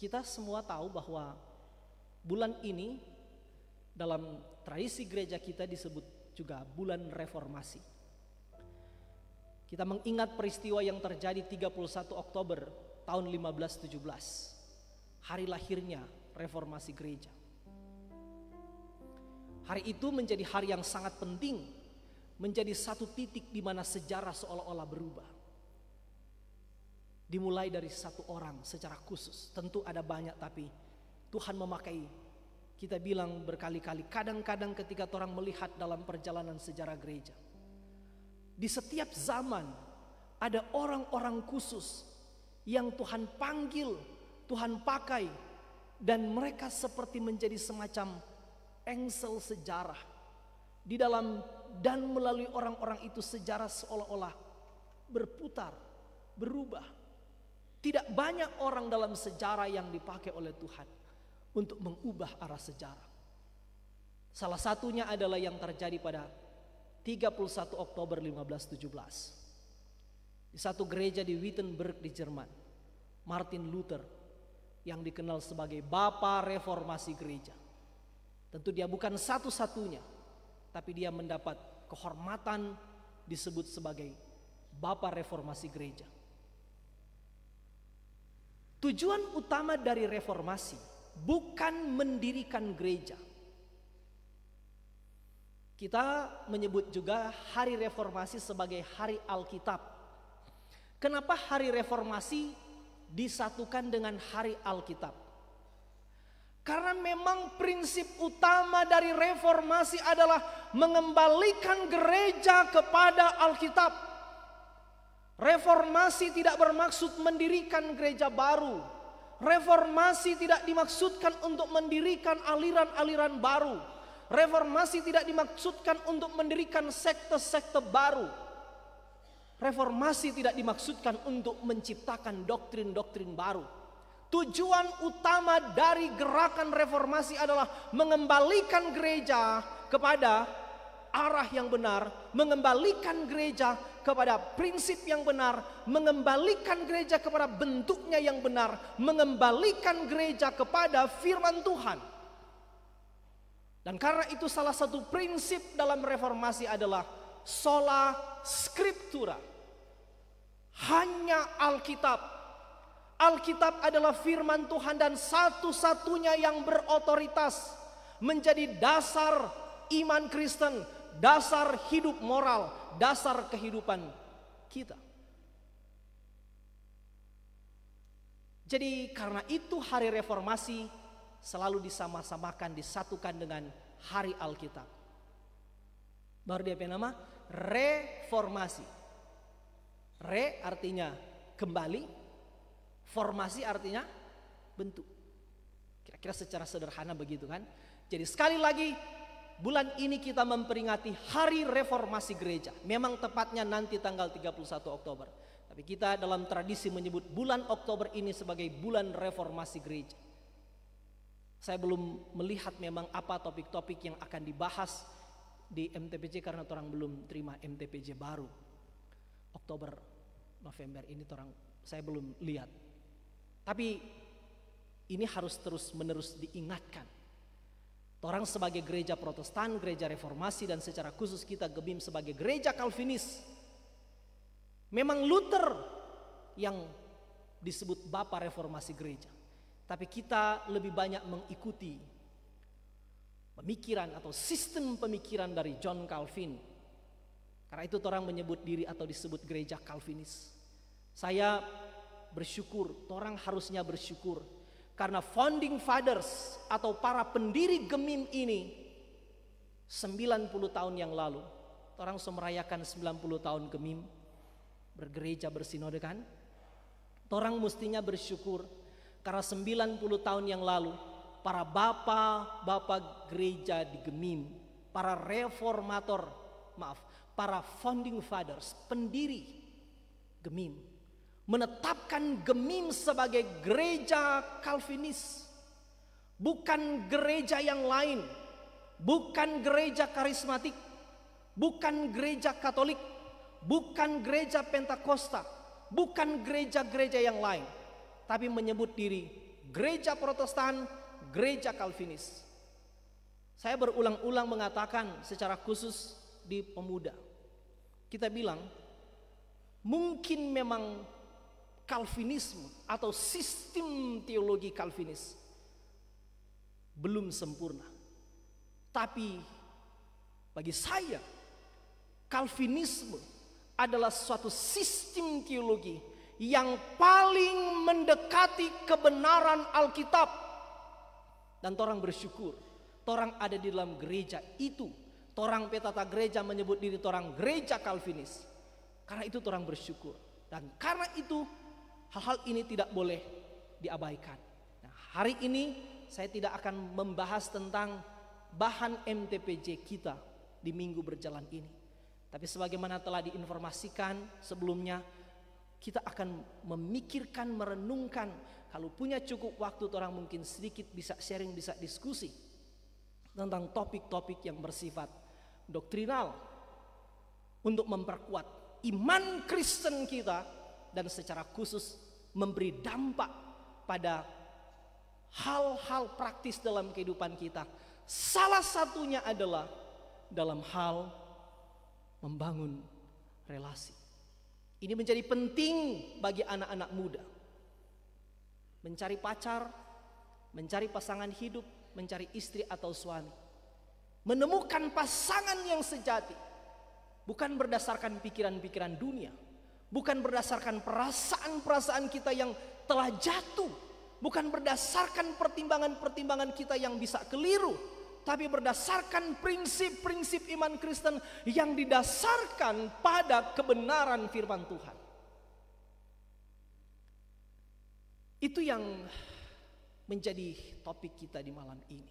Kita semua tahu bahwa bulan ini dalam tradisi gereja kita disebut juga bulan reformasi. Kita mengingat peristiwa yang terjadi 31 Oktober tahun 1517. Hari lahirnya reformasi gereja. Hari itu menjadi hari yang sangat penting, menjadi satu titik di mana sejarah seolah-olah berubah. Dimulai dari satu orang secara khusus. Tentu ada banyak, tapi Tuhan memakai, kita bilang berkali-kali, kadang-kadang ketika orang melihat dalam perjalanan sejarah gereja, di setiap zaman ada orang-orang khusus yang Tuhan panggil, Tuhan pakai, dan mereka seperti menjadi semacam engsel sejarah di dalam, dan melalui orang-orang itu sejarah seolah-olah berputar, berubah. Tidak banyak orang dalam sejarah yang dipakai oleh Tuhan untuk mengubah arah sejarah. Salah satunya adalah yang terjadi pada 31 Oktober 1517. Di satu gereja di Wittenberg di Jerman, Martin Luther yang dikenal sebagai Bapa Reformasi Gereja. Tentu dia bukan satu-satunya, tapi dia mendapat kehormatan disebut sebagai Bapa Reformasi Gereja. Tujuan utama dari reformasi bukan mendirikan gereja. Kita menyebut juga hari reformasi sebagai hari Alkitab. Kenapa hari reformasi disatukan dengan hari Alkitab? Karena memang prinsip utama dari reformasi adalah mengembalikan gereja kepada Alkitab. Reformasi tidak bermaksud mendirikan gereja baru. Reformasi tidak dimaksudkan untuk mendirikan aliran-aliran baru. Reformasi tidak dimaksudkan untuk mendirikan sekte-sekte baru. Reformasi tidak dimaksudkan untuk menciptakan doktrin-doktrin baru. Tujuan utama dari gerakan reformasi adalah mengembalikan gereja kepada arah yang benar, mengembalikan gereja kepada prinsip yang benar, mengembalikan gereja kepada bentuknya yang benar, mengembalikan gereja kepada firman Tuhan. Dan karena itu salah satu prinsip dalam reformasi adalah sola scriptura. Hanya Alkitab. Alkitab adalah firman Tuhan dan satu-satunya yang berotoritas menjadi dasar iman Kristen, dasar hidup moral, dasar kehidupan kita. Jadi karena itu hari reformasi selalu disama-samakan, disatukan dengan hari Alkitab. Baru dia nama reformasi. Re artinya kembali, formasi artinya bentuk. Kira-kira secara sederhana begitu kan. Jadi sekali lagi, bulan ini kita memperingati hari reformasi gereja. Memang tepatnya nanti tanggal 31 Oktober. Tapi kita dalam tradisi menyebut bulan Oktober ini sebagai bulan reformasi gereja. Saya belum melihat memang apa topik-topik yang akan dibahas di MTPJ karena orang belum terima MTPJ baru. Oktober, November ini saya belum lihat. Tapi ini harus terus-menerus diingatkan. Orang sebagai gereja Protestan, gereja reformasi, dan secara khusus kita GEBIM sebagai gereja Calvinis. Memang Luther yang disebut Bapa Reformasi Gereja. Tapi kita lebih banyak mengikuti pemikiran atau sistem pemikiran dari John Calvin. Karena itu orang menyebut diri atau disebut gereja Calvinis. Saya bersyukur, orang harusnya bersyukur. Karena founding fathers atau para pendiri GEMIM ini 90 tahun yang lalu, orang merayakan 90 tahun GEMIM, bergereja bersinode kan. Orang mestinya bersyukur karena 90 tahun yang lalu para bapak gereja di GEMIM, para reformator, para founding fathers, pendiri GEMIM, menetapkan GEMIM sebagai gereja Calvinis. Bukan gereja yang lain, bukan gereja karismatik, bukan gereja Katolik, bukan gereja Pentakosta, bukan gereja-gereja yang lain, tapi menyebut diri gereja Protestan, gereja Calvinis. Saya berulang-ulang mengatakan secara khusus di pemuda. Kita bilang, mungkin memang Calvinisme atau sistem teologi Calvinis belum sempurna. Tapi bagi saya, Calvinisme adalah suatu sistem teologi yang paling mendekati kebenaran Alkitab. Dan torang bersyukur, torang ada di dalam gereja itu. Torang petata gereja menyebut diri torang gereja Calvinis. Karena itu torang bersyukur. Dan karena itu hal-hal ini tidak boleh diabaikan. Nah, hari ini saya tidak akan membahas tentang bahan MTPJ kita di minggu berjalan ini. Tapi sebagaimana telah diinformasikan sebelumnya, kita akan memikirkan, merenungkan. Kalau punya cukup waktu, orang mungkin sedikit bisa sharing, bisa diskusi tentang topik-topik yang bersifat doktrinal untuk memperkuat iman Kristen kita dan secara khusus memberi dampak pada hal-hal praktis dalam kehidupan kita. Salah satunya adalah dalam hal membangun relasi. Ini menjadi penting bagi anak-anak muda. Mencari pacar, mencari pasangan hidup, mencari istri atau suami. Menemukan pasangan yang sejati. Bukan berdasarkan pikiran-pikiran dunia. Bukan berdasarkan perasaan-perasaan kita yang telah jatuh. Bukan berdasarkan pertimbangan-pertimbangan kita yang bisa keliru. Tapi berdasarkan prinsip-prinsip iman Kristen yang didasarkan pada kebenaran firman Tuhan. Itu yang menjadi topik kita di malam ini.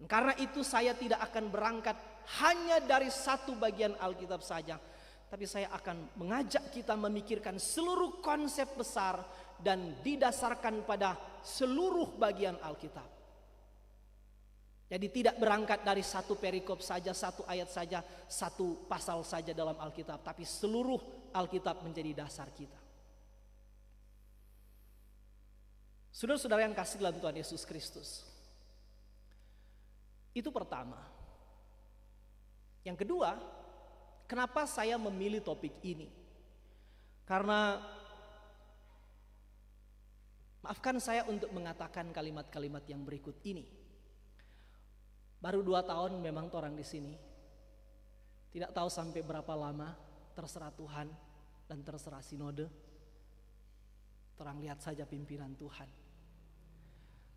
Karena itu saya tidak akan berangkat hanya dari satu bagian Alkitab saja. Tapi saya akan mengajak kita memikirkan seluruh konsep besar dan didasarkan pada seluruh bagian Alkitab. Jadi tidak berangkat dari satu perikop saja, satu ayat saja, satu pasal saja dalam Alkitab. Tapi seluruh Alkitab menjadi dasar kita. Saudara-saudara yang kasih dalam Tuhan Yesus Kristus. Itu pertama. Yang kedua, kenapa saya memilih topik ini? Karena maafkan saya untuk mengatakan kalimat-kalimat yang berikut ini. Baru 2 tahun memang orang di sini. Tidak tahu sampai berapa lama, terserah Tuhan dan terserah sinode. Orang lihat saja pimpinan Tuhan.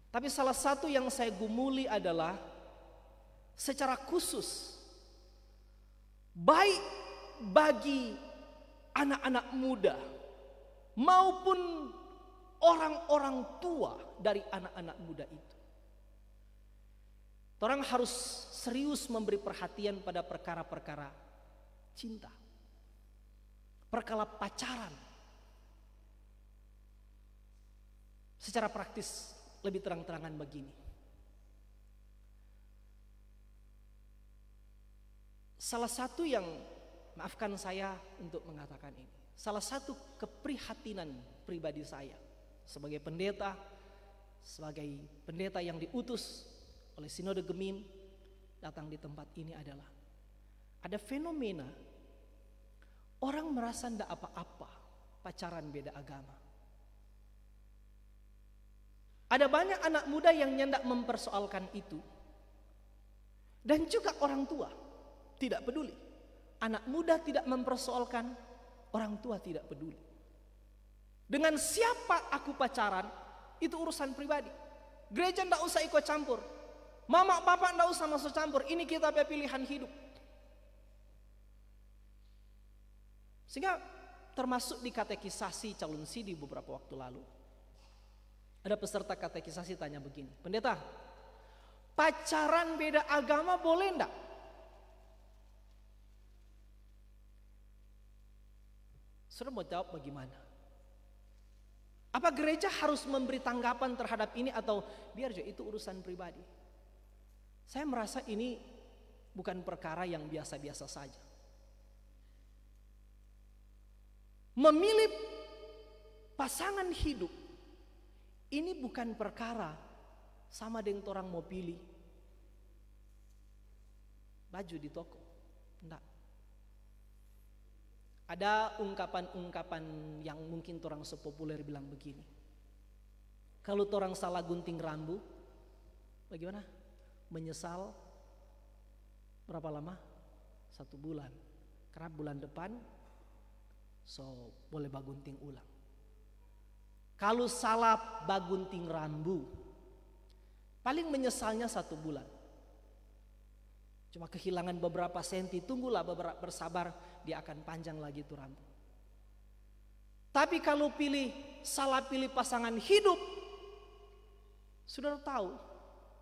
Tapi salah satu yang saya gumuli adalah secara khusus baik bagi anak-anak muda maupun orang-orang tua dari anak-anak muda itu. Orang harus serius memberi perhatian pada perkara-perkara cinta, perkara pacaran. Secara praktis lebih terang-terangan begini. Salah satu yang, maafkan saya untuk mengatakan ini, salah satu keprihatinan pribadi saya sebagai pendeta yang diutus oleh Sinode Gemim datang di tempat ini adalah ada fenomena orang merasa tidak apa-apa pacaran beda agama. Ada banyak anak muda yang nyendak mempersoalkan itu. Dan juga orang tua tidak peduli. Anak muda tidak mempersoalkan, orang tua tidak peduli. Dengan siapa aku pacaran, itu urusan pribadi. Gereja tidak usah ikut campur. Mama papa tidak usah masuk campur. Ini kita pilihan hidup. Sehingga termasuk di katekisasi calon sidi beberapa waktu lalu. Ada peserta katekisasi tanya begini, pendeta, pacaran beda agama boleh enggak? Saudara mau jawab bagaimana? Apa gereja harus memberi tanggapan terhadap ini atau biar aja itu urusan pribadi? Saya merasa ini bukan perkara yang biasa-biasa saja. Memilih pasangan hidup Ini bukan perkara sama dengan orang mau pilih baju di toko. Enggak. Ada ungkapan-ungkapan yang mungkin orang sepopuler bilang begini. Kalau orang salah gunting rambut, bagaimana? Menyesal berapa lama? 1 bulan. Karena bulan depan boleh bagunting ulang. Kalau salah bagunting rambut, paling menyesalnya 1 bulan. Cuma kehilangan beberapa senti, tunggulah beberapa, bersabar, dia akan panjang lagi itu rambut. Tapi kalau salah pilih pasangan hidup, saudara tahu,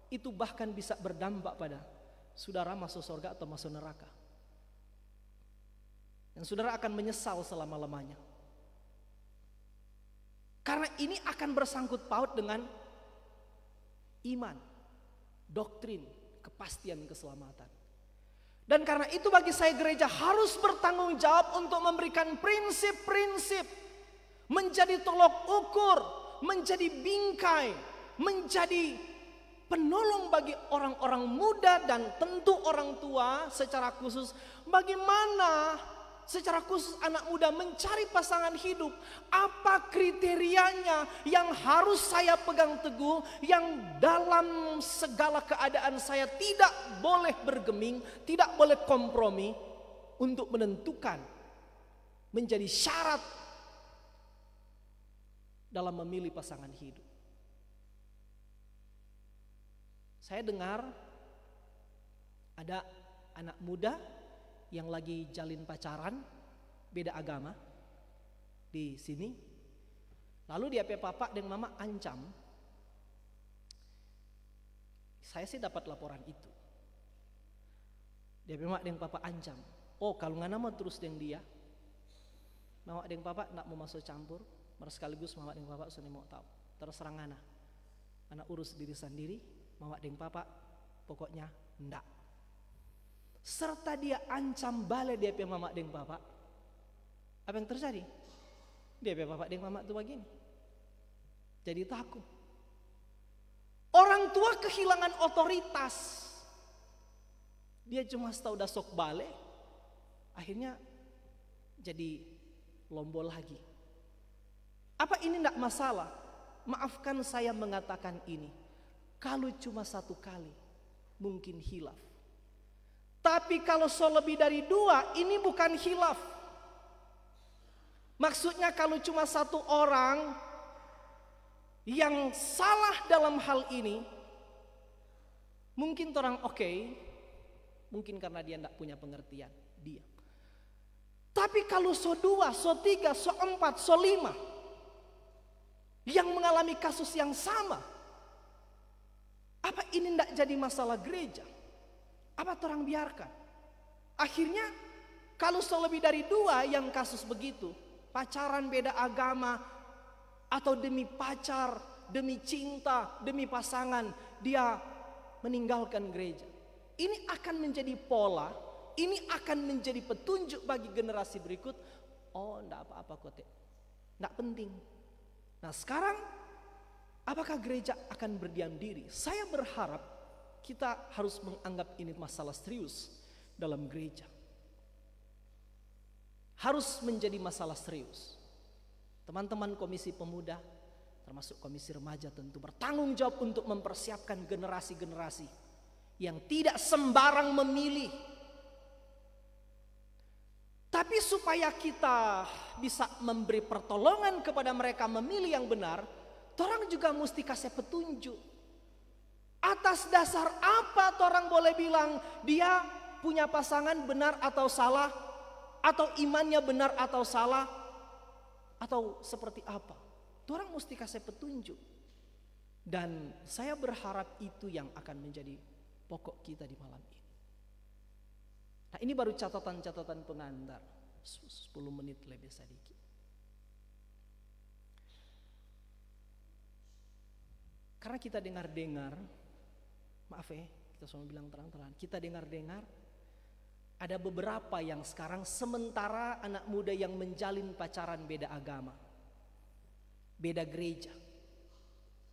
itu bahkan bisa berdampak pada saudara masuk surga atau masuk neraka. Dan saudara akan menyesal selama-lamanya. Karena ini akan bersangkut paut dengan iman, doktrin, kepastian keselamatan. Dan karena itu bagi saya gereja harus bertanggung jawab untuk memberikan prinsip-prinsip, menjadi tolok ukur, menjadi bingkai, menjadi penolong bagi orang-orang muda dan tentu orang tua secara khusus. Bagaimana secara khusus anak muda mencari pasangan hidup, apa kriterianya yang harus saya pegang teguh, yang dalam segala keadaan saya tidak boleh bergeming, tidak boleh kompromi untuk menentukan, menjadi syarat dalam memilih pasangan hidup. Saya dengar ada anak muda yang lagi jalin pacaran beda agama di sini. Lalu dia papa dan mama ancam. Saya sih dapat laporan itu. Dia mama dan papa ancam. Oh, kalau nggak nama terus dengan dia, mama dan papa nak mau masuk campur. Sekaligus mama dan papa sudah mau tahu. Terserah anak urus diri sendiri. Mama dan papa pokoknya ndak. Serta dia ancam balik dia punya mama dan papa. Apa yang terjadi? Dia punya papa dan mama itu begini. Jadi takut. Orang tua kehilangan otoritas. Dia cuma tahu dah sok balik. Akhirnya jadi lombol lagi. Apa ini tidak masalah? Maafkan saya mengatakan ini. Kalau cuma 1 kali mungkin hilaf. Tapi kalau lebih dari 2, ini bukan hilaf. Maksudnya kalau cuma 1 orang yang salah dalam hal ini, mungkin orang oke, mungkin karena dia tidak punya pengertian, dia. Tapi kalau 2, 3, 4, 5 yang mengalami kasus yang sama, apa ini tidak jadi masalah gereja? Apa orang biarkan? Akhirnya kalau lebih dari 2 yang kasus begitu, pacaran beda agama, atau demi pacar, demi cinta, demi pasangan, dia meninggalkan gereja. Ini akan menjadi pola, ini akan menjadi petunjuk bagi generasi berikut. Oh, enggak apa-apa kok, enggak penting. Nah sekarang, apakah gereja akan berdiam diri? Saya berharap kita harus menganggap ini masalah serius dalam gereja. Harus menjadi masalah serius. Teman-teman komisi pemuda, termasuk komisi remaja tentu bertanggung jawab untuk mempersiapkan generasi-generasi yang tidak sembarang memilih. Tapi supaya kita bisa memberi pertolongan kepada mereka memilih yang benar, orang juga mesti kasih petunjuk. Atas dasar apa orang boleh bilang dia punya pasangan benar atau salah, atau imannya benar atau salah, atau seperti apa? Orang mesti kasih petunjuk. Dan saya berharap itu yang akan menjadi pokok kita di malam ini. Nah ini baru catatan-catatan pengantar, 10 menit lebih sedikit. Karena kita dengar-dengar, maaf ya, kita semua bilang terang-terangan. Kita dengar-dengar ada beberapa yang sekarang sementara anak muda yang menjalin pacaran beda agama, beda gereja,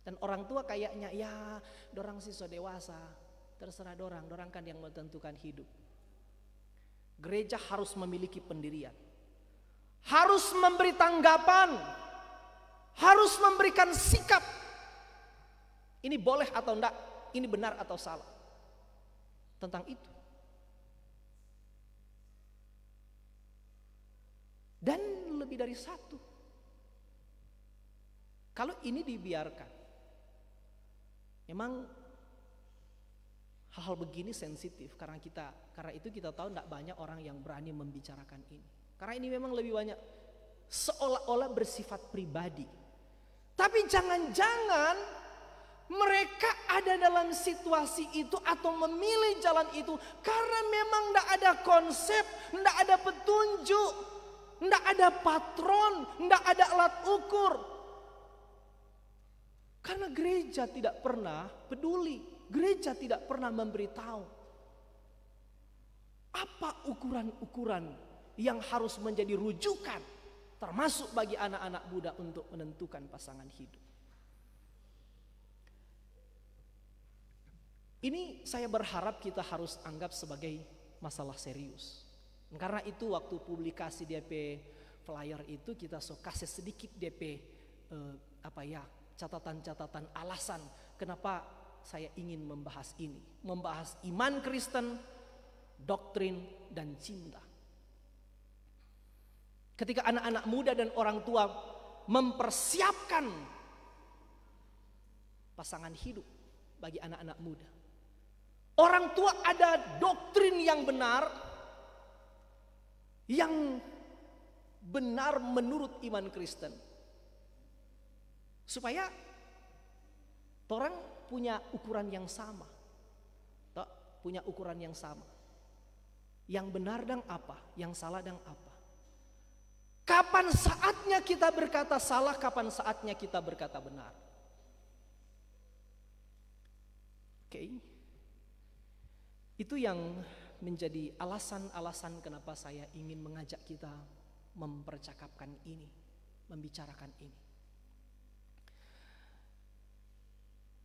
Dan orang tua kayaknya ya dorang sih so dewasa, terserah dorang kan yang menentukan hidup. Gereja harus memiliki pendirian, harus memberi tanggapan, harus memberikan sikap. Ini boleh atau enggak, ini benar atau salah. Tentang itu. Dan lebih dari satu. Kalau ini dibiarkan, memang hal-hal begini sensitif karena itu kita tahu tidak banyak orang yang berani membicarakan ini. Karena ini memang lebih banyak seolah-olah bersifat pribadi. Tapi jangan-jangan mereka ada dalam situasi itu atau memilih jalan itu karena memang tidak ada konsep, tidak ada petunjuk, tidak ada patron, tidak ada alat ukur. Karena gereja tidak pernah peduli, gereja tidak pernah memberitahu apa ukuran-ukuran yang harus menjadi rujukan termasuk bagi anak-anak muda untuk menentukan pasangan hidup. Ini saya berharap kita harus anggap sebagai masalah serius. Karena itu waktu publikasi DP flyer itu kita kasih sedikit DP catatan-catatan alasan kenapa saya ingin membahas ini. Membahas iman Kristen, doktrin, dan cinta. Ketika anak-anak muda dan orang tua mempersiapkan pasangan hidup bagi anak-anak muda, orang tua ada doktrin yang benar menurut iman Kristen. Supaya orang punya ukuran yang sama. Punya ukuran yang sama. Yang benar dan apa, yang salah dan apa. Kapan saatnya kita berkata salah, kapan saatnya kita berkata benar. Oke. Itu yang menjadi alasan-alasan kenapa saya ingin mengajak kita mempercakapkan ini, membicarakan ini.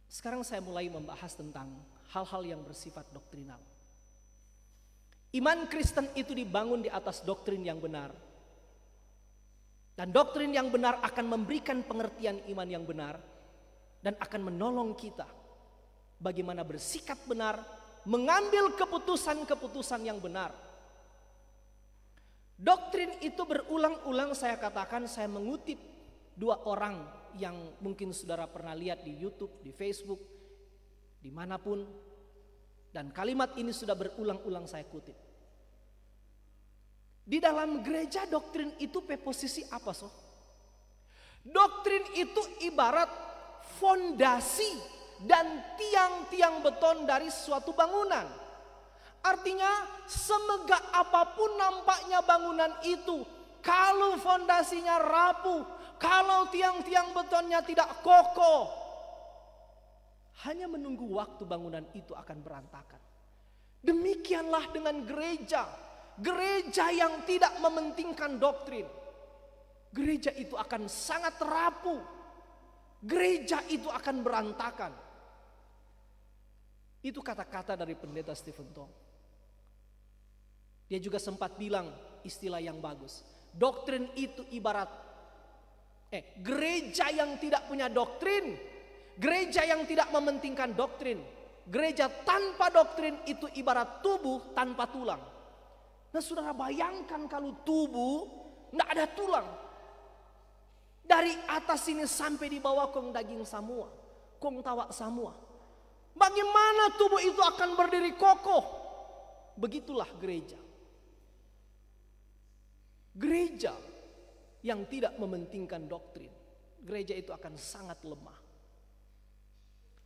Sekarang saya mulai membahas tentang hal-hal yang bersifat doktrinal. Iman Kristen itu dibangun di atas doktrin yang benar. Dan doktrin yang benar akan memberikan pengertian iman yang benar dan akan menolong kita bagaimana bersikap benar, mengambil keputusan-keputusan yang benar. Doktrin itu berulang-ulang saya katakan, saya mengutip dua orang yang mungkin saudara pernah lihat di YouTube, di Facebook, dimanapun. Dan kalimat ini sudah berulang-ulang saya kutip. Di dalam gereja doktrin itu posisi apa so? Doktrin itu ibarat fondasi dan tiang-tiang beton dari suatu bangunan. Artinya semegah apapun nampaknya bangunan itu, kalau fondasinya rapuh, kalau tiang-tiang betonnya tidak kokoh, hanya menunggu waktu bangunan itu akan berantakan. Demikianlah dengan gereja. Gereja yang tidak mementingkan doktrin, gereja itu akan sangat rapuh. Gereja itu akan berantakan. Itu kata-kata dari pendeta Stephen Tong. Dia juga sempat bilang istilah yang bagus. Doktrin itu ibarat gereja yang tidak punya doktrin, gereja yang tidak mementingkan doktrin, gereja tanpa doktrin itu ibarat tubuh tanpa tulang. Nah, saudara bayangkan kalau tubuh tidak ada tulang. Dari atas sini sampai di bawah kong daging semua, kong tawa semua. Bagaimana tubuh itu akan berdiri kokoh? Begitulah gereja. Gereja yang tidak mementingkan doktrin, gereja itu akan sangat lemah.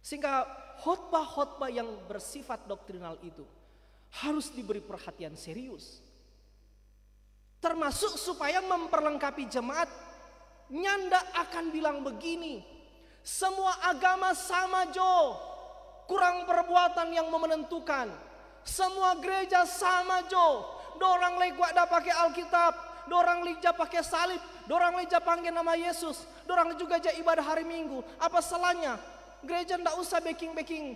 Sehingga khotbah-khotbah yang bersifat doktrinal itu harus diberi perhatian serius. Termasuk supaya memperlengkapi jemaat. Nyanda akan bilang begini, semua agama sama jo, kurang perbuatan yang menentukan. Semua gereja sama jo, dorang legua dah pakai Alkitab, dorang lija pakai salib, dorang leja panggil nama Yesus, dorang juga aja ibadah hari Minggu. Apa salahnya? Gereja ndak usah backing-backing,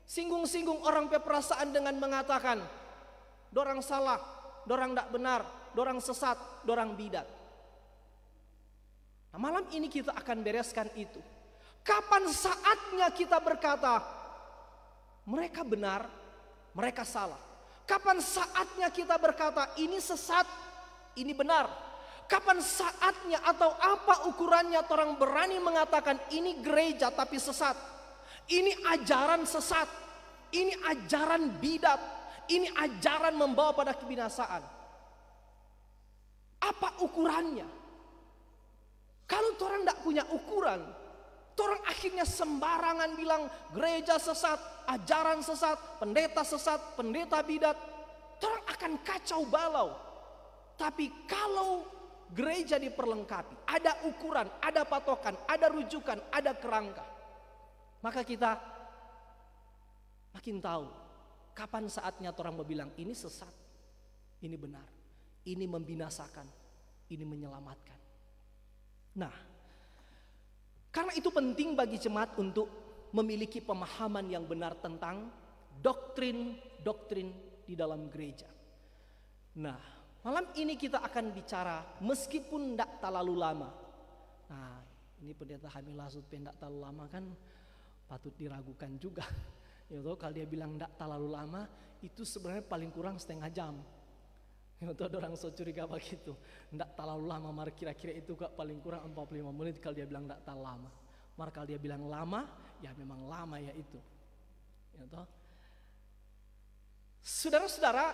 singgung-singgung orang pe perasaan dengan mengatakan dorang salah, dorang ndak benar, dorang sesat, dorang bidat. Nah, malam ini kita akan bereskan itu. Kapan saatnya kita berkata mereka benar, mereka salah? Kapan saatnya kita berkata ini sesat, ini benar? Kapan saatnya atau apa ukurannya orang berani mengatakan ini gereja tapi sesat, ini ajaran sesat, ini ajaran bidat, ini ajaran membawa pada kebinasaan? Apa ukurannya? Kalau orang tidak punya ukuran, orang akhirnya sembarangan bilang gereja sesat, ajaran sesat, pendeta bidat. Orang akan kacau balau. Tapi kalau gereja diperlengkapi, ada ukuran, ada patokan, ada rujukan, ada kerangka, maka kita makin tahu kapan saatnya orang mau bilang ini sesat, ini benar, ini membinasakan, ini menyelamatkan. Nah, karena itu penting bagi jemaat untuk memiliki pemahaman yang benar tentang doktrin-doktrin di dalam gereja. Nah, malam ini kita akan bicara meskipun tidak terlalu lama. Nah, ini pendeta Hamil Lasut tidak terlalu lama kan patut diragukan juga. Ya toh, kalau dia bilang tidak terlalu lama, itu sebenarnya paling kurang setengah jam. Ya toh, orang so curiga begitu. Tidak terlalu lama, mar kira-kira itu kok paling kurang 45 menit kalau dia bilang tidak terlalu lama. Mar kalau dia bilang lama, ya memang lama ya itu. Ya toh. Saudara-saudara,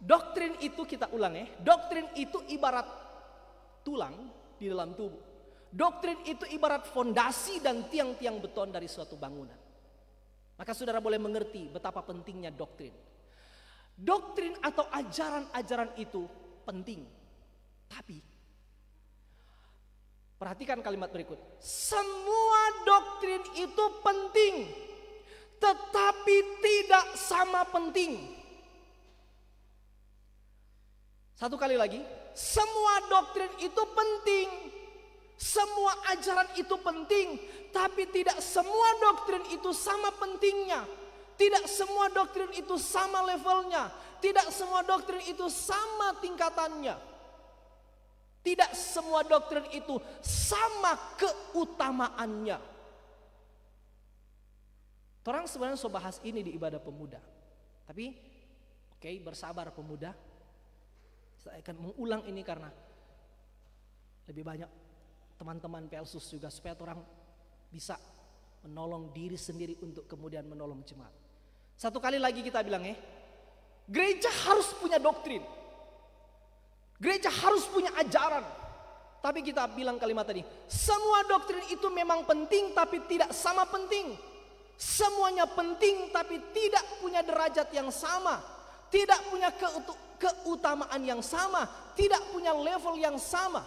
doktrin itu kita ulang ya. Doktrin itu ibarat tulang di dalam tubuh. Doktrin itu ibarat fondasi dan tiang-tiang beton dari suatu bangunan. Maka saudara boleh mengerti betapa pentingnya doktrin. Doktrin atau ajaran-ajaran itu penting. Tapi perhatikan kalimat berikut. Semua doktrin itu penting, tetapi tidak sama penting. Satu kali lagi, semua doktrin itu penting, semua ajaran itu penting, tapi tidak semua doktrin itu sama pentingnya. Tidak semua doktrin itu sama levelnya, tidak semua doktrin itu sama tingkatannya. Tidak semua doktrin itu sama keutamaannya. Orang sebenarnya so bahas ini di ibadah pemuda. Tapi oke, bersabar pemuda. Saya akan mengulang ini karena lebih banyak teman-teman Pelsus juga supaya orang bisa menolong diri sendiri untuk kemudian menolong jemaat. Satu kali lagi kita bilang ya, gereja harus punya doktrin. Gereja harus punya ajaran. Tapi kita bilang kalimat tadi, semua doktrin itu memang penting tapi tidak sama penting. Semuanya penting tapi tidak punya derajat yang sama, tidak punya keutamaan yang sama, tidak punya level yang sama.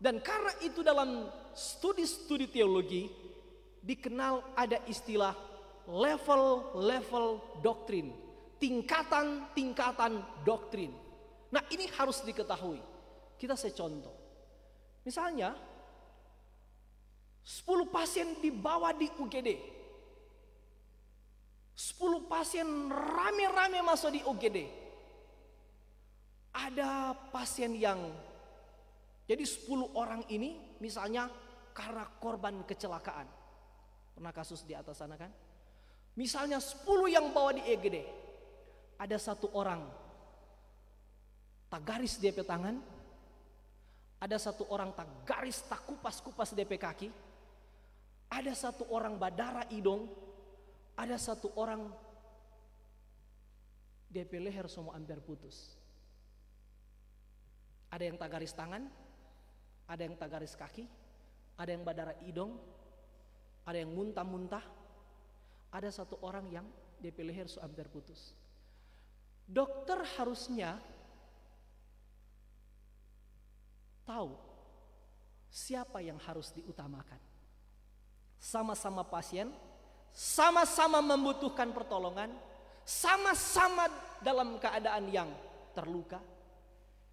Dan karena itu dalam studi-studi teologi dikenal ada istilah level-level doktrin, tingkatan-tingkatan doktrin. Nah, ini harus diketahui. Kita contoh. Misalnya 10 pasien dibawa di UGD. 10 pasien rame-rame masuk di UGD. Ada pasien yang jadi 10 orang ini misalnya karena korban kecelakaan. Pernah kasus di atas sana kan? Misalnya 10 yang bawa di EGD. Ada satu orang tak garis DP tangan. Ada satu orang tak garis, tak kupas-kupas DP kaki. Ada satu orang badara hidung. Ada satu orang DP leher semua hampir putus. Ada yang tak garis tangan, ada yang tak garis kaki, ada yang badara hidung, ada yang muntah-muntah, ada satu orang yang DP leher hampir putus. Dokter harusnya tahu siapa yang harus diutamakan. Sama-sama pasien, sama-sama membutuhkan pertolongan, sama-sama dalam keadaan yang terluka.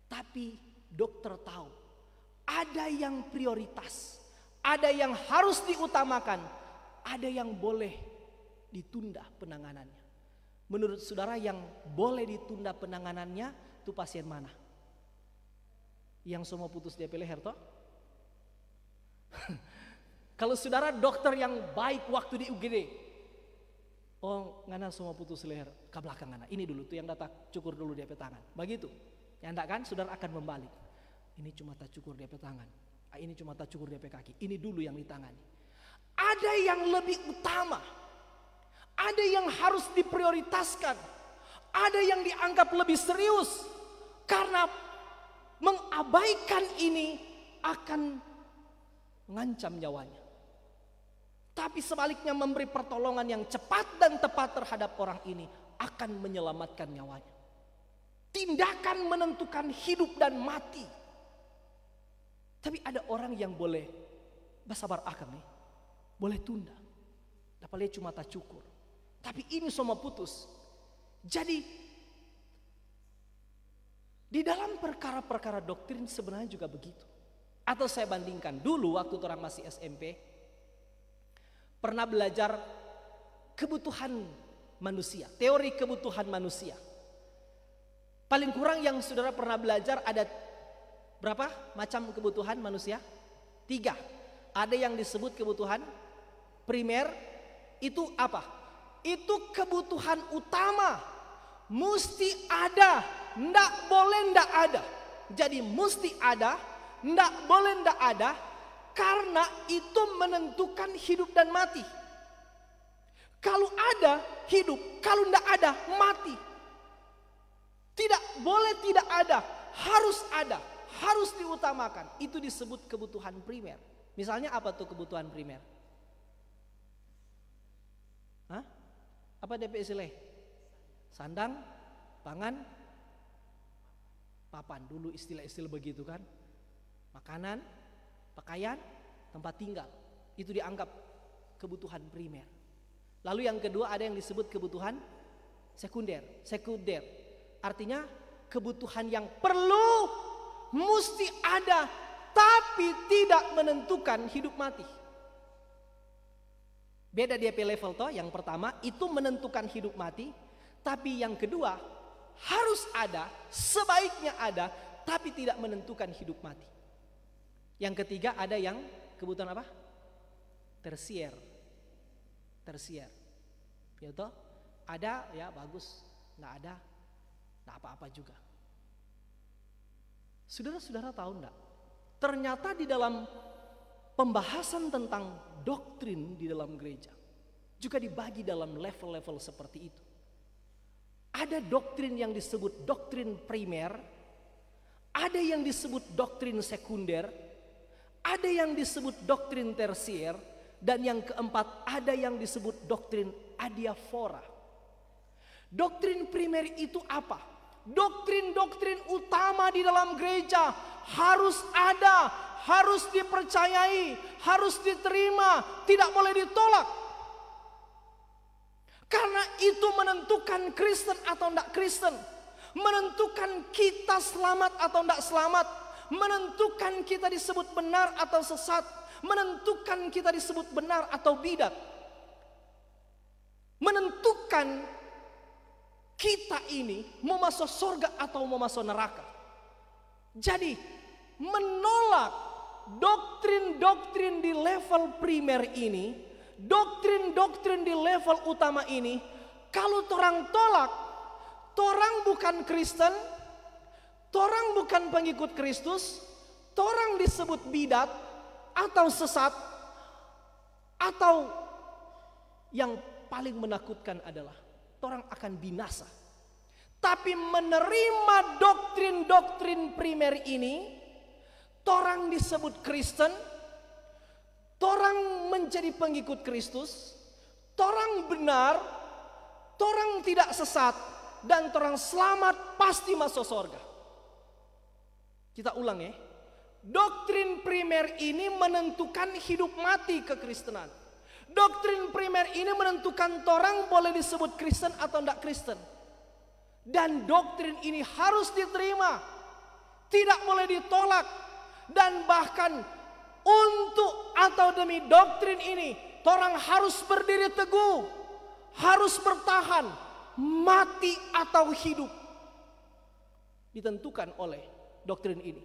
Tapi dokter tahu ada yang prioritas, ada yang harus diutamakan, ada yang boleh ditunda penanganannya. Menurut saudara yang boleh ditunda penanganannya itu pasien mana? Yang semua putus DP leher toh? Kalau saudara dokter yang baik waktu di UGD, oh ngana semua putus leher ke belakang ngana. Ini dulu tuh yang datang cukur dulu DP tangan. Begitu. Ya enggak kan? Saudara akan membalik. Ini cuma tak cukur DP tangan. Ini cuma tak cukur DP kaki. Ini dulu yang ditangani. Ada yang lebih utama. Ada yang harus diprioritaskan. Ada yang dianggap lebih serius. Karena mengabaikan ini akan mengancam nyawanya. Tapi sebaliknya memberi pertolongan yang cepat dan tepat terhadap orang ini akan menyelamatkan nyawanya. Tindakan menentukan hidup dan mati. Tapi ada orang yang boleh bersabar akan nih. Boleh tunda. Dapat lihat cuma tak cukur. Tapi ini semua putus. Jadi di dalam perkara-perkara doktrin sebenarnya juga begitu. Atau saya bandingkan dulu waktu orang masih SMP, pernah belajar kebutuhan manusia, teori kebutuhan manusia. Paling kurang yang saudara pernah belajar ada berapa macam kebutuhan manusia? 3. Ada yang disebut kebutuhan primer, itu apa? Itu kebutuhan utama, mesti ada, ndak boleh ndak ada. Jadi mesti ada, ndak boleh ndak ada, karena itu menentukan hidup dan mati. Kalau ada, hidup, kalau ndak ada, mati. Tidak boleh tidak ada, harus diutamakan. Itu disebut kebutuhan primer. Misalnya apa tuh kebutuhan primer? Hah? Apa DP istilah? Sandang, pangan, papan. Dulu istilah-istilah begitu kan. Makanan, pakaian, tempat tinggal. Itu dianggap kebutuhan primer. Lalu yang kedua ada yang disebut kebutuhan sekunder. Sekunder artinya kebutuhan yang perlu, mesti ada, tapi tidak menentukan hidup mati. Beda DP level toh. Yang pertama itu menentukan hidup mati, tapi yang kedua harus ada, sebaiknya ada, tapi tidak menentukan hidup mati. Yang ketiga ada yang kebutuhan apa? Tersier. Ya toh? Ada ya bagus, nggak ada, nggak apa-apa juga. Saudara-saudara tahu enggak? Ternyata di dalam pembahasan tentang doktrin di dalam gereja juga dibagi dalam level-level seperti itu. Ada doktrin yang disebut doktrin primer, ada yang disebut doktrin sekunder, ada yang disebut doktrin tersier, dan yang keempat ada yang disebut doktrin adiaphora. Doktrin primer itu apa? Doktrin-doktrin utama di dalam gereja harus ada, harus dipercayai, harus diterima, tidak boleh ditolak. Karena itu menentukan Kristen atau tidak Kristen, menentukan kita selamat atau tidak selamat, menentukan kita disebut benar atau sesat, menentukan kita disebut benar atau bidat, menentukan kita ini mau masuk surga atau mau masuk neraka. Jadi menolak doktrin-doktrin di level primer ini, doktrin-doktrin di level utama ini, kalau torang tolak, torang bukan Kristen, torang bukan pengikut Kristus, torang disebut bidat atau sesat, atau yang paling menakutkan adalah torang akan binasa. Tapi menerima doktrin-doktrin primer ini, torang disebut Kristen, torang menjadi pengikut Kristus, torang benar, torang tidak sesat, dan torang selamat pasti masuk surga. Kita ulang ya. Doktrin primer ini menentukan hidup mati kekristenan. Doktrin primer ini menentukan torang boleh disebut Kristen atau tidak Kristen. Dan doktrin ini harus diterima, tidak boleh ditolak. Dan bahkan untuk atau demi doktrin ini, orang harus berdiri teguh, harus bertahan, mati atau hidup. Ditentukan oleh doktrin ini.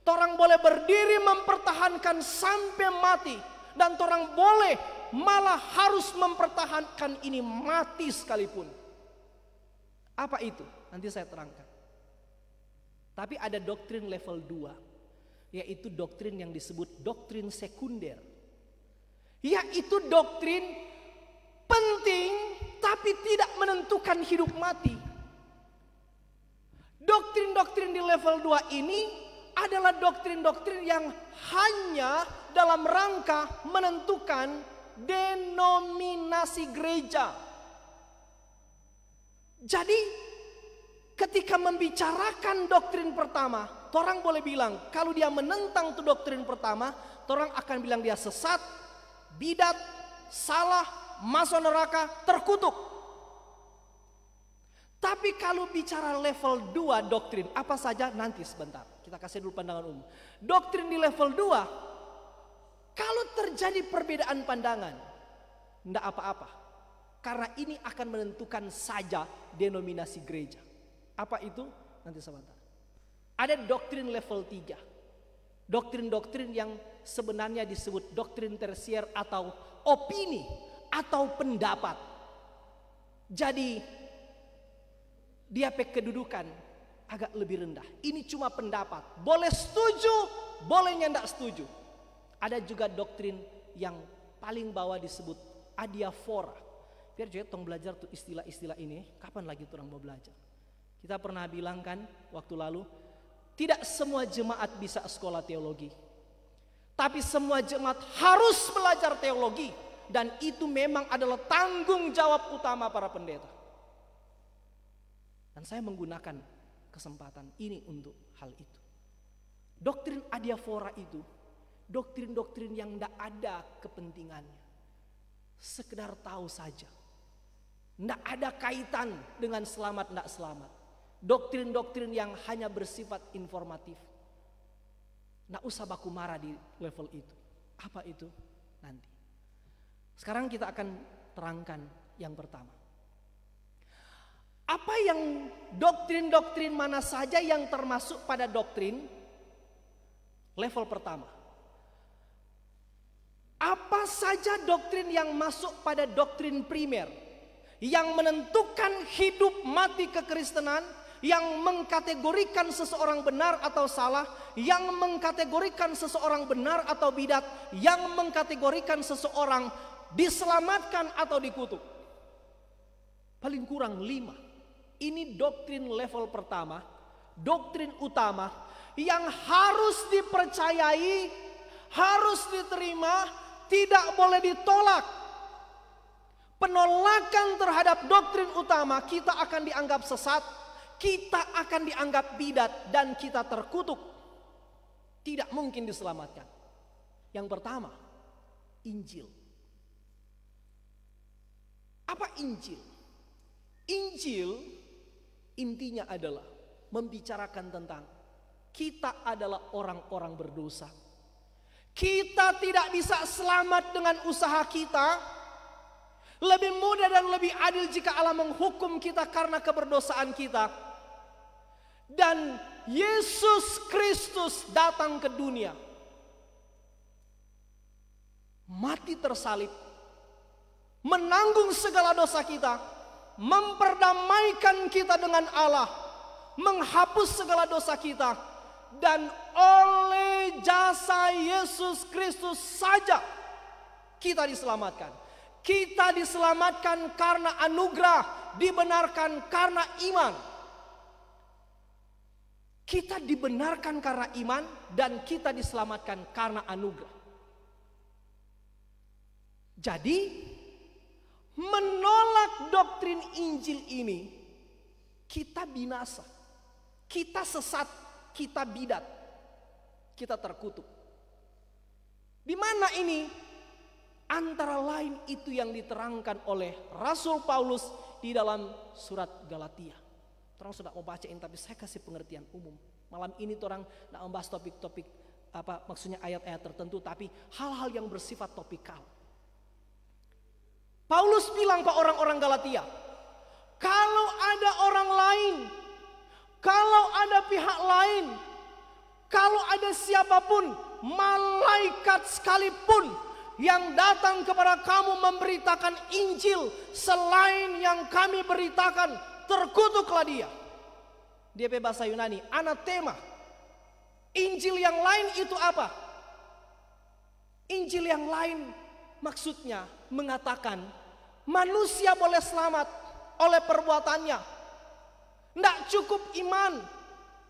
Orang boleh berdiri mempertahankan sampai mati, dan orang boleh malah harus mempertahankan ini mati sekalipun. Apa itu? Nanti saya terangkan. Tapi ada doktrin level 2, yaitu doktrin yang disebut doktrin sekunder. Yaitu doktrin penting tapi tidak menentukan hidup mati. Doktrin-doktrin di level 2 ini adalah doktrin-doktrin yang hanya dalam rangka menentukan denominasi gereja. Jadi ketika membicarakan doktrin pertama, orang boleh bilang kalau dia menentang tuh doktrin pertama, orang akan bilang dia sesat, bidat, salah, masuk neraka, terkutuk. Tapi kalau bicara level 2 doktrin, apa saja nanti sebentar. Kita kasih dulu pandangan umum. Doktrin di level 2, kalau terjadi perbedaan pandangan, tidak apa-apa. Karena ini akan menentukan saja denominasi gereja. Apa itu? Nanti sebentar. Ada doktrin level 3. Doktrin-doktrin yang sebenarnya disebut doktrin tersier atau opini atau pendapat. Jadi dia kedudukan agak lebih rendah. Ini cuma pendapat. Boleh setuju, bolehnya tidak setuju. Ada juga doktrin yang paling bawah disebut adiafora. Biar juga tong belajar tuh istilah-istilah ini. Kapan lagi orang mau belajar? Kita pernah bilang kan waktu lalu, tidak semua jemaat bisa sekolah teologi. Tapi semua jemaat harus belajar teologi. Dan itu memang adalah tanggung jawab utama para pendeta. Dan saya menggunakan kesempatan ini untuk hal itu. Doktrin adiafora itu doktrin-doktrin yang tidak ada kepentingannya. Sekedar tahu saja. Tidak ada kaitan dengan selamat tidak selamat. Doktrin-doktrin yang hanya bersifat informatif. Tidak usah baku marah di level itu. Apa itu? Nanti. Sekarang kita akan terangkan yang pertama. Apa yang doktrin-doktrin mana saja yang termasuk pada doktrin level pertama? Apa saja doktrin yang masuk pada doktrin primer yang menentukan hidup mati kekristenan, yang mengkategorikan seseorang benar atau salah, yang mengkategorikan seseorang benar atau bidat, yang mengkategorikan seseorang diselamatkan atau dikutuk? Paling kurang 5. Ini doktrin level pertama, doktrin utama yang harus dipercayai, harus diterima, tidak boleh ditolak. Penolakan terhadap doktrin utama, kita akan dianggap sesat, kita akan dianggap bidat, dan kita terkutuk. Tidak mungkin diselamatkan. Yang pertama, Injil. Apa Injil? Injil intinya adalah membicarakan tentang kita adalah orang-orang berdosa. Kita tidak bisa selamat dengan usaha kita. Lebih mudah dan lebih adil jika Allah menghukum kita karena keberdosaan kita. Dan Yesus Kristus datang ke dunia, mati tersalib, menanggung segala dosa kita, memperdamaikan kita dengan Allah, menghapus segala dosa kita, dan oleh jasa Yesus Kristus saja kita diselamatkan. Kita diselamatkan karena anugerah, dibenarkan karena iman. Kita dibenarkan karena iman dan kita diselamatkan karena anugerah. Jadi menolak doktrin Injil ini, kita binasa, kita sesat, kita bidat, kita terkutuk. Di mana ini? Antara lain itu yang diterangkan oleh Rasul Paulus di dalam surat Galatia. Terang sudah mau bacain tapi saya kasih pengertian umum. Malam ini orang tidak membahas topik-topik maksudnya ayat-ayat tertentu, tapi hal-hal yang bersifat topikal. Paulus bilang ke orang-orang Galatia, kalau ada orang lain, kalau ada pihak lain, kalau ada siapapun, malaikat sekalipun yang datang kepada kamu memberitakan Injil selain yang kami beritakan, terkutuklah dia. Dia bahasa Yunani, anatema. Injil yang lain itu apa? Injil yang lain maksudnya mengatakan manusia boleh selamat oleh perbuatannya. Tidak cukup iman,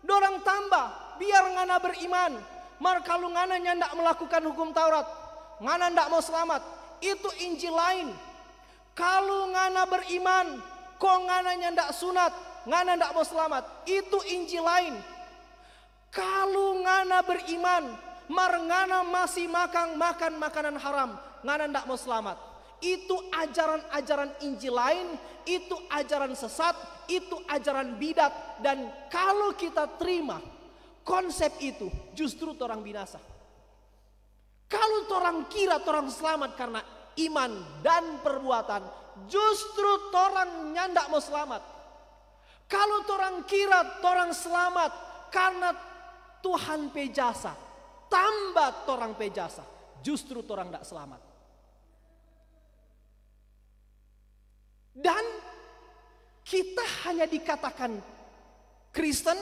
dorang tambah, biar ngana beriman. Mar kalau ngana tidak melakukan hukum Taurat, ngana tidak mau selamat. Itu Injil lain. Kalau ngana beriman, kok ngana tidak sunat, ngana tidak mau selamat. Itu Injil lain. Kalau ngana beriman, mar ngana masih makan makanan haram, ngana tidak mau selamat. Itu ajaran-ajaran Injil lain, itu ajaran sesat, itu ajaran bidat. Dan kalau kita terima konsep itu, justru orang binasa. Kalau orang kira orang selamat karena iman dan perbuatan, justru orang nyandak mau selamat. Kalau orang kira orang selamat karena Tuhan pejasa, tambah orang pejasa, justru orang tidak selamat. Dan kita hanya dikatakan Kristen,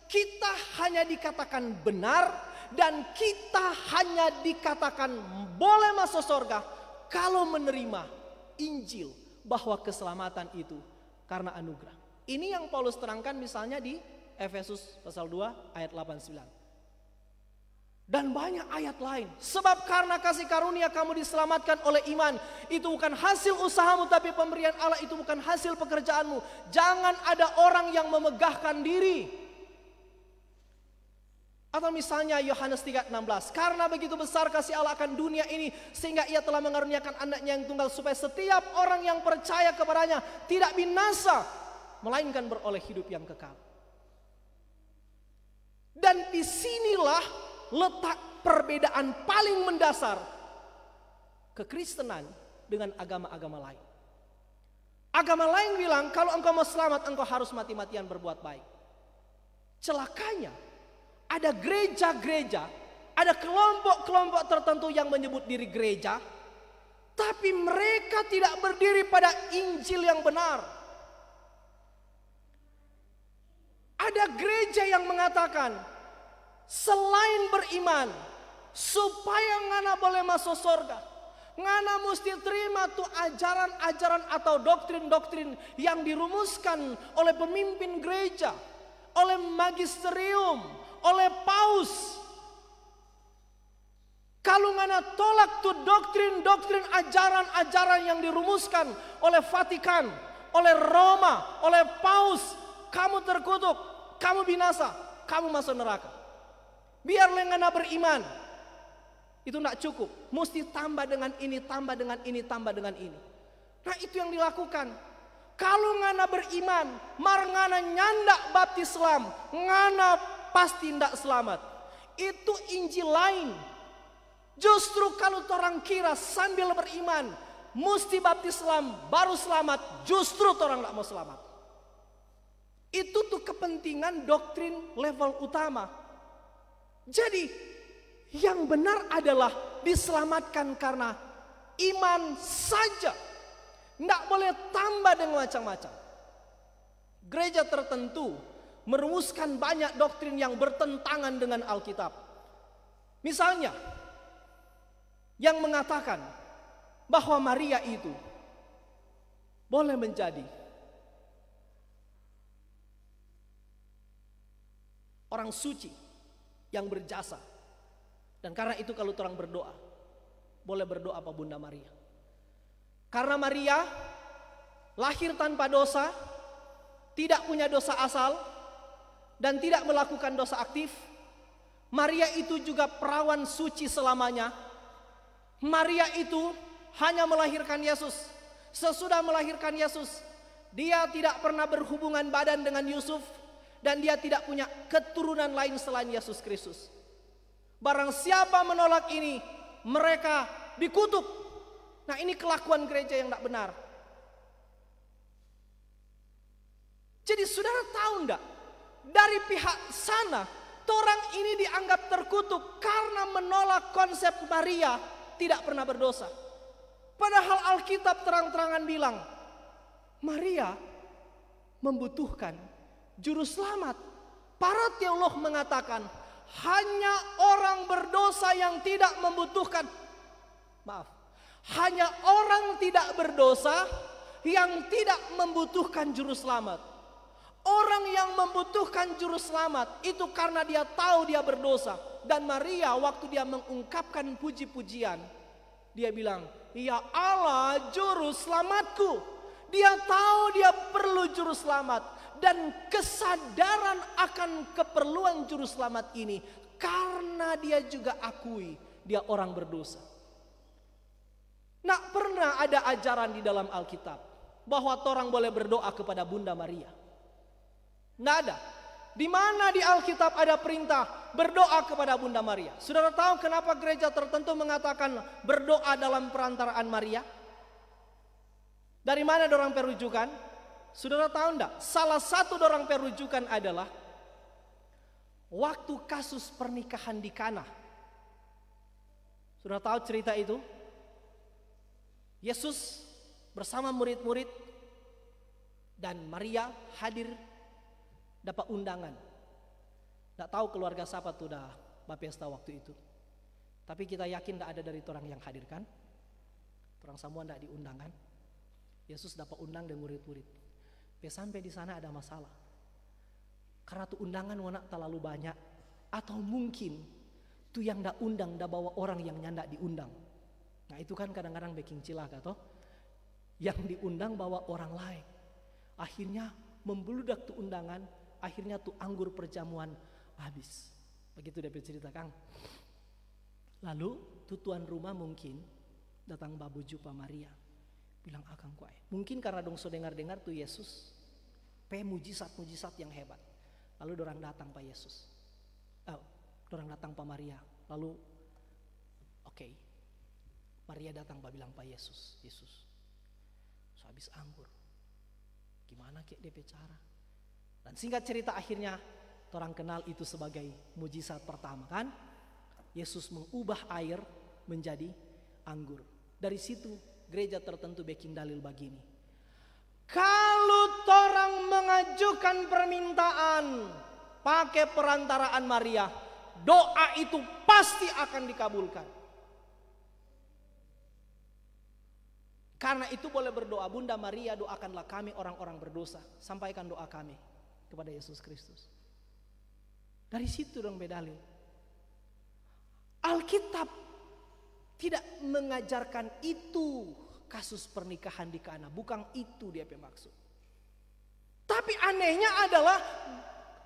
kita hanya dikatakan benar, dan kita hanya dikatakan boleh masuk surga kalau menerima Injil bahwa keselamatan itu karena anugerah. Ini yang Paulus terangkan misalnya di Efesus pasal 2 ayat 8-9. Dan banyak ayat lain. Sebab karena kasih karunia kamu diselamatkan oleh iman. Itu bukan hasil usahamu, tapi pemberian Allah. Itu bukan hasil pekerjaanmu. Jangan ada orang yang memegahkan diri. Atau misalnya Yohanes 3:16. Karena begitu besar kasih Allah akan dunia ini, sehingga ia telah mengaruniakan anaknya yang tunggal, supaya setiap orang yang percaya kepadanya tidak binasa, melainkan beroleh hidup yang kekal. Dan disinilah letak perbedaan paling mendasar kekristenan dengan agama-agama lain. Agama lain bilang kalau engkau mau selamat engkau harus mati-matian berbuat baik. Celakanya ada gereja-gereja, ada kelompok-kelompok tertentu yang menyebut diri gereja, tapi mereka tidak berdiri pada Injil yang benar. Ada gereja yang mengatakan selain beriman supaya ngana boleh masuk surga, ngana mesti terima tuh ajaran-ajaran atau doktrin-doktrin yang dirumuskan oleh pemimpin gereja, oleh magisterium, oleh paus. Kalau ngana tolak tuh doktrin-doktrin ajaran-ajaran yang dirumuskan oleh Vatikan, oleh Roma, oleh paus, kamu terkutuk, kamu binasa, kamu masuk neraka. Biar ngana beriman. Itu tidak cukup. Mesti tambah dengan ini, tambah dengan ini, tambah dengan ini. Nah itu yang dilakukan. Kalau ngana beriman, mar ngana nyandak baptis Islam, ngana pasti tidak selamat. Itu Injil lain. Justru kalau orang kira sambil beriman, mesti baptis Islam baru selamat, justru orang tidak mau selamat. Itu tuh kepentingan doktrin level utama. Jadi yang benar adalah diselamatkan karena iman saja. Tidak boleh tambah dengan macam-macam. Gereja tertentu merumuskan banyak doktrin yang bertentangan dengan Alkitab. Misalnya yang mengatakan bahwa Maria itu boleh menjadi orang suci yang berjasa. Dan karena itu kalau orang berdoa, boleh berdoa apa Bunda Maria. Karena Maria lahir tanpa dosa, tidak punya dosa asal, dan tidak melakukan dosa aktif. Maria itu juga perawan suci selamanya. Maria itu hanya melahirkan Yesus. Sesudah melahirkan Yesus, dia tidak pernah berhubungan badan dengan Yusuf. dan dia tidak punya keturunan lain selain Yesus Kristus. Barang siapa menolak ini, mereka dikutuk. Nah, ini kelakuan gereja yang tidak benar. Jadi saudara tahu enggak, dari pihak sana orang ini dianggap terkutuk karena menolak konsep Maria tidak pernah berdosa. Padahal Alkitab terang-terangan bilang Maria membutuhkan juru selamat. Para teolog mengatakan hanya orang berdosa yang tidak membutuhkan, hanya orang tidak berdosa yang tidak membutuhkan juru selamat. Orang yang membutuhkan juru selamat itu karena dia tahu dia berdosa. Dan Maria waktu dia mengungkapkan puji-pujian, dia bilang, "Ya Allah, juru selamatku." Dia tahu dia perlu juru selamat. Dan kesadaran akan keperluan juru selamat ini karena dia juga akui dia orang berdosa. Nah, pernah ada ajaran di dalam Alkitab bahwa orang boleh berdoa kepada Bunda Maria. Nggak ada. Di mana di Alkitab ada perintah berdoa kepada Bunda Maria? Saudara tahu kenapa gereja tertentu mengatakan berdoa dalam perantaraan Maria? Dari mana dorang perujukan? Saudara tahu enggak? Salah satu dorang perujukan adalah waktu kasus pernikahan di Kana. Saudara tahu cerita itu? Yesus bersama murid-murid dan Maria hadir dapat undangan. Tidak tahu keluarga siapa tuh dah bapesta waktu itu. Tapi kita yakin tidak ada dari orang yang hadir kan? Orang semua tidak diundangan. Yesus dapat undang dengan murid-murid. Sampai di sana ada masalah. Karena tuh undangan wanak terlalu banyak. Atau mungkin tuh yang tidak undang dah bawa orang yang nyandak diundang. Nah itu kan kadang-kadang bikin cilaka toh. Yang diundang bawa orang lain. Akhirnya membeludak tuh undangan. Akhirnya tuh anggur perjamuan habis. Begitu dia bercerita Kang. Lalu tuh tuan rumah mungkin datang babu jumpa Maria. Bilang akang kuai. Mungkin karena dong so dengar-dengar tuh Yesus mujizat-mujizat yang hebat. Lalu dorang datang Pak Yesus. Dorang datang Pak Maria. Lalu oke. Maria datang Pak bilang Pak Yesus. Yesus. So habis anggur. Gimana kek dia bicara? Dan singkat cerita akhirnya orang kenal itu sebagai mujizat pertama kan? Yesus mengubah air menjadi anggur. Dari situ gereja tertentu bikin dalil begini. Kalau orang mengajukan permintaan pakai perantaraan Maria, doa itu pasti akan dikabulkan. Karena itu boleh berdoa, Bunda Maria doakanlah kami orang-orang berdosa. Sampaikan doa kami kepada Yesus Kristus. Dari situ dong bedalil. Alkitab tidak mengajarkan itu kasus pernikahan di Kana. Bukan itu dia bermaksud. Tapi anehnya adalah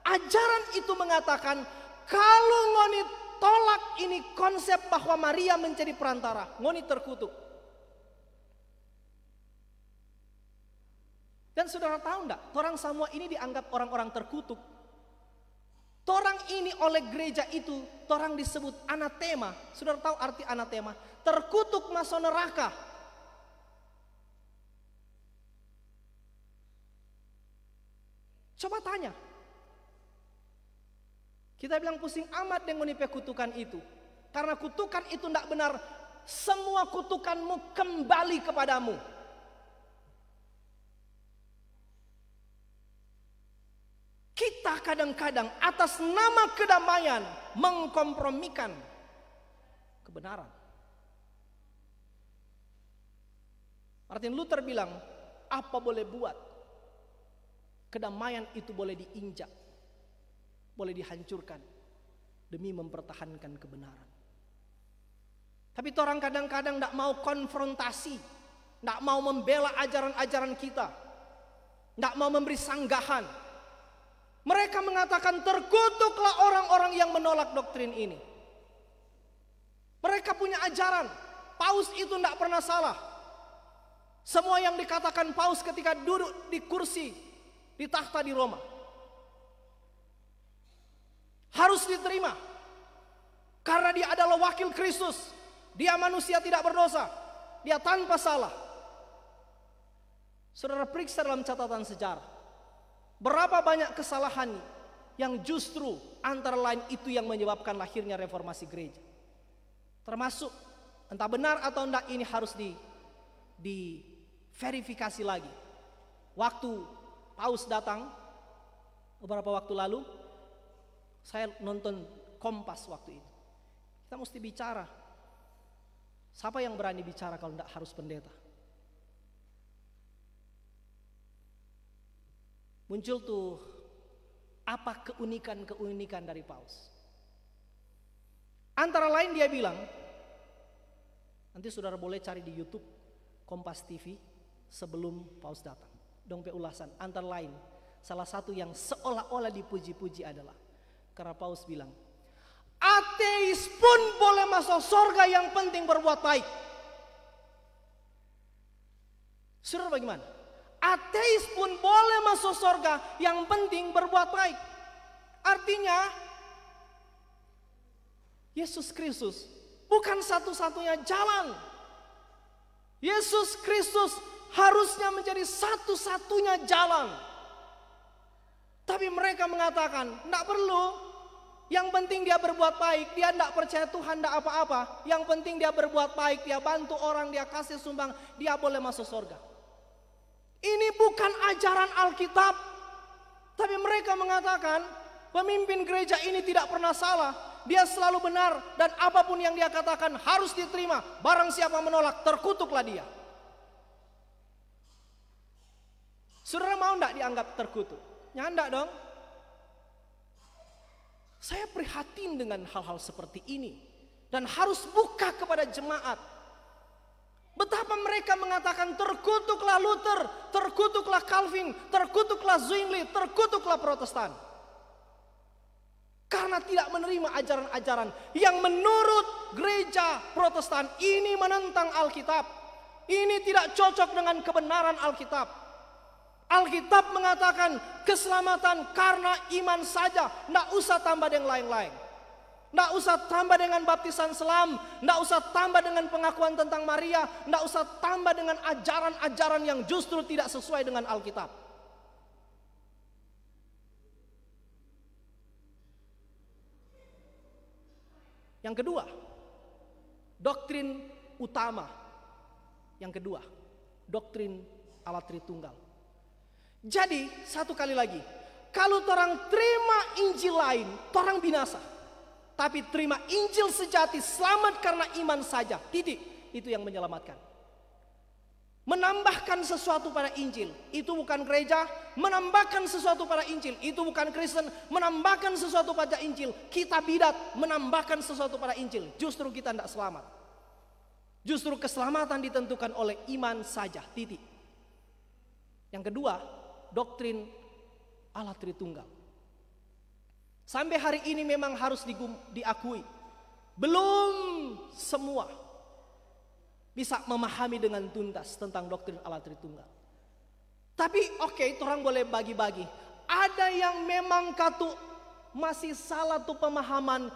ajaran itu mengatakan kalau ngoni tolak ini konsep bahwa Maria menjadi perantara, ngoni terkutuk. Dan saudara tahu enggak, orang semua ini dianggap orang-orang terkutuk. Orang ini oleh gereja itu, orang disebut anatema. Saudara tahu arti anatema? Terkutuk masuk neraka. Coba tanya. Kita bilang pusing amat dengan kutukan itu. Karena kutukan itu tidak benar. Semua kutukanmu kembali kepadamu. Kita kadang-kadang atas nama kedamaian mengkompromikan kebenaran. Martin Luther bilang, apa boleh buat? Kedamaian itu boleh diinjak, boleh dihancurkan demi mempertahankan kebenaran. Tapi orang kadang-kadang tidak mau konfrontasi, tidak mau membela ajaran-ajaran kita, tidak mau memberi sanggahan. Mereka mengatakan terkutuklah orang-orang yang menolak doktrin ini. Mereka punya ajaran, Paus itu tidak pernah salah. Semua yang dikatakan Paus ketika duduk di kursi, di takhta di Roma. Harus diterima. Karena dia adalah wakil Kristus. Dia manusia tidak berdosa. Dia tanpa salah. Saudara periksa dalam catatan sejarah. Berapa banyak kesalahan yang justru antara lain itu yang menyebabkan lahirnya reformasi gereja. Termasuk entah benar atau tidak, ini harus diverifikasi lagi. Waktu Paus datang beberapa waktu lalu, saya nonton Kompas waktu itu. Kita mesti bicara. Siapa yang berani bicara kalau tidak harus pendeta? Muncul tuh apa keunikan dari Paus. Antara lain dia bilang, nanti saudara boleh cari di YouTube Kompas TV sebelum Paus datang. Dong pe ulasan. Antara lain, salah satu yang seolah-olah dipuji-puji adalah karena Paus bilang, ateis pun boleh masuk surga, yang penting berbuat baik. Saudara bagaimana? Ateis pun boleh masuk surga, yang penting berbuat baik. Artinya Yesus Kristus bukan satu-satunya jalan. Yesus Kristus harusnya menjadi satu-satunya jalan. Tapi mereka mengatakan, tidak perlu. Yang penting dia berbuat baik. Dia tidak percaya Tuhan, tidak apa-apa. Yang penting dia berbuat baik. Dia bantu orang, dia kasih sumbang. Dia boleh masuk surga. Ini bukan ajaran Alkitab. Tapi mereka mengatakan, pemimpin gereja ini tidak pernah salah. Dia selalu benar. Dan apapun yang dia katakan harus diterima. Barang siapa menolak, terkutuklah dia. Saudara mau tidak dianggap terkutuk? Nyandak dong. Saya prihatin dengan hal-hal seperti ini. Dan harus buka kepada jemaat. Betapa mereka mengatakan terkutuklah Luther, terkutuklah Calvin, terkutuklah Zwingli, terkutuklah Protestan. Karena tidak menerima ajaran-ajaran yang menurut gereja Protestan ini menentang Alkitab. Ini tidak cocok dengan kebenaran Alkitab. Alkitab mengatakan keselamatan karena iman saja. Tidak usah tambah dengan lain-lain. Tidak usah tambah dengan baptisan selam. Tidak usah tambah dengan pengakuan tentang Maria. Tidak usah tambah dengan ajaran-ajaran yang justru tidak sesuai dengan Alkitab. Yang kedua, doktrin utama. Yang kedua, doktrin Allah Tritunggal. Jadi satu kali lagi, kalau orang terima Injil lain, orang binasa. Tapi terima Injil sejati, selamat karena iman saja. Titik, itu yang menyelamatkan. Menambahkan sesuatu pada Injil, itu bukan gereja. Menambahkan sesuatu pada Injil, itu bukan Kristen. Menambahkan sesuatu pada Injil, kita bidat. Menambahkan sesuatu pada Injil, justru kita tidak selamat. Justru keselamatan ditentukan oleh iman saja. Titik. Yang kedua, doktrin Allah Tritunggal. Sampai hari ini memang harus diakui, belum semua bisa memahami dengan tuntas tentang doktrin Allah Tritunggal. Tapi oke, orang boleh bagi-bagi. Ada yang memang masih salah tuh pemahaman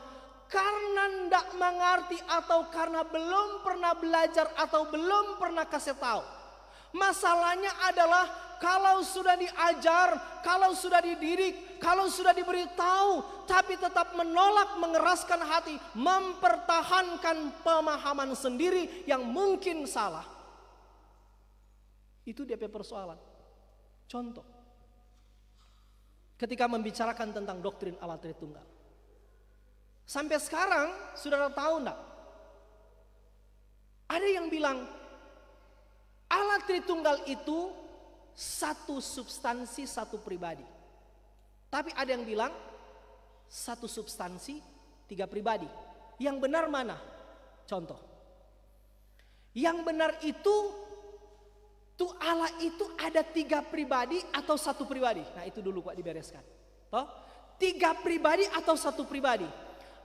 karena tidak mengerti atau karena belum pernah belajar atau belum pernah kasih tahu. Masalahnya adalah kalau sudah diajar, kalau sudah dididik, kalau sudah diberitahu, tapi tetap menolak, mengeraskan hati, mempertahankan pemahaman sendiri yang mungkin salah. Itu dia persoalan. Contoh, ketika membicarakan tentang doktrin Allah Tritunggal. Sampai sekarang, saudara tahu enggak? Ada yang bilang, Allah Tritunggal itu satu substansi, satu pribadi. Tapi ada yang bilang satu substansi, tiga pribadi. Yang benar mana? Contoh. Yang benar itu tuh Allah itu ada tiga pribadi atau satu pribadi. Nah itu dulu Pak dibereskan. Toh? Tiga pribadi atau satu pribadi.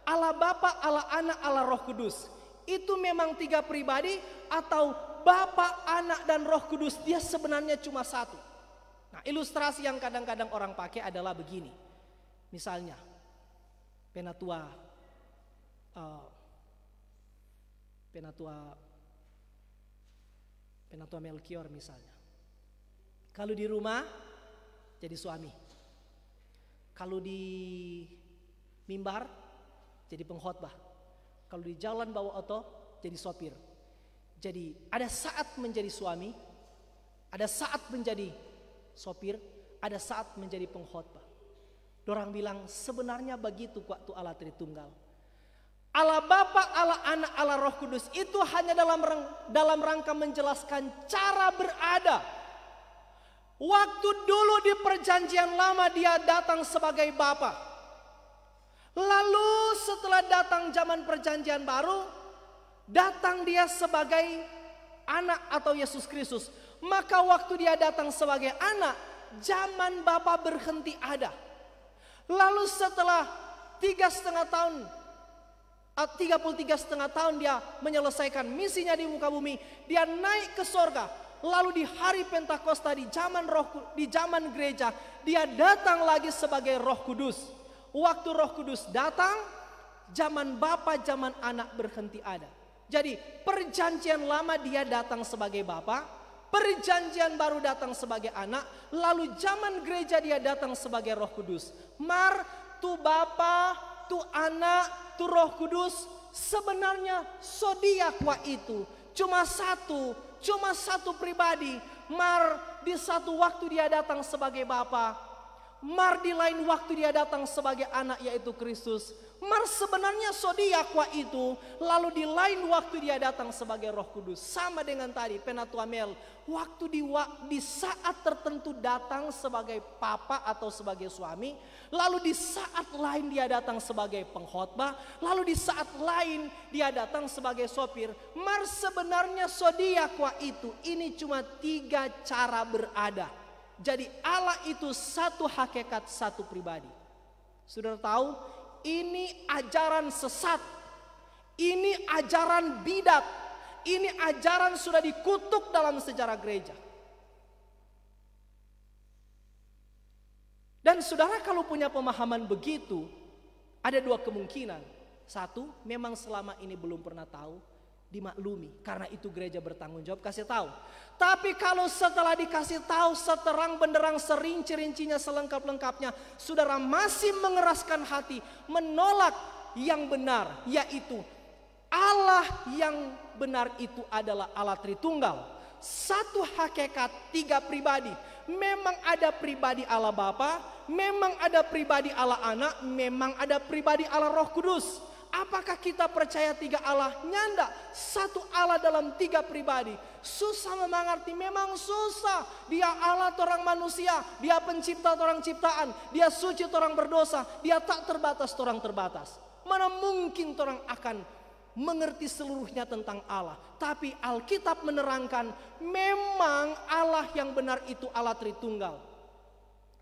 Allah Bapa, Allah Anak, Allah Roh Kudus. Itu memang tiga pribadi atau Bapa, Anak, dan Roh Kudus dia sebenarnya cuma satu. Nah, ilustrasi yang kadang-kadang orang pakai adalah begini. Misalnya, Penatua Penatua Melkior misalnya. Kalau di rumah jadi suami. Kalau di mimbar jadi pengkhotbah. Kalau di jalan bawa oto jadi sopir. Jadi ada saat menjadi suami, ada saat menjadi sopir, ada saat menjadi pengkhotbah. Dorang bilang sebenarnya begitu waktu Allah Tritunggal. Allah Bapa, Allah Anak, Allah Roh Kudus itu hanya dalam rangka menjelaskan cara berada. Waktu dulu di perjanjian lama dia datang sebagai Bapa. Lalu setelah datang zaman perjanjian baru, datang dia sebagai anak atau Yesus Kristus. Maka waktu dia datang sebagai anak, zaman Bapa berhenti ada. Lalu setelah 33,5 tahun dia menyelesaikan misinya di muka bumi, dia naik ke sorga. Lalu di hari Pentakosta di zaman gereja, dia datang lagi sebagai Roh Kudus. Waktu Roh Kudus datang, zaman Bapa, zaman Anak berhenti ada. Jadi perjanjian lama dia datang sebagai Bapa, perjanjian baru datang sebagai Anak, lalu zaman gereja dia datang sebagai Roh Kudus. Tu Bapa, tu Anak, tu Roh Kudus sebenarnya zodiakwa itu cuma satu pribadi. Di satu waktu dia datang sebagai Bapa, di lain waktu dia datang sebagai Anak yaitu Kristus. Sebenarnya zodiakwa itu, lalu di lain waktu dia datang sebagai Roh Kudus. Sama dengan tadi Penatua Mel, waktu di saat tertentu datang sebagai papa atau sebagai suami, lalu di saat lain dia datang sebagai pengkhotbah, lalu di saat lain dia datang sebagai sopir. Sebenarnya zodiakwa itu ini cuma 3 cara berada. Jadi Allah itu satu hakikat, satu pribadi. Saudara tahu, ini ajaran sesat, ini ajaran bidat, ini ajaran sudah dikutuk dalam sejarah gereja. Dan saudara kalau punya pemahaman begitu, ada 2 kemungkinan. Satu, memang selama ini belum pernah tahu, dimaklumi. Karena itu gereja bertanggung jawab kasih tahu. Tapi kalau setelah dikasih tahu seterang benderang serinci-rincinya selengkap-lengkapnya, saudara masih mengeraskan hati menolak yang benar, yaitu Allah yang benar itu adalah Allah Tritunggal. Satu hakikat, 3 pribadi. Memang ada pribadi Allah Bapa, memang ada pribadi Allah Anak, memang ada pribadi Allah Roh Kudus. Apakah kita percaya 3 Allah? Nyanda, satu Allah dalam 3 pribadi. Susah mengerti, memang susah. Dia Allah orang manusia, dia pencipta orang ciptaan, dia suci orang berdosa, dia tak terbatas orang terbatas. Mana mungkin orang akan mengerti seluruhnya tentang Allah. Tapi Alkitab menerangkan memang Allah yang benar itu Allah Tritunggal.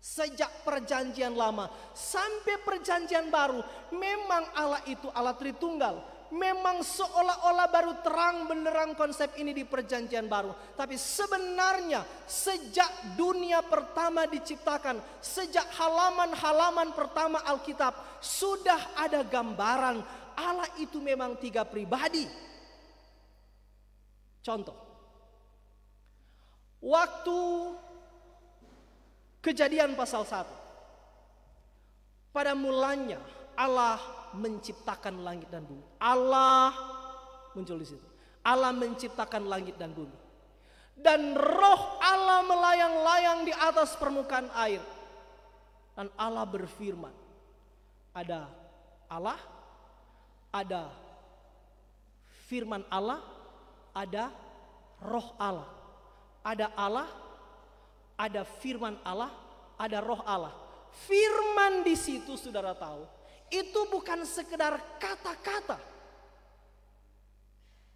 Sejak perjanjian lama sampai perjanjian baru, memang Allah itu Allah Tritunggal. Memang seolah-olah baru terang benderang konsep ini di perjanjian baru. Tapi sebenarnya sejak dunia pertama diciptakan, sejak halaman-halaman pertama Alkitab, sudah ada gambaran Allah itu memang 3 pribadi. Contoh, waktu Kejadian pasal 1. Pada mulanya Allah menciptakan langit dan bumi. Allah muncul di situ. Allah menciptakan langit dan bumi. Dan roh Allah melayang-layang di atas permukaan air. Dan Allah berfirman. Ada Allah, ada firman Allah, ada roh Allah. Ada Allah, ada firman Allah, ada roh Allah. Firman di situ saudara tahu, itu bukan sekedar kata-kata.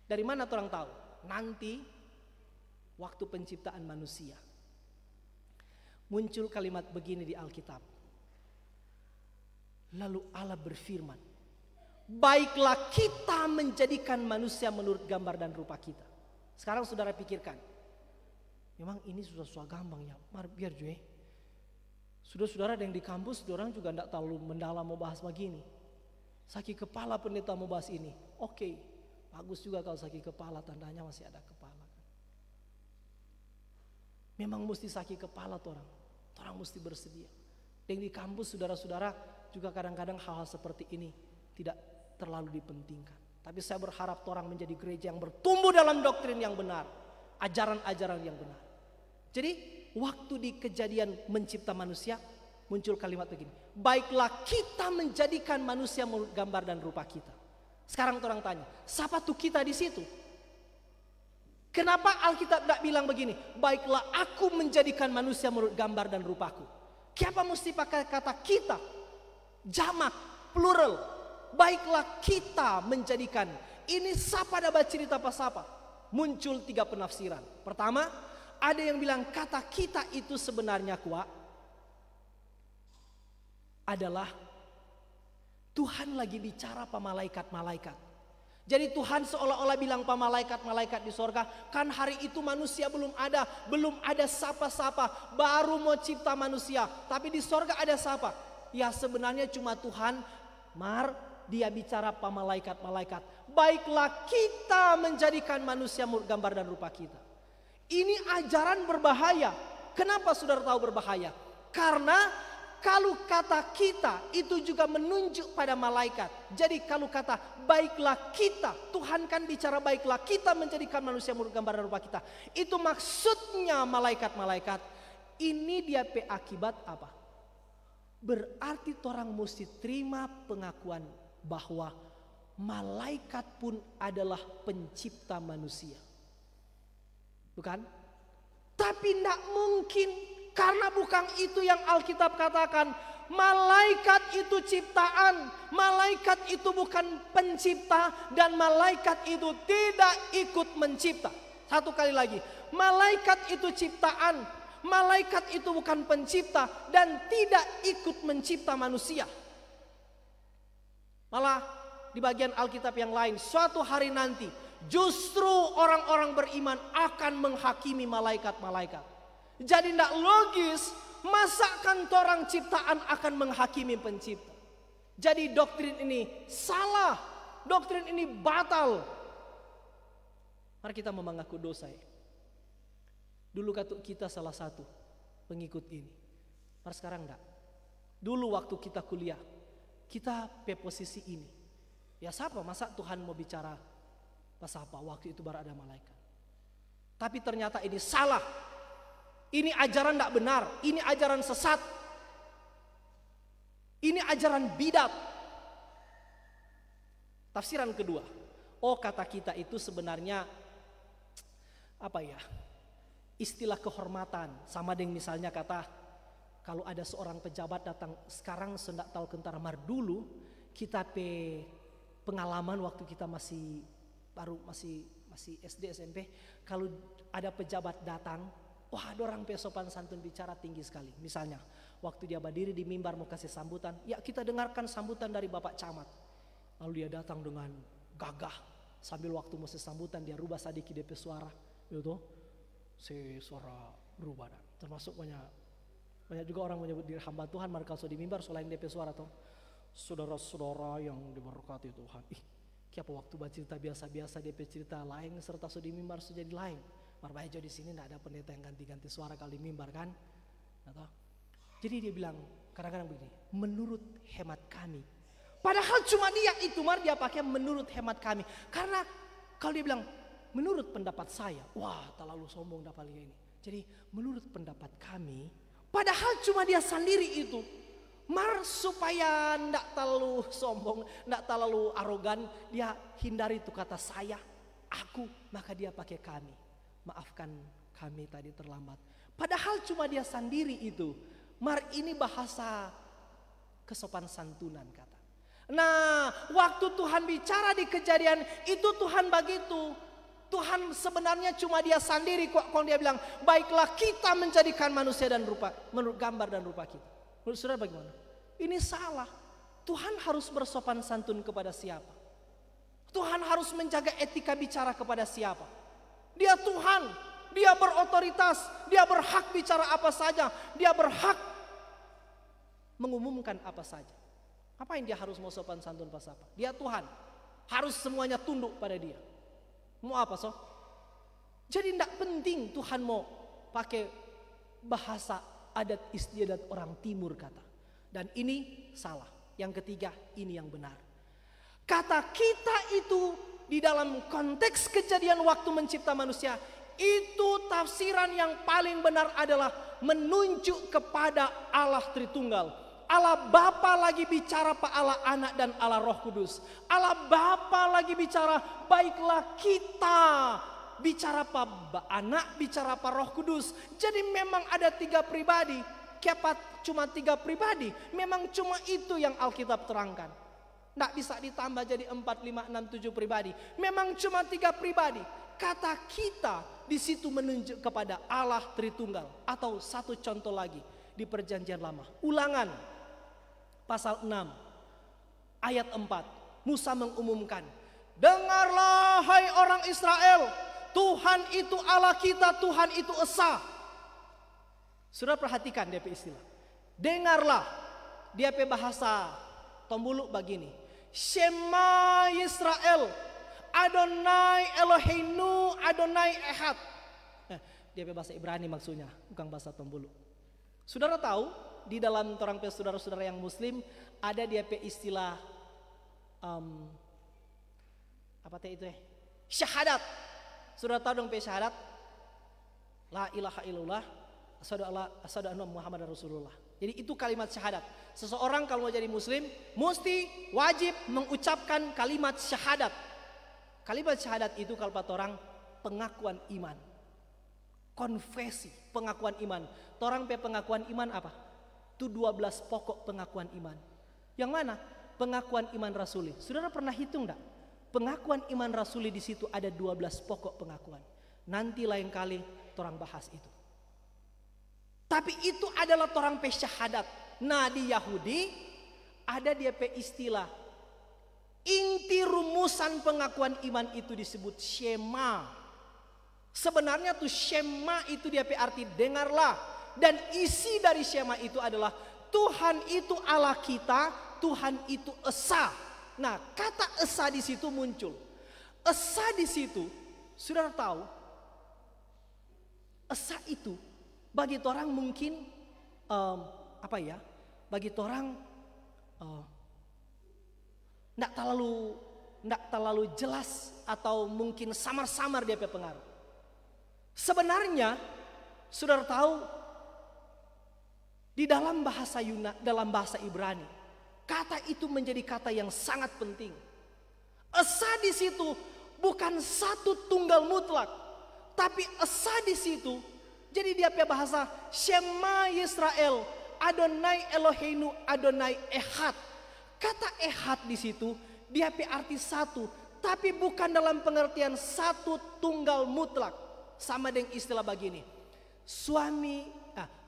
Dari mana orang tahu? Nanti waktu penciptaan manusia muncul kalimat begini di Alkitab. Lalu Allah berfirman, baiklah kita menjadikan manusia menurut gambar dan rupa kita. Sekarang saudara pikirkan, memang ini susah gampang ya, biar juga. Sudah saudara yang di kampus, orang juga tidak terlalu mendalam mau bahas begini. Sakit kepala pendeta mau bahas ini. Oke, bagus juga kalau sakit kepala, tandanya masih ada kepala. Memang mesti sakit kepala tuh orang. Orang mesti bersedia. Dan di kampus saudara-saudara juga kadang-kadang hal-hal seperti ini tidak terlalu dipentingkan. Tapi saya berharap orang menjadi gereja yang bertumbuh dalam doktrin yang benar. Ajaran-ajaran yang benar. Jadi waktu di Kejadian mencipta manusia muncul kalimat begini. Baiklah kita menjadikan manusia menurut gambar dan rupa kita. Sekarang orang tanya, siapa tuh kita di situ? Kenapa Alkitab tidak bilang begini? Baiklah aku menjadikan manusia menurut gambar dan rupaku. Kenapa mesti pakai kata kita? Jamak, plural. Baiklah kita menjadikan. Ini siapa ada baca cerita pas apa? Muncul 3 penafsiran. Pertama, ada yang bilang kata kita itu sebenarnya kuat adalah Tuhan lagi bicara sama malaikat-malaikat. Jadi Tuhan seolah-olah bilang sama malaikat-malaikat di sorga, kan hari itu manusia belum ada sapa-sapa, baru mau cipta manusia. Tapi di sorga ada sapa. Ya sebenarnya cuma Tuhan, dia bicara sama malaikat-malaikat. Baiklah kita menjadikan manusia gambar dan rupa kita. Ini ajaran berbahaya. Kenapa saudara tahu berbahaya? Karena kalau kata kita itu juga menunjuk pada malaikat. Jadi kalau kata baiklah kita, Tuhan kan bicara baiklah kita menjadikan manusia menurut gambar dan rupa kita. Itu maksudnya malaikat-malaikat. Ini dia akibat apa? Berarti orang mesti terima pengakuan bahwa malaikat pun adalah pencipta manusia. Bukan? Tapi tidak mungkin. Karena bukan itu yang Alkitab katakan. Malaikat itu ciptaan. Malaikat itu bukan pencipta. Dan malaikat itu tidak ikut mencipta. Satu kali lagi. Malaikat itu ciptaan. Malaikat itu bukan pencipta. Dan tidak ikut mencipta manusia. Malah di bagian Alkitab yang lain. Suatu hari nanti. Justru orang-orang beriman akan menghakimi malaikat-malaikat. Jadi tidak logis, masakan orang ciptaan akan menghakimi pencipta. Jadi doktrin ini salah, doktrin ini batal. Mari kita mengaku dosa ya. Dulu kita salah satu pengikut ini. Mari sekarang enggak. Dulu waktu kita kuliah, kita pe posisi ini. Ya siapa masa Tuhan mau bicara pas apa? Waktu itu baru ada malaikat. Tapi ternyata ini salah. Ini ajaran tidak benar, ini ajaran sesat. Ini ajaran bidat. Tafsiran kedua. Oh kata kita itu sebenarnya apa ya? Istilah kehormatan. Sama dengan misalnya kata kalau ada seorang pejabat datang sekarang sendak tahu kentara mar dulu kita pengalaman waktu kita masih SD SMP kalau ada pejabat datang. Wah ada orang sopan santun bicara tinggi sekali. Misalnya waktu dia berdiri di mimbar mau kasih sambutan. Ya kita dengarkan sambutan dari Bapak Camat. Lalu dia datang dengan gagah. Sambil waktu mau sambutan dia rubah sadiki DP suara. Gitu. Suara berubah. Termasuk banyak juga orang menyebut diri hamba Tuhan. Mereka di mimbar selain DP suara. Toh. Saudara-saudara yang diberkati Tuhan. Kiapa waktu baca cerita biasa-biasa DP cerita lain. Serta di mimbar sudah jadi lain. Marbahejo di sini tidak ada pendeta yang ganti-ganti suara kali mimbar kan? Atau? Jadi dia bilang kadang-kadang begini, menurut hemat kami. Padahal cuma dia itu dia pakai menurut hemat kami. Karena kalau dia bilang menurut pendapat saya, wah terlalu sombong dapat ini. Jadi menurut pendapat kami, padahal cuma dia sendiri itu. Supaya tidak terlalu sombong, tidak terlalu arogan, dia hindari itu kata saya, aku, maka dia pakai kami. Maafkan kami tadi terlambat. Padahal cuma dia sendiri itu. Ini bahasa kesopan santunan kata. Nah waktu Tuhan bicara di Kejadian itu Tuhan begitu. Tuhan sebenarnya cuma dia sendiri kok. Kalau dia bilang baiklah kita menjadikan manusia dan rupa menurut gambar dan rupa kita. Menurut saudara bagaimana? Ini salah. Tuhan harus bersopan santun kepada siapa? Tuhan harus menjaga etika bicara kepada siapa? Dia Tuhan, dia berotoritas, dia berhak bicara apa saja, dia berhak mengumumkan apa saja. Apa yang dia harus mau sopan santun pas apa? Dia Tuhan. Harus semuanya tunduk pada dia. Mau apa so? Jadi tidak penting Tuhan mau pakai bahasa adat istiadat orang timur kata. Dan ini salah. Yang ketiga, ini yang benar. Kata kita itu di dalam konteks kejadian waktu mencipta manusia, itu tafsiran yang paling benar adalah menunjuk kepada Allah Tritunggal. Allah Bapa lagi bicara, Pak Allah Anak dan Allah Roh Kudus. Allah Bapa lagi bicara, baiklah kita. Bicara Pak Anak, bicara Pak Roh Kudus. Jadi memang ada 3 pribadi. Kenapa cuma 3 pribadi? Memang cuma itu yang Alkitab terangkan. Tidak bisa ditambah jadi 4, 5, 6, 7 pribadi. Memang cuma 3 pribadi. Kata kita di situ menunjuk kepada Allah Tritunggal. Atau satu contoh lagi di Perjanjian Lama. Ulangan pasal 6 ayat 4. Musa mengumumkan, dengarlah hai orang Israel, Tuhan itu Allah kita, Tuhan itu esa. Sudah perhatikan DP istilah. Dengarlah, DP bahasa Tombulu begini. Shema Yisrael, Adonai Eloheinu, Adonai Ehad. DP bahasa Ibrani maksudnya, bukan bahasa Tombulu. Saudara tahu di dalam orang saudara-saudara yang Muslim ada DP istilah apa teh itu syahadat. Saudara tahu dong syahadat? La ilaha illallah, asyhadu anna Muhammadar Rasulullah. Jadi itu kalimat syahadat. Seseorang kalau mau jadi muslim mesti wajib mengucapkan kalimat syahadat. Kalimat syahadat itu kalau kata orang pengakuan iman. Konfesi, pengakuan iman. Orang pengakuan iman apa? Itu 12 pokok pengakuan iman. Yang mana? Pengakuan iman rasuli. Saudara pernah hitung enggak? Pengakuan iman rasuli di situ ada 12 pokok pengakuan. Nanti lain kali orang bahas itu. Tapi itu adalah orang syahadat. Nah di Yahudi ada dia istilah. Inti rumusan pengakuan iman itu disebut Shema. Sebenarnya tuh Shema itu dia arti dengarlah. Dan isi dari Shema itu adalah Tuhan itu Allah kita, Tuhan itu esa. Nah kata esa di situ muncul. Esa di situ, saudara tahu, esa itu bagi orang mungkin bagi orang tidak terlalu jelas atau mungkin samar-samar dia pengaruh. Sebenarnya saudara tahu di dalam bahasa dalam bahasa Ibrani kata itu menjadi kata yang sangat penting. Esa di situ bukan satu tunggal mutlak, tapi esa di situ jadi dia punya bahasa Shema Yisrael, Adonai Eloheinu, Adonai Ehad. Kata Ehad di situ dia punya arti satu, tapi bukan dalam pengertian satu tunggal mutlak. Sama dengan istilah begini.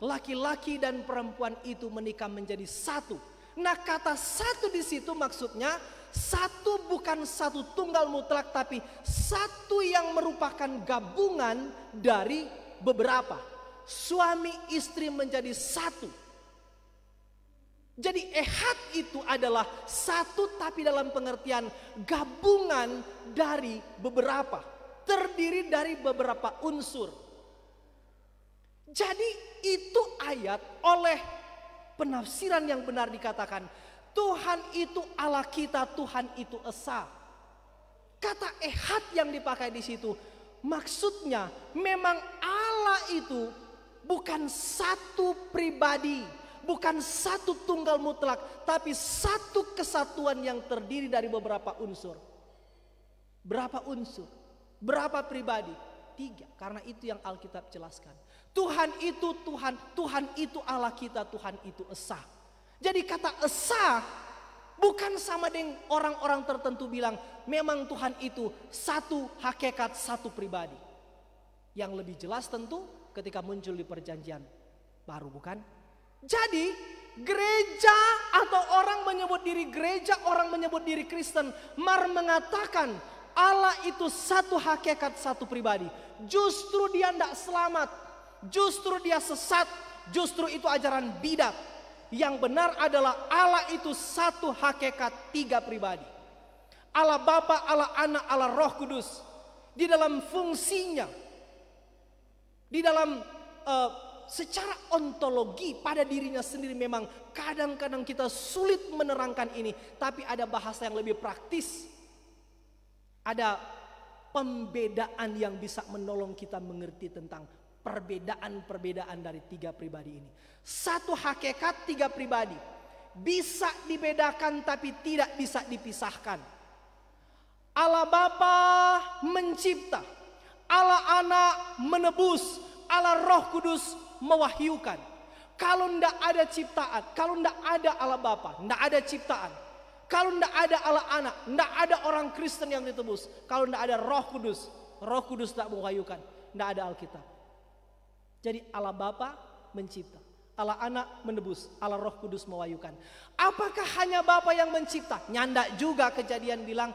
Laki-laki dan perempuan itu menikah menjadi satu. Nah kata satu di situ maksudnya satu bukan satu tunggal mutlak, tapi satu yang merupakan gabungan dari beberapa. Suami istri menjadi satu. Jadi ehad itu adalah satu tapi dalam pengertian gabungan dari beberapa. Terdiri dari beberapa unsur. Jadi itu ayat oleh penafsiran yang benar dikatakan Tuhan itu Allah kita, Tuhan itu esa. Kata ehad yang dipakai di situ maksudnya memang Allah itu bukan satu pribadi, bukan satu tunggal mutlak, tapi satu kesatuan yang terdiri dari beberapa unsur. Berapa unsur? Berapa pribadi? 3. Karena itu yang Alkitab jelaskan. Tuhan itu Tuhan, Tuhan itu Allah kita, Tuhan itu esa. Jadi kata esa bukan sama dengan orang-orang tertentu bilang memang Tuhan itu satu hakikat, satu pribadi. Yang lebih jelas tentu ketika muncul di perjanjian baru, bukan? Jadi gereja atau orang menyebut diri gereja, orang menyebut diri Kristen, mengatakan Allah itu satu hakikat, satu pribadi. Justru dia tidak selamat, justru dia sesat, justru itu ajaran bidat. Yang benar adalah Allah itu satu hakikat, tiga pribadi. Allah Bapa, Allah Anak, Allah Roh Kudus. Di dalam fungsinya, di dalam secara ontologi pada dirinya sendiri memang kadang-kadang kita sulit menerangkan ini. Tapi ada bahasa yang lebih praktis. Ada pembedaan yang bisa menolong kita mengerti tentang perbedaan-perbedaan dari tiga pribadi ini. Satu hakikat, tiga pribadi. Bisa dibedakan tapi tidak bisa dipisahkan. Allah Bapa mencipta, Allah Anak menebus, Allah Roh Kudus mewahyukan. Kalau tidak ada ciptaan, kalau tidak ada Allah Bapa, tidak ada ciptaan. Kalau tidak ada Allah Anak, tidak ada orang Kristen yang ditebus. Kalau tidak ada Roh Kudus tidak mewahyukan, tidak ada Alkitab. Jadi Allah Bapa mencipta, Allah Anak menebus, Allah Roh Kudus mewahyukan. Apakah hanya Bapa yang mencipta? Nyanda juga Kejadian bilang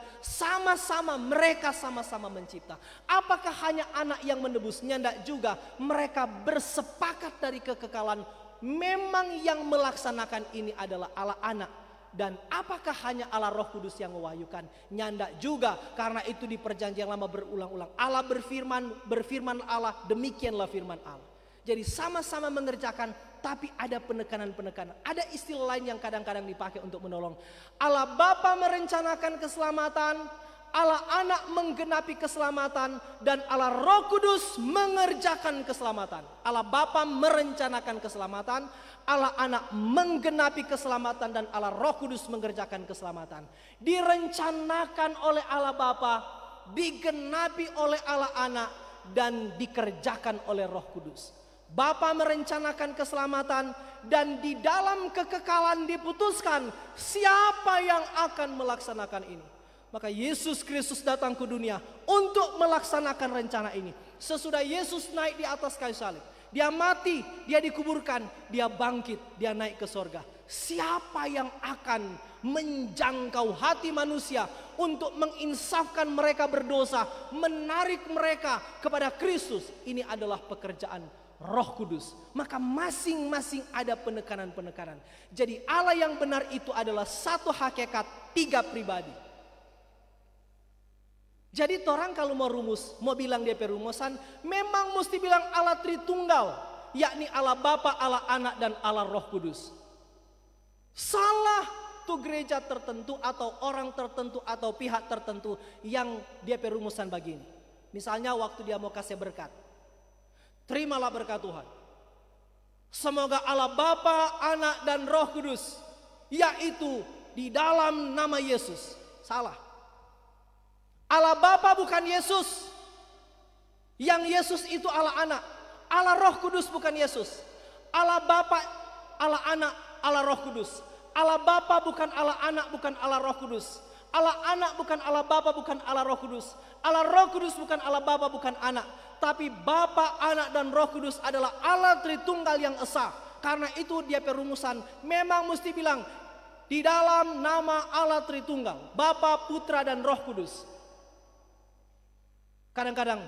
mereka sama-sama mencipta. Apakah hanya Anak yang menebus? Nyanda juga, mereka bersepakat dari kekekalan. Memang yang melaksanakan ini adalah Allah Anak. Dan apakah hanya Allah Roh Kudus yang mewahyukan? Nyanda juga, karena itu di perjanjian lama berulang-ulang Allah berfirman Allah, demikianlah firman Allah. Jadi sama-sama mengerjakan, tapi ada penekanan-penekanan. Ada istilah lain yang kadang-kadang dipakai untuk menolong. Allah Bapa merencanakan keselamatan, Allah Anak menggenapi keselamatan, dan Allah Roh Kudus mengerjakan keselamatan. Allah Bapa merencanakan keselamatan, Allah Anak menggenapi keselamatan, dan Allah Roh Kudus mengerjakan keselamatan. Direncanakan oleh Allah Bapa, digenapi oleh Allah Anak, dan dikerjakan oleh Roh Kudus. Bapa merencanakan keselamatan, dan di dalam kekekalan diputuskan siapa yang akan melaksanakan ini. Maka Yesus Kristus datang ke dunia untuk melaksanakan rencana ini. Sesudah Yesus naik di atas kayu salib, dia mati, dia dikuburkan, dia bangkit, dia naik ke sorga. Siapa yang akan menjangkau hati manusia untuk menginsafkan mereka berdosa, menarik mereka kepada Kristus? Ini adalah pekerjaan Roh Kudus. Maka masing-masing ada penekanan-penekanan. Jadi Allah yang benar itu adalah satu hakikat, tiga pribadi. Jadi orang kalau mau bilang dia perumusan, memang mesti bilang Allah Tritunggal, yakni Allah Bapa, Allah Anak, dan Allah Roh Kudus. Salah tuh gereja tertentu atau orang tertentu atau pihak tertentu yang dia perumusan begini. Misalnya waktu dia mau kasih berkat, terimalah berkat Tuhan. Semoga Allah Bapa, Anak, dan Roh Kudus, yaitu di dalam nama Yesus. Salah. Allah Bapa bukan Yesus. Yang Yesus itu Allah Anak. Allah Roh Kudus bukan Yesus. Allah Bapa, Allah Anak, Allah Roh Kudus. Allah Bapa bukan Allah Anak, bukan Allah Roh Kudus. Allah Anak bukan Allah Bapa, bukan Allah Roh Kudus. Allah Roh Kudus bukan Allah Bapa, bukan Anak. Tapi Bapa, Anak, dan Roh Kudus adalah Allah Tritunggal yang esa. Karena itu dia perumusan memang mesti bilang di dalam nama Allah Tritunggal, Bapa, Putra, dan Roh Kudus. Kadang-kadang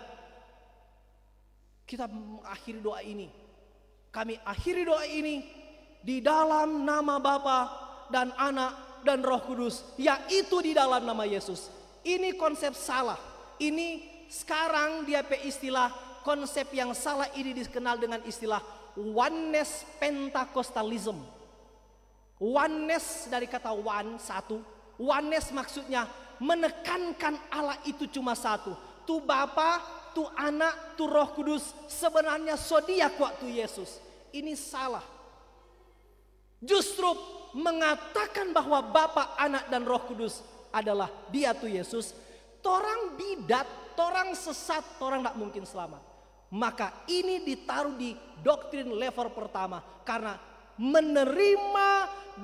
kita mengakhiri doa ini. Kami akhiri doa ini di dalam nama Bapa dan Anak dan Roh Kudus, yaitu di dalam nama Yesus. Ini konsep salah. Ini sekarang dia istilah konsep yang salah ini dikenal dengan istilah oneness Pentakostalism. Oneness dari kata one, satu. Oneness maksudnya menekankan Allah itu cuma satu. Tu Bapa, tu Anak, tu Roh Kudus, sebenarnya zodiak waktu Yesus. Ini salah. Justru mengatakan bahwa Bapa, Anak, dan Roh Kudus adalah dia tu Yesus. Torang bidat, torang sesat, torang tak mungkin selamat. Maka ini ditaruh di doktrin level pertama. Karena menerima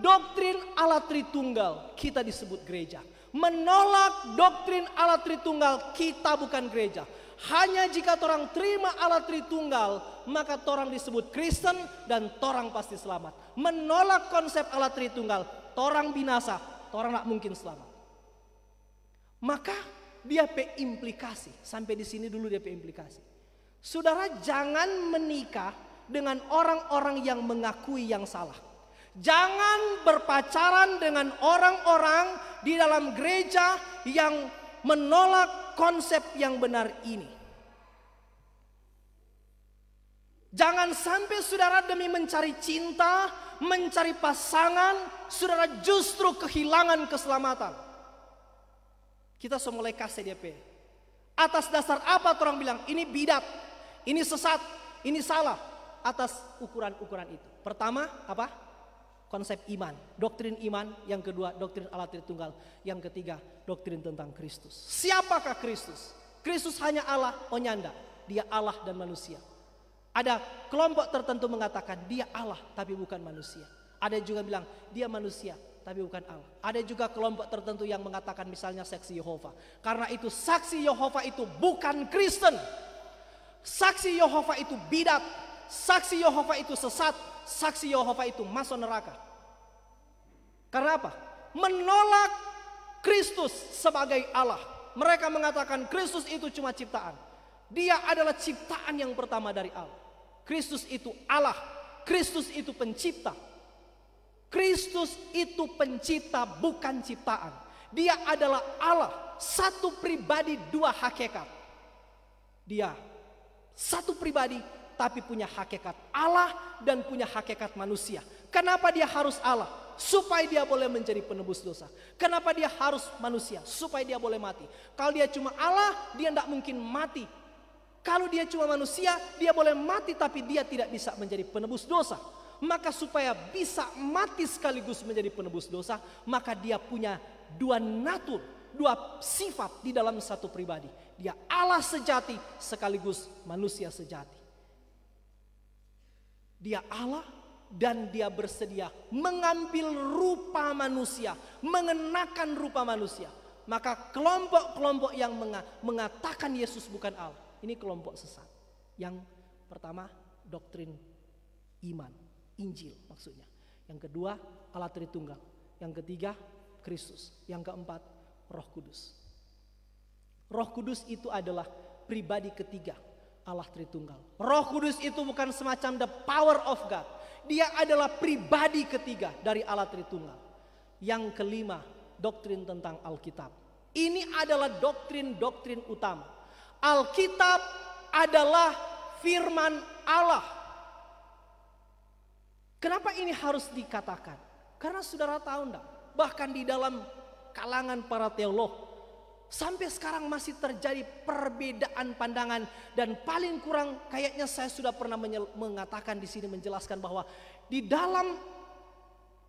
doktrin Allah Tritunggal, kita disebut gereja. Menolak doktrin Allah Tritunggal, kita bukan gereja. Hanya jika torang terima Allah Tritunggal, maka torang disebut Kristen dan torang pasti selamat. Menolak konsep Allah Tritunggal, torang binasa, torang tak mungkin selamat. Maka dia implikasi. Sampai di sini dulu dia implikasi. Saudara, jangan menikah dengan orang-orang yang mengakui yang salah. Jangan berpacaran dengan orang-orang di dalam gereja yang menolak konsep yang benar ini. Jangan sampai saudara demi mencari cinta, mencari pasangan, saudara justru kehilangan keselamatan. Kita semulai kasih DP. Atas dasar apa orang bilang ini bidat, ini sesat, ini salah. Atas ukuran-ukuran itu. Pertama apa? Konsep iman, doktrin iman. Yang kedua doktrin Allah Tritunggal. Yang ketiga doktrin tentang Kristus. Siapakah Kristus? Kristus hanya Allah, nyanda. Dia Allah dan manusia. Ada kelompok tertentu mengatakan dia Allah tapi bukan manusia. Ada juga bilang dia manusia tapi bukan Allah. Ada juga kelompok tertentu yang mengatakan misalnya saksi Yehova. Karena itu saksi Yehova itu bukan Kristen. Saksi Yehova itu bidat. Saksi Yehova itu sesat. Saksi Yehova itu masuk neraka. Karena apa? Menolak Kristus sebagai Allah. Mereka mengatakan Kristus itu cuma ciptaan. Dia adalah ciptaan yang pertama dari Allah. Kristus itu Allah. Kristus itu pencipta. Kristus itu pencipta bukan ciptaan. Dia adalah Allah. Satu pribadi dua hakikat. Dia satu pribadi tapi punya hakikat Allah dan punya hakikat manusia. Kenapa dia harus Allah? Supaya dia boleh menjadi penebus dosa. Kenapa dia harus manusia? Supaya dia boleh mati. Kalau dia cuma Allah, dia tidak mungkin mati. Kalau dia cuma manusia, dia boleh mati tapi dia tidak bisa menjadi penebus dosa. Maka supaya bisa mati sekaligus menjadi penebus dosa, maka dia punya dua natur, dua sifat di dalam satu pribadi. Dia Allah sejati sekaligus manusia sejati. Dia Allah dan dia bersedia mengambil rupa manusia, mengenakan rupa manusia. Maka kelompok-kelompok yang mengatakan Yesus bukan Allah, ini kelompok sesat. Yang pertama doktrin iman, Injil maksudnya. Yang kedua Allah Tritunggal. Yang ketiga Kristus. Yang keempat Roh Kudus. Roh Kudus itu adalah pribadi ketiga Allah Tritunggal. Roh Kudus itu bukan semacam the power of God. Dia adalah pribadi ketiga dari Allah Tritunggal. Yang kelima, doktrin tentang Alkitab. Ini adalah doktrin-doktrin utama. Alkitab adalah firman Allah. Kenapa ini harus dikatakan? Karena saudara tahu enggak? Bahkan di dalam kalangan para teolog sampai sekarang masih terjadi perbedaan pandangan, dan paling kurang kayaknya saya sudah pernah mengatakan di sini, menjelaskan bahwa di dalam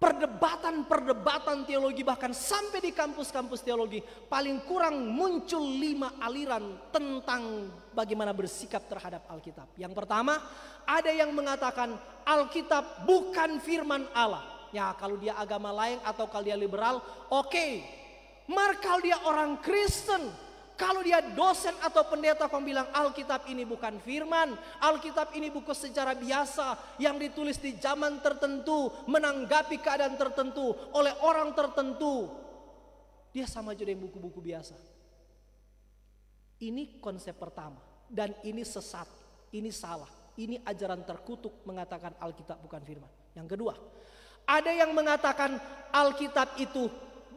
perdebatan teologi, bahkan sampai di kampus-kampus teologi, paling kurang muncul 5 aliran tentang bagaimana bersikap terhadap Alkitab. Yang pertama, ada yang mengatakan Alkitab bukan firman Allah. Ya, kalau dia agama lain atau kalau dia liberal, oke. Maka kalau dia orang Kristen, kalau dia dosen atau pendeta kau bilang Alkitab ini bukan firman, Alkitab ini buku sejarah biasa yang ditulis di zaman tertentu, menanggapi keadaan tertentu oleh orang tertentu, dia sama aja dengan buku-buku biasa. Ini konsep pertama, dan ini sesat, ini salah, ini ajaran terkutuk mengatakan Alkitab bukan firman. Yang kedua, ada yang mengatakan Alkitab itu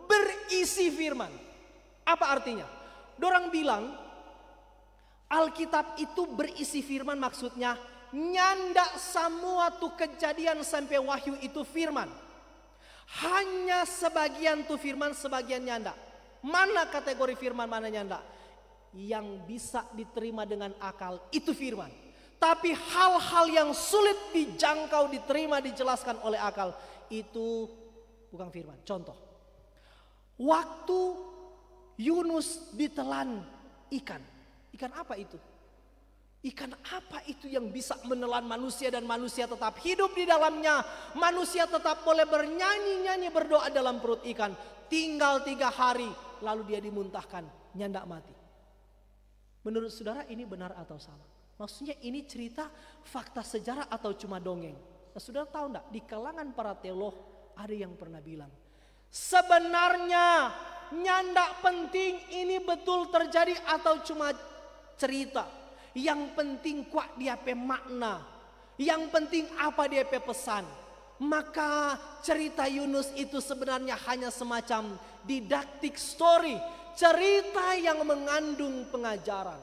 berisi firman. Apa artinya? Dorang bilang Alkitab itu berisi firman, maksudnya nyanda semua tuh kejadian sampai wahyu itu firman. Hanya sebagian tuh firman, sebagian nyanda. Mana kategori firman, mana nyanda? Yang bisa diterima dengan akal itu firman. Tapi hal-hal yang sulit dijangkau, diterima, dijelaskan oleh akal itu bukan firman. Contoh, waktu Yunus ditelan ikan. Ikan apa itu? Ikan apa itu yang bisa menelan manusia dan manusia tetap hidup di dalamnya? Manusia tetap boleh bernyanyi-nyanyi, berdoa dalam perut ikan. Tinggal 3 hari lalu dia dimuntahkan, nyandak mati. Menurut saudara ini benar atau salah? Maksudnya ini cerita fakta sejarah atau cuma dongeng? Nah, saudara tahu enggak, di kalangan para teolog ada yang pernah bilang, sebenarnya nyandak penting ini betul terjadi atau cuma cerita. Yang penting kuat dia pe makna. Yang penting apa dia pe pesan. Maka cerita Yunus itu sebenarnya hanya semacam didactic story, cerita yang mengandung pengajaran.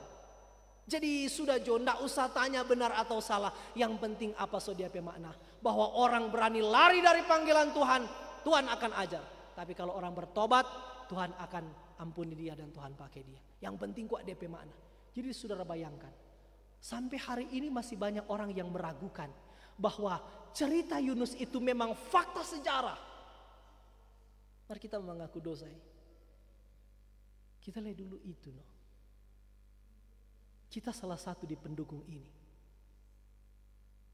Jadi sudah Jo, ndak usah tanya benar atau salah. Yang penting apa dia makna? Bahwa orang berani lari dari panggilan Tuhan, Tuhan akan ajar. Tapi kalau orang bertobat, Tuhan akan ampuni dia dan Tuhan pakai dia. Yang penting kok DP makna. Jadi saudara bayangkan, sampai hari ini masih banyak orang yang meragukan bahwa cerita Yunus itu memang fakta sejarah. Mari kita mengaku dosa. Kita lihat dulu itu loh. Kita salah satu di pendukung ini.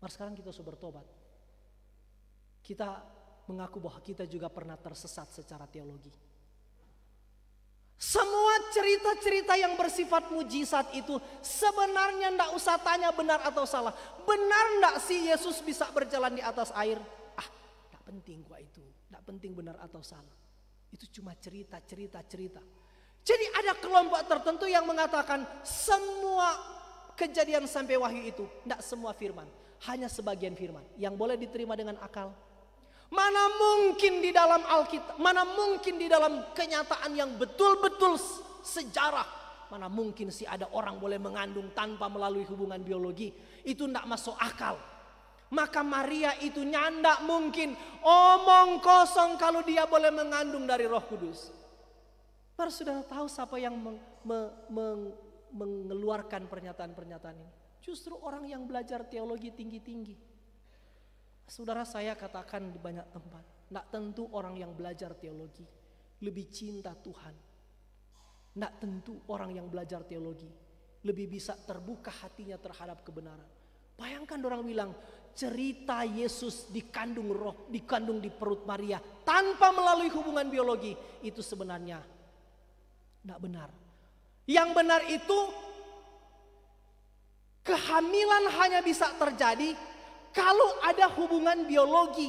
Mari sekarang kita sudah bertobat. Kita mengaku bahwa kita juga pernah tersesat secara teologi. Semua cerita-cerita yang bersifat mujizat itu sebenarnya ndak usah tanya benar atau salah. Benar ndak sih Yesus bisa berjalan di atas air? Ndak penting gua itu. Ndak penting benar atau salah. Itu cuma cerita. Jadi ada kelompok tertentu yang mengatakan semua kejadian sampai wahyu itu ndak semua firman, hanya sebagian firman yang boleh diterima dengan akal. Mana mungkin di dalam Alkitab, mana mungkin di dalam kenyataan yang betul-betul sejarah, mana mungkin sih ada orang boleh mengandung tanpa melalui hubungan biologi. Itu tidak masuk akal. Maka Maria itu nyandak mungkin omong kosong kalau dia boleh mengandung dari Roh Kudus. Baru saudara tahu siapa yang mengeluarkan pernyataan-pernyataan ini? Justru orang yang belajar teologi tinggi-tinggi. Saudara, saya katakan di banyak tempat, tidak tentu orang yang belajar teologi lebih cinta Tuhan. Tidak tentu orang yang belajar teologi lebih bisa terbuka hatinya terhadap kebenaran. Bayangkan orang bilang cerita Yesus dikandung roh, dikandung di perut Maria tanpa melalui hubungan biologi, itu sebenarnya tidak benar. Yang benar itu kehamilan hanya bisa terjadi kalau ada hubungan biologi,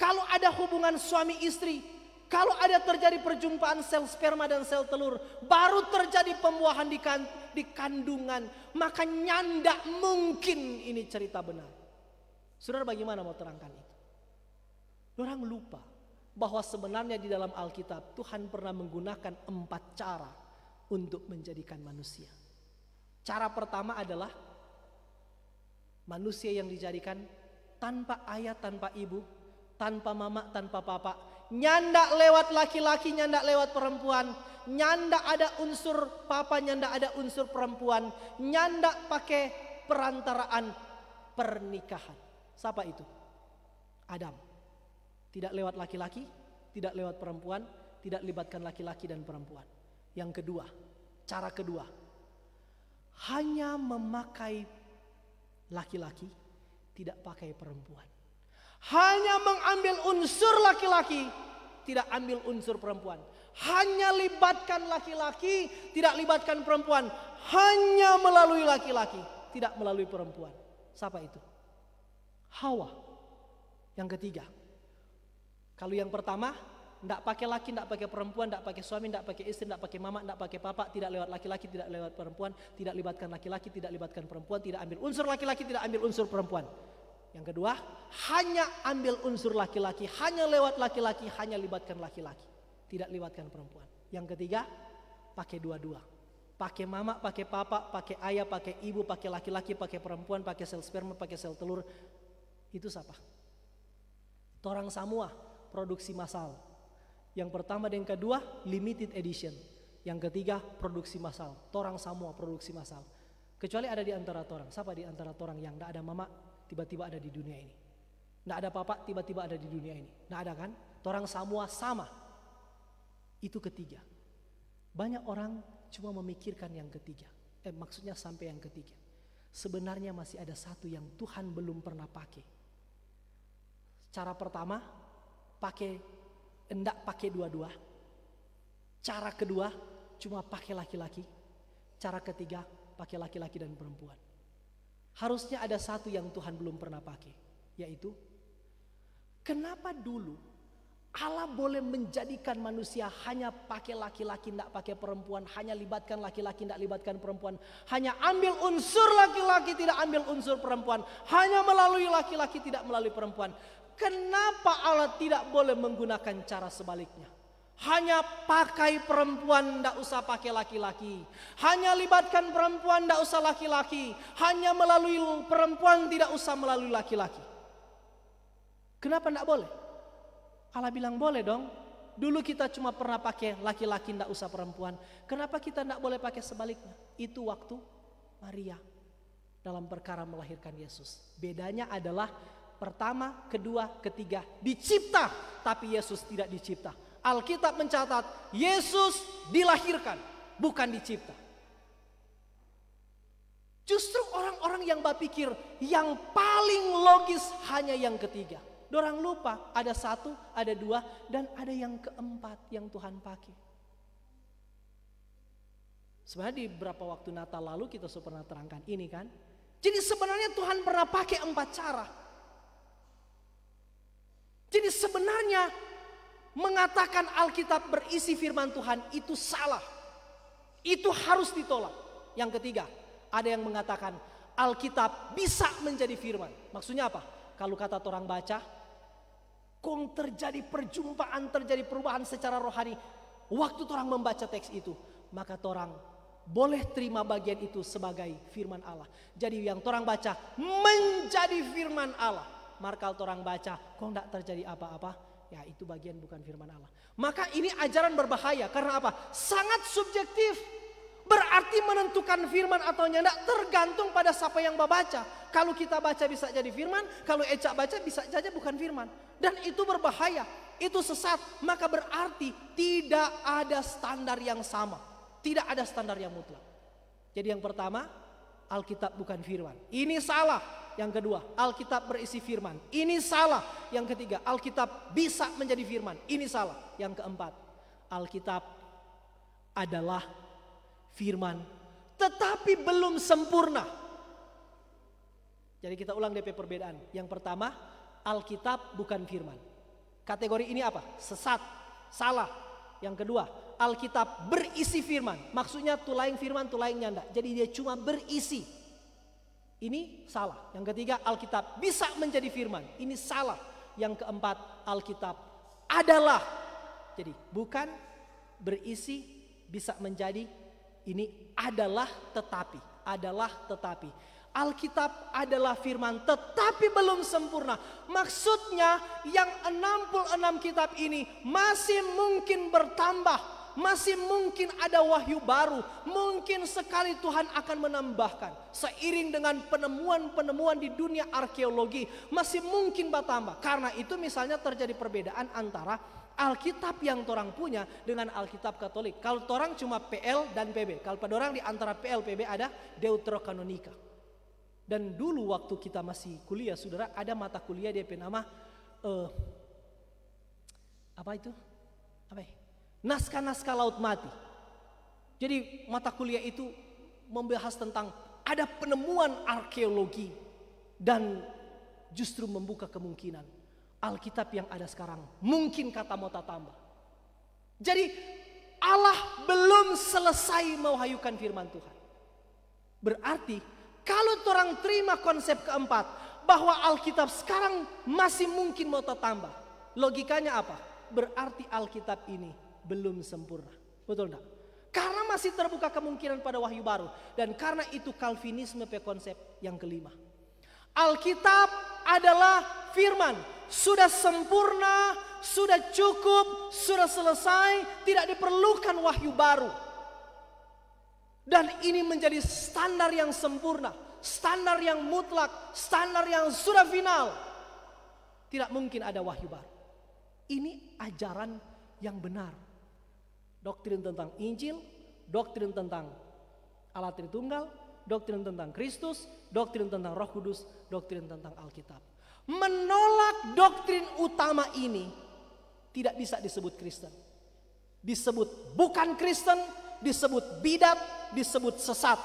kalau ada hubungan suami istri, kalau ada terjadi perjumpaan sel sperma dan sel telur, baru terjadi pembuahan di kandungan. Maka nyandak mungkin ini cerita benar. Saudara, bagaimana mau terangkan itu? Orang lupa bahwa sebenarnya di dalam Alkitab Tuhan pernah menggunakan 4 cara untuk menjadikan manusia. Cara pertama adalah manusia yang dijadikan tanpa ayah, tanpa ibu, tanpa mama, tanpa papa. Nyandak lewat laki-laki, nyandak lewat perempuan. Nyandak ada unsur papa, nyandak ada unsur perempuan. Nyandak pakai perantaraan pernikahan. Siapa itu? Adam. Tidak lewat laki-laki, tidak lewat perempuan, tidak libatkan laki-laki dan perempuan. Yang kedua, cara kedua, hanya memakai laki-laki, tidak pakai perempuan. Hanya mengambil unsur laki-laki, tidak ambil unsur perempuan. Hanya libatkan laki-laki, tidak libatkan perempuan. Hanya melalui laki-laki, tidak melalui perempuan. Siapa itu? Hawa. Yang ketiga, kalau yang pertama, tidak pakai laki, tidak pakai perempuan, tidak pakai suami, tidak pakai istri, tidak pakai mama, tidak pakai papa, tidak lewat laki-laki, tidak lewat perempuan, tidak libatkan laki-laki, tidak libatkan perempuan, tidak ambil unsur laki-laki, tidak ambil unsur perempuan. Yang kedua, hanya ambil unsur laki-laki, hanya lewat laki-laki, hanya libatkan laki-laki, tidak libatkan perempuan. Yang ketiga, pakai dua-dua. Pakai mama, pakai papa, pakai ayah, pakai ibu, pakai laki-laki, pakai perempuan, pakai sel sperma, pakai sel telur. Itu siapa? Torang semua produksi massal. Yang pertama dan yang kedua limited edition. Yang ketiga produksi massal. Torang semua produksi massal. Kecuali ada di antara torang. Siapa di antara torang yang tidak ada mama tiba-tiba ada di dunia ini? Tidak ada papa tiba-tiba ada di dunia ini? Tidak ada kan? Torang semua sama. Itu ketiga. Banyak orang cuma memikirkan yang ketiga. Maksudnya sampai yang ketiga. Sebenarnya masih ada satu yang Tuhan belum pernah pakai. Cara pertama hendak pakai dua-dua. Cara kedua cuma pakai laki-laki. Cara ketiga pakai laki-laki dan perempuan. Harusnya ada satu yang Tuhan belum pernah pakai, yaitu kenapa dulu Allah boleh menjadikan manusia hanya pakai laki-laki, tidak pakai perempuan. Hanya libatkan laki-laki, tidak libatkan perempuan. Hanya ambil unsur laki-laki, tidak ambil unsur perempuan. Hanya melalui laki-laki, tidak melalui perempuan. Kenapa Allah tidak boleh menggunakan cara sebaliknya? Hanya pakai perempuan, tidak usah pakai laki-laki. Hanya libatkan perempuan, tidak usah laki-laki. Hanya melalui perempuan, tidak usah melalui laki-laki. Kenapa tidak boleh? Allah bilang boleh dong. Dulu kita cuma pernah pakai laki-laki, tidak usah perempuan. Kenapa kita tidak boleh pakai sebaliknya? Itu waktu Maria dalam perkara melahirkan Yesus. Bedanya adalah pertama, kedua, ketiga dicipta, tapi Yesus tidak dicipta. Alkitab mencatat Yesus dilahirkan, bukan dicipta. Justru orang-orang yang berpikir yang paling logis hanya yang ketiga. Dorang lupa ada satu, ada dua, dan ada yang keempat yang Tuhan pakai. Sebenarnya di beberapa waktu Natal lalu kita sudah pernah terangkan ini kan. Jadi sebenarnya Tuhan pernah pakai 4 cara. Jadi sebenarnya mengatakan Alkitab berisi firman Tuhan itu salah. Itu harus ditolak. Yang ketiga, ada yang mengatakan Alkitab bisa menjadi firman. Maksudnya apa? Kalau kata orang baca, kong terjadi perjumpaan, terjadi perubahan secara rohani. Waktu orang membaca teks itu, maka orang boleh terima bagian itu sebagai firman Allah. Jadi yang orang baca menjadi firman Allah. Maka orang baca, kok tidak terjadi apa-apa? Ya itu bagian bukan firman Allah. Maka ini ajaran berbahaya. Karena apa? Sangat subjektif. Berarti menentukan firman atau tidak tergantung pada siapa yang membaca. Kalau kita baca bisa jadi firman, kalau Ecak baca bisa saja bukan firman. Dan itu berbahaya, itu sesat. Maka berarti tidak ada standar yang sama. Tidak ada standar yang mutlak. Jadi yang pertama, Alkitab bukan firman. Ini salah. Yang kedua, Alkitab berisi firman. Ini salah. Yang ketiga, Alkitab bisa menjadi firman. Ini salah. Yang keempat, Alkitab adalah firman, tetapi belum sempurna. Jadi kita ulang DP perbedaan. Yang pertama, Alkitab bukan firman. Kategori ini apa? Sesat, salah. Yang kedua, Alkitab berisi firman. Maksudnya tulaing firman, tulaing nyanda. Jadi dia cuma berisi. Ini salah. Yang ketiga, Alkitab bisa menjadi firman. Ini salah. Yang keempat, Alkitab adalah. Jadi bukan berisi, bisa menjadi. Ini adalah tetapi. Alkitab adalah firman tetapi belum sempurna. Maksudnya yang 66 kitab ini masih mungkin bertambah. Masih mungkin ada wahyu baru. Mungkin sekali Tuhan akan menambahkan. Seiring dengan penemuan-penemuan di dunia arkeologi. Masih mungkin bertambah. Karena itu misalnya terjadi perbedaan antara Alkitab yang orang punya dengan Alkitab Katolik. Kalau orang cuma PL dan PB. Kalau pada orang di antara PL PB ada Deuterokanonika. Dan dulu waktu kita masih kuliah, saudara, ada mata kuliah dia nama naskah-naskah Laut Mati. Jadi mata kuliah itu membahas tentang ada penemuan arkeologi dan justru membuka kemungkinan Alkitab yang ada sekarang mungkin kata mau tambah. Jadi Allah belum selesai mewahyukan firman Tuhan. Berarti kalau orang terima konsep keempat bahwa Alkitab sekarang masih mungkin mau tambah. Logikanya apa? Berarti Alkitab ini belum sempurna. Betul enggak? Karena masih terbuka kemungkinan pada wahyu baru. Dan karena itu Calvinisme konsep yang kelima. Alkitab adalah firman. Sudah sempurna, sudah cukup, sudah selesai, tidak diperlukan wahyu baru. Dan ini menjadi standar yang sempurna, standar yang mutlak, standar yang sudah final. Tidak mungkin ada wahyu baru. Ini ajaran yang benar. Doktrin tentang Injil, doktrin tentang Allah Tritunggal, doktrin tentang Kristus, doktrin tentang Roh Kudus, doktrin tentang Alkitab. Menolak doktrin utama ini tidak bisa disebut Kristen. Disebut bukan Kristen, disebut bidat, disebut sesat.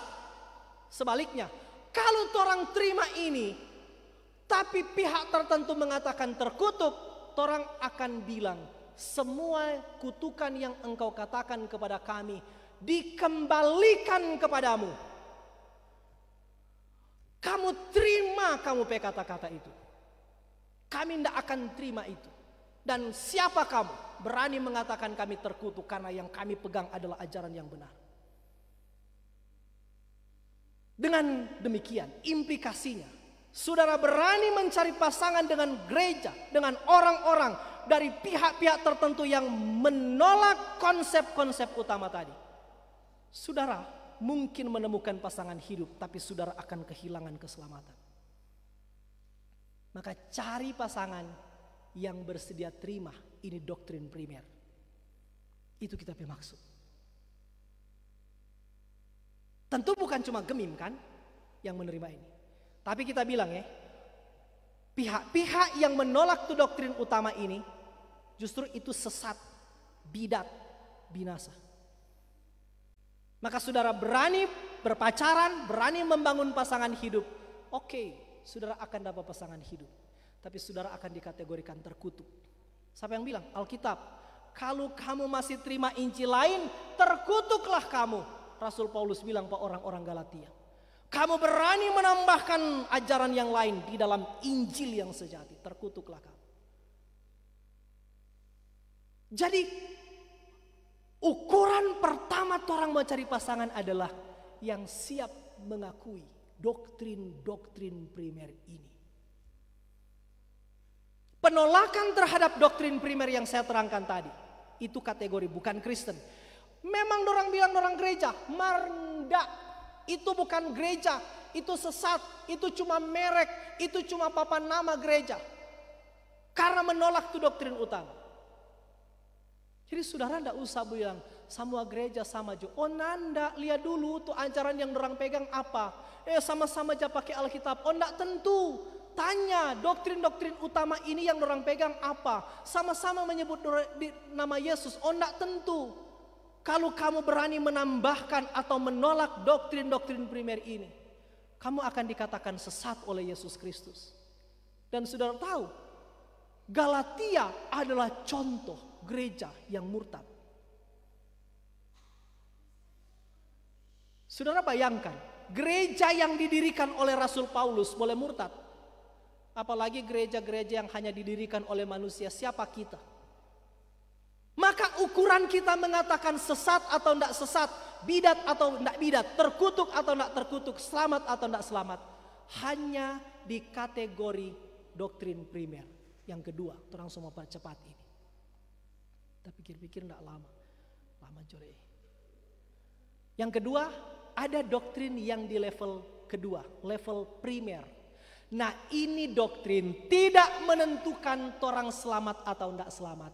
Sebaliknya, kalau orang terima ini, tapi pihak tertentu mengatakan terkutuk, torang akan bilang, semua kutukan yang engkau katakan kepada kami dikembalikan kepadamu. Kamu terima kamu pe kata-kata itu. Kami tidak akan terima itu. Dan siapa kamu berani mengatakan kami terkutuk, karena yang kami pegang adalah ajaran yang benar. Dengan demikian implikasinya, saudara berani mencari pasangan dengan gereja, dengan orang-orang dari pihak-pihak tertentu yang menolak konsep-konsep utama tadi. Saudara mungkin menemukan pasangan hidup, tapi saudara akan kehilangan keselamatan. Maka cari pasangan yang bersedia terima. Ini doktrin primer. Itu kita maksud. Tentu bukan cuma Gemim kan yang menerima ini. Tapi kita bilang ya, pihak-pihak yang menolak tuh doktrin utama ini, justru itu sesat, bidat, binasa. Maka saudara berani berpacaran, berani membangun pasangan hidup. Oke, saudara akan dapat pasangan hidup. Tapi saudara akan dikategorikan terkutuk. Siapa yang bilang? Alkitab. Kalau kamu masih terima Injil lain, terkutuklah kamu. Rasul Paulus bilang pada orang-orang Galatia. Kamu berani menambahkan ajaran yang lain di dalam Injil yang sejati, terkutuklah kamu. Jadi ukuran pertama orang mencari pasangan adalah yang siap mengakui doktrin-doktrin primer ini. Penolakan terhadap doktrin primer yang saya terangkan tadi, itu kategori bukan Kristen. Memang orang bilang orang gereja, marnda, itu bukan gereja, itu sesat, itu cuma merek, itu cuma papan nama gereja. Karena menolak itu doktrin utama. Jadi saudara tidak usah bilang semua gereja sama jo. Oh nanda, lihat dulu tuh ajaran yang orang pegang apa. Sama-sama aja pakai Alkitab. Oh tidak tentu. Tanya doktrin-doktrin utama ini yang orang pegang apa. Sama-sama menyebut nama Yesus. Oh tidak tentu. Kalau kamu berani menambahkan atau menolak doktrin-doktrin primer ini, kamu akan dikatakan sesat oleh Yesus Kristus. Dan saudara tahu, Galatia adalah contoh gereja yang murtad. Saudara bayangkan, gereja yang didirikan oleh Rasul Paulus boleh murtad. Apalagi gereja-gereja yang hanya didirikan oleh manusia, siapa kita? Maka ukuran kita mengatakan sesat atau tidak sesat, bidat atau tidak bidat, terkutuk atau tidak terkutuk, selamat atau tidak selamat, hanya di kategori doktrin primer. Yang kedua, orang semua cepat ini. Tapi pikir-pikir tidak lama jore. Yang kedua, ada doktrin yang di level kedua, level primer. Nah ini doktrin tidak menentukan orang selamat atau tidak selamat.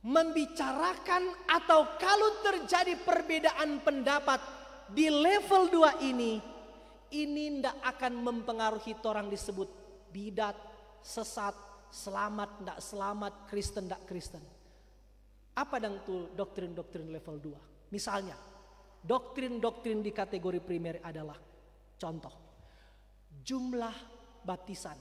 Membicarakan atau kalau terjadi perbedaan pendapat di level 2 ini tidak akan mempengaruhi orang disebut bidat, sesat, selamat, tidak selamat, Kristen, tidak Kristen. Apa dan tuh doktrin-doktrin level 2? Misalnya, doktrin-doktrin di kategori primer adalah contoh, jumlah baptisan.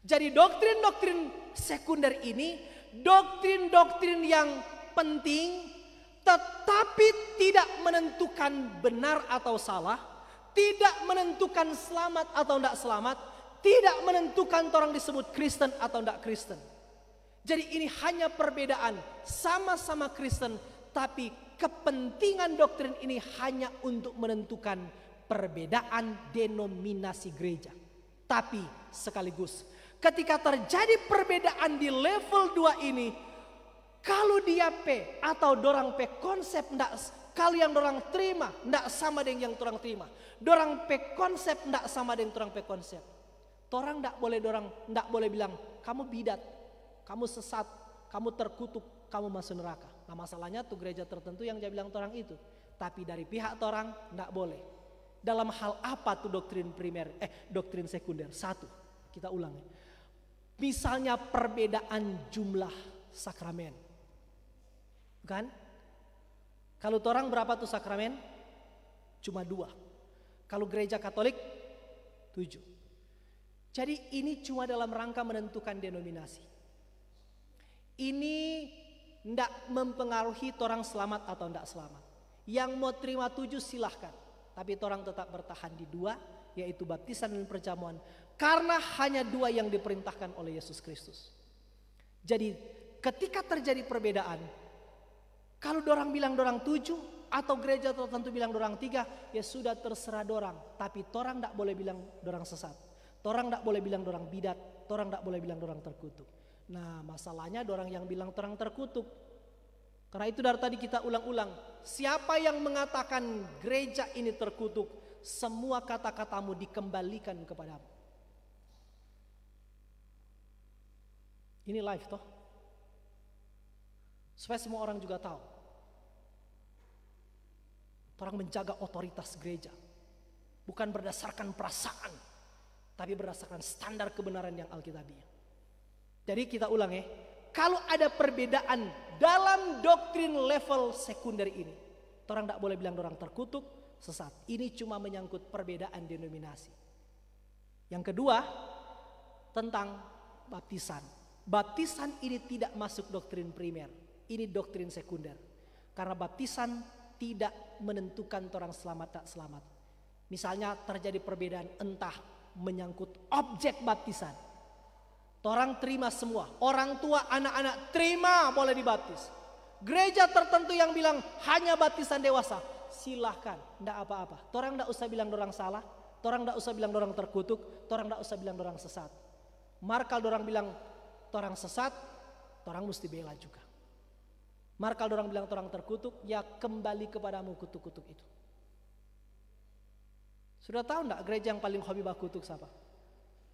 Jadi doktrin-doktrin sekunder ini doktrin-doktrin yang penting, tetapi tidak menentukan benar atau salah, tidak menentukan selamat atau tidak selamat, tidak menentukan orang disebut Kristen atau tidak Kristen. Jadi ini hanya perbedaan, sama-sama Kristen, tapi kepentingan doktrin ini hanya untuk menentukan perbedaan denominasi gereja. Tapi sekaligus ketika terjadi perbedaan di level 2 ini, kalau dia P atau dorang P konsep ndak, kalau yang dorang terima ndak sama dengan yang dorang terima, dorang P konsep ndak sama dengan dorang P konsep, dorang ndak boleh bilang kamu bidat, kamu sesat, kamu terkutuk, kamu masuk neraka. Nah masalahnya tuh gereja tertentu yang dia bilang orang itu, tapi dari pihak orang ndak boleh. Dalam hal apa tuh doktrin primer, doktrin sekunder? Satu, kita ulang. Misalnya perbedaan jumlah sakramen. Kan? Kalau orang berapa tuh sakramen? Cuma 2. Kalau gereja Katolik 7. Jadi ini cuma dalam rangka menentukan denominasi. Ini tidak mempengaruhi orang selamat atau tidak selamat. Yang mau terima 7 silahkan. Tapi orang tetap bertahan di 2, yaitu baptisan dan perjamuan. Karena hanya 2 yang diperintahkan oleh Yesus Kristus. Jadi ketika terjadi perbedaan, kalau dorang bilang dorang 7 atau gereja tertentu bilang dorang 3, ya sudah terserah dorang. Tapi orang tidak boleh bilang dorang sesat. Orang tidak boleh bilang dorang bidat. Orang tidak boleh bilang dorang terkutuk. Nah masalahnya dorang yang bilang terang terkutuk. Karena itu dari tadi kita ulang-ulang. Siapa yang mengatakan gereja ini terkutuk, semua kata-katamu dikembalikan kepadamu. Ini live toh. Supaya semua orang juga tahu. Orang menjaga otoritas gereja. Bukan berdasarkan perasaan, tapi berdasarkan standar kebenaran yang alkitabiah. Jadi kita ulang ya. Kalau ada perbedaan dalam doktrin level sekunder ini, orang tidak boleh bilang orang terkutuk, sesat. Ini cuma menyangkut perbedaan denominasi. Yang kedua, tentang baptisan. Baptisan ini tidak masuk doktrin primer. Ini doktrin sekunder. Karena baptisan tidak menentukan orang selamat tak selamat. Misalnya terjadi perbedaan entah menyangkut objek baptisan. Orang terima semua. Orang tua, anak-anak terima boleh dibaptis. Gereja tertentu yang bilang hanya baptisan dewasa, silahkan, tidak apa-apa. Orang tidak usah bilang orang salah. Orang tidak usah bilang orang terkutuk. Orang tidak usah bilang orang sesat. Markal orang bilang orang sesat, orang mesti bela juga. Markal orang bilang orang terkutuk, ya kembali kepadamu kutuk-kutuk itu. Sudah tahu enggak gereja yang paling hobi bakutuk siapa?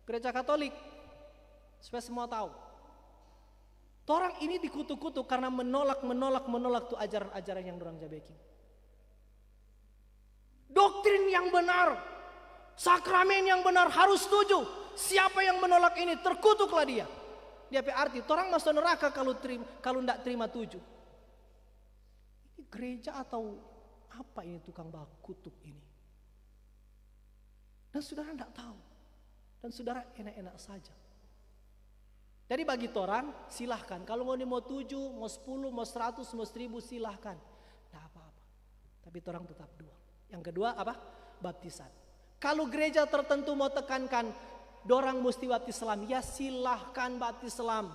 Gereja Katolik. Supaya semua tahu. Orang ini dikutuk-kutuk karena menolak tuh ajaran-ajaran yang dorang jabekin. Doktrin yang benar, sakramen yang benar harus setuju. Siapa yang menolak ini terkutuklah dia. Dia arti orang masuk neraka kalau tidak terima 7. Ini gereja atau apa ini tukang bakutuk ini? Dan saudara tidak tahu. Dan saudara enak-enak saja. Jadi bagi orang silahkan. Kalau mau 7, mau 10, mau 100, mau 1000 silahkan. Tidak apa-apa. Tapi orang tetap 2. Yang kedua apa? Baptisan. Kalau gereja tertentu mau tekankan dorang mesti baptis selam, ya silahkan baptis selam.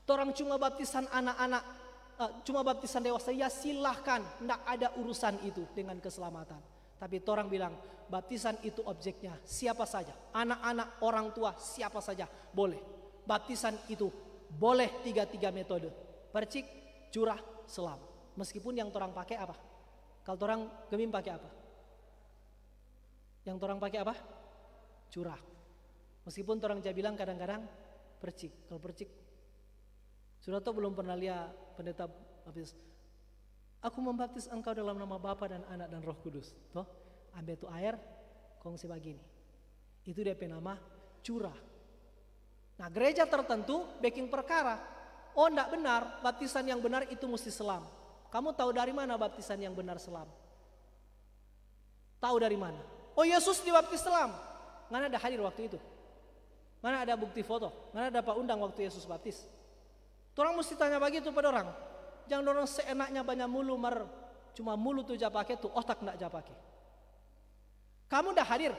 Orang cuma baptisan anak-anak, cuma baptisan dewasa, ya silahkan. Tidak ada urusan itu dengan keselamatan. Tapi orang bilang baptisan itu objeknya siapa saja. Anak-anak, orang tua, siapa saja boleh. Baptisan itu boleh 3 metode. Percik, curah, selam. Meskipun yang orang pakai apa? Kalau orang gemim pakai apa? Yang orang pakai apa? Curah. Meskipun orang aja bilang kadang-kadang percik. Kalau percik, sudah tahu belum pernah lihat pendeta baptis. Aku membaptis engkau dalam nama Bapa dan Anak dan Roh Kudus. Toh, ambil itu air, kongsi begini. Itu dia nama curah. Nah gereja tertentu backing perkara. Oh enggak benar, baptisan yang benar itu mesti selam. Kamu tahu dari mana baptisan yang benar selam? Tahu dari mana? Oh Yesus dibaptis selam. Mana ada hadir waktu itu? Mana ada bukti foto? Mana ada Pak undang waktu Yesus baptis? Orang mesti tanya begitu pada orang. Jangan orang seenaknya banyak mulu cuma mulu tuh pakai tuh otak enggak pakai. Kamu udah hadir?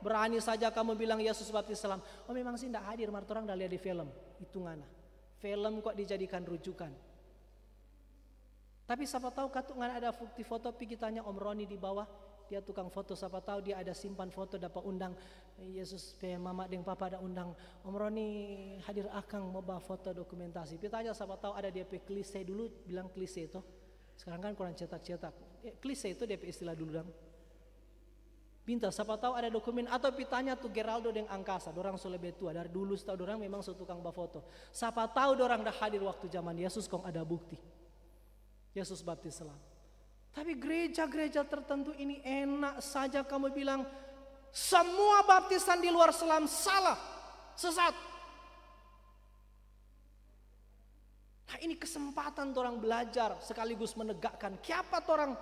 Berani saja kamu bilang Yesus baptis selam. Oh memang sih tidak hadir, orang dah lihat di film. Itu ngana. Film kok dijadikan rujukan. Tapi siapa tahu katuk ngana ada bukti foto, pergi tanya Om Roni di bawah. Dia tukang foto, siapa tahu dia ada simpan foto dapat undang. Yesus pe mama deng papa ada undang. Om Roni hadir akang mau bawa foto dokumentasi. Kita tanya siapa tahu ada dia pe klise dulu, bilang klise itu. Sekarang kan kurang cetak-cetak. Klise itu dia pe istilah dulu dong. Pintar, siapa tahu ada dokumen atau pitanya tuh Geraldo dengan angkasa, dorang so lebih tua dari dulu tahu dorang memang so tukang bafoto. Siapa tahu dorang dah hadir waktu zaman Yesus kong ada bukti. Yesus baptis selam. Tapi gereja-gereja tertentu ini enak saja kamu bilang semua baptisan di luar selam salah, sesat. Nah ini kesempatan orang belajar sekaligus menegakkan. Kiapa orang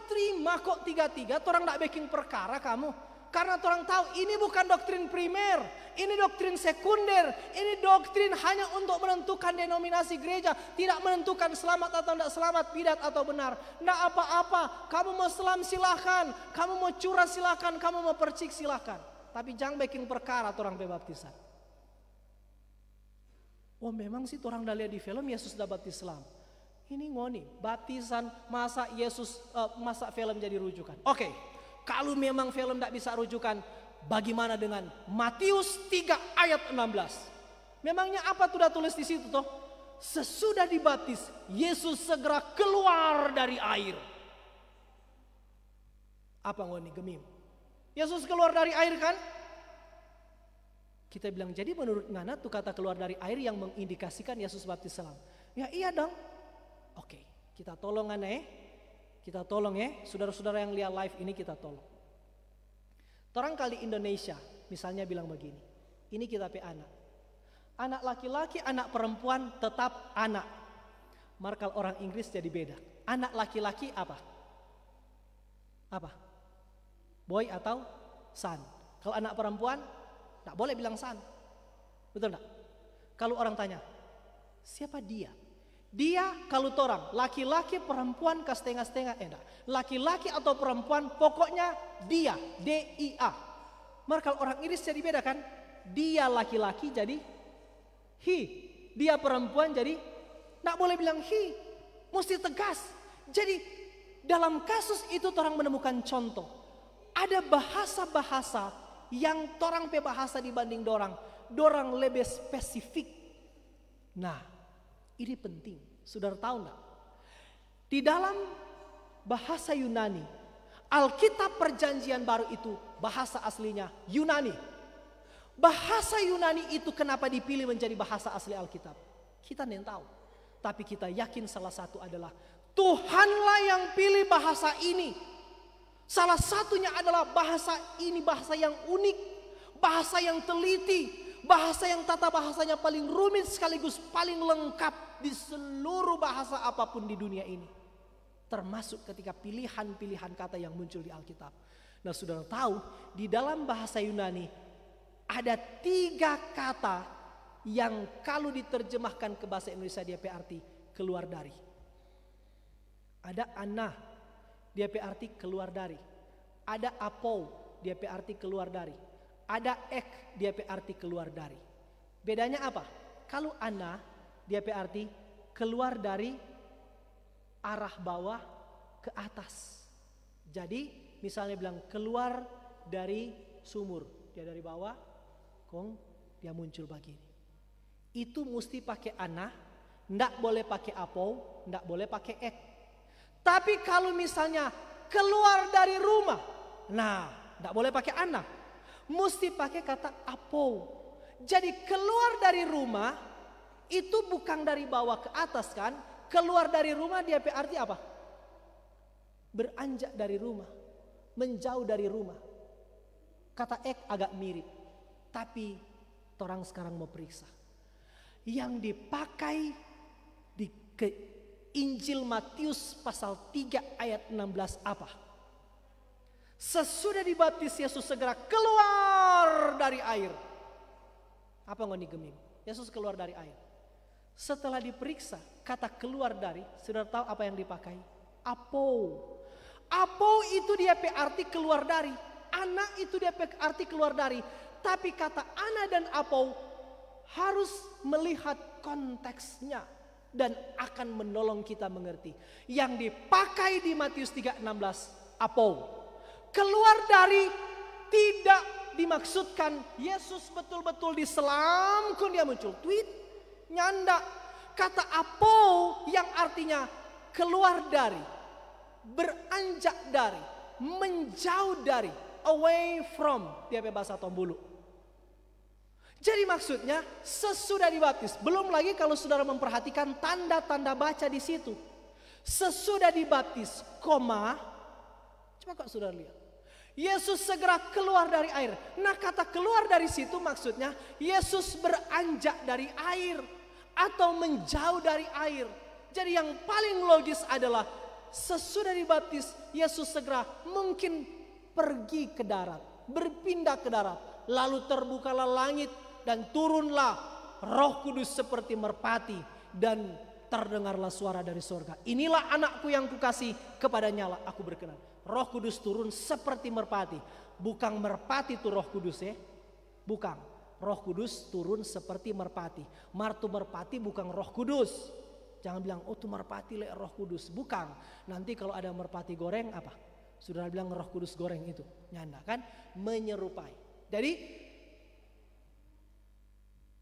terima kok 3-3, orang tidak bikin perkara kamu. Karena orang tahu ini bukan doktrin primer, ini doktrin sekunder, ini doktrin hanya untuk menentukan denominasi gereja, tidak menentukan selamat atau tidak selamat, bidat atau benar. Tidak apa-apa, kamu mau selam silahkan, kamu mau curah silahkan, kamu mau percik silahkan. Tapi jangan bikin perkara orang baptisan. Oh memang sih orang dah lihat di film Yesus dah baptis Islam. Ini ngoni, baptisan masa Yesus, masa film jadi rujukan. Oke. Kalau memang film tidak bisa rujukan, bagaimana dengan Matius 3 ayat 16? Memangnya apa sudah tulis di situ toh? Sesudah dibaptis, Yesus segera keluar dari air. Apa ngoni gemim? Yesus keluar dari air kan? Kita bilang jadi menurut ngana tuh kata keluar dari air yang mengindikasikan Yesus baptis salam. Ya iya dong. Oke, kita tolong ngana Kita tolong ya, saudara-saudara yang lihat live ini kita tolong. Orang kali Indonesia misalnya bilang begini, ini kita pe anak. Anak laki-laki, anak perempuan tetap anak. Markal orang Inggris jadi beda. Anak laki-laki apa? Apa? Boy atau son. Kalau anak perempuan, tak boleh bilang son. Betul enggak? Kalau orang tanya, siapa dia? Dia kalau orang laki-laki perempuan ke setengah-setengah enggak. Laki-laki atau perempuan pokoknya dia, D-I-A. Maka kalau orang Inggris jadi beda kan? Dia laki-laki jadi he. Dia perempuan jadi enggak boleh bilang he. Mesti tegas. Jadi dalam kasus itu orang menemukan contoh. Ada bahasa-bahasa yang orang pe bahasa dibanding dorang. Dorang lebih spesifik. Nah, ini penting, saudara tahu enggak? Di dalam bahasa Yunani, Alkitab Perjanjian Baru itu bahasa aslinya Yunani. Bahasa Yunani itu kenapa dipilih menjadi bahasa asli Alkitab? Kita tidak tahu. Tapi kita yakin salah satu adalah Tuhanlah yang pilih bahasa ini. Salah satunya adalah bahasa ini, bahasa yang unik, bahasa yang teliti, bahasa yang tata bahasanya paling rumit sekaligus paling lengkap di seluruh bahasa apapun di dunia ini. Termasuk ketika pilihan-pilihan kata yang muncul di Alkitab. Nah saudara tahu di dalam bahasa Yunani ada 3 kata yang kalau diterjemahkan ke bahasa Indonesia dia arti keluar dari. Ada ana, dia arti keluar dari. Ada apou, dia arti keluar dari. Ada ek, dia arti keluar dari. Bedanya apa? Kalau ana, dia arti keluar dari arah bawah ke atas. Jadi misalnya bilang keluar dari sumur. Dia dari bawah, dia muncul begini. Itu mesti pakai ana, ndak boleh pakai apou, ndak boleh pakai ek. Tapi kalau misalnya keluar dari rumah, nah ndak boleh pakai ana. Mesti pakai kata apou. Jadi keluar dari rumah itu bukan dari bawah ke atas kan? Keluar dari rumah dia arti apa? Beranjak dari rumah, menjauh dari rumah. Kata ek agak mirip, tapi orang sekarang mau periksa. Yang dipakai di Injil Matius pasal 3 ayat 16 apa? Sesudah dibaptis Yesus segera keluar dari air. Apa ngoni gemim? Yesus keluar dari air. Setelah diperiksa, kata keluar dari, sudah tahu apa yang dipakai? Apou. Apou itu dia arti keluar dari. Anak itu dia arti keluar dari. Tapi kata ana dan apou harus melihat konteksnya dan akan menolong kita mengerti. Yang dipakai di Matius 3:16 apou. Keluar dari tidak dimaksudkan Yesus betul-betul diselamkan dia muncul. Tweet nyanda. Kata apou yang artinya keluar dari, beranjak dari, menjauh dari, away from, dia bahasa Tombulu. Jadi maksudnya sesudah dibaptis, belum lagi kalau saudara memperhatikan tanda-tanda baca di situ. Sesudah dibaptis, koma, coba kok saudara lihat. Yesus segera keluar dari air. Nah kata keluar dari situ maksudnya Yesus beranjak dari air atau menjauh dari air. Jadi yang paling logis adalah sesudah dibaptis Yesus segera mungkin pergi ke darat. berpindah ke darat. Lalu terbukalah langit dan turunlah Roh Kudus seperti merpati dan terdengarlah suara dari surga. Inilah anakku yang kukasih, kepadanya lah aku berkenan. Roh Kudus turun seperti merpati. Bukan merpati itu Roh Kudus ya. Bukan. Roh Kudus turun seperti merpati. Martu merpati bukan Roh Kudus. Jangan bilang, oh itu merpati le Roh Kudus. Bukan. Nanti kalau ada merpati goreng apa? Saudara bilang Roh Kudus goreng itu. Nyanda kan? Menyerupai. Jadi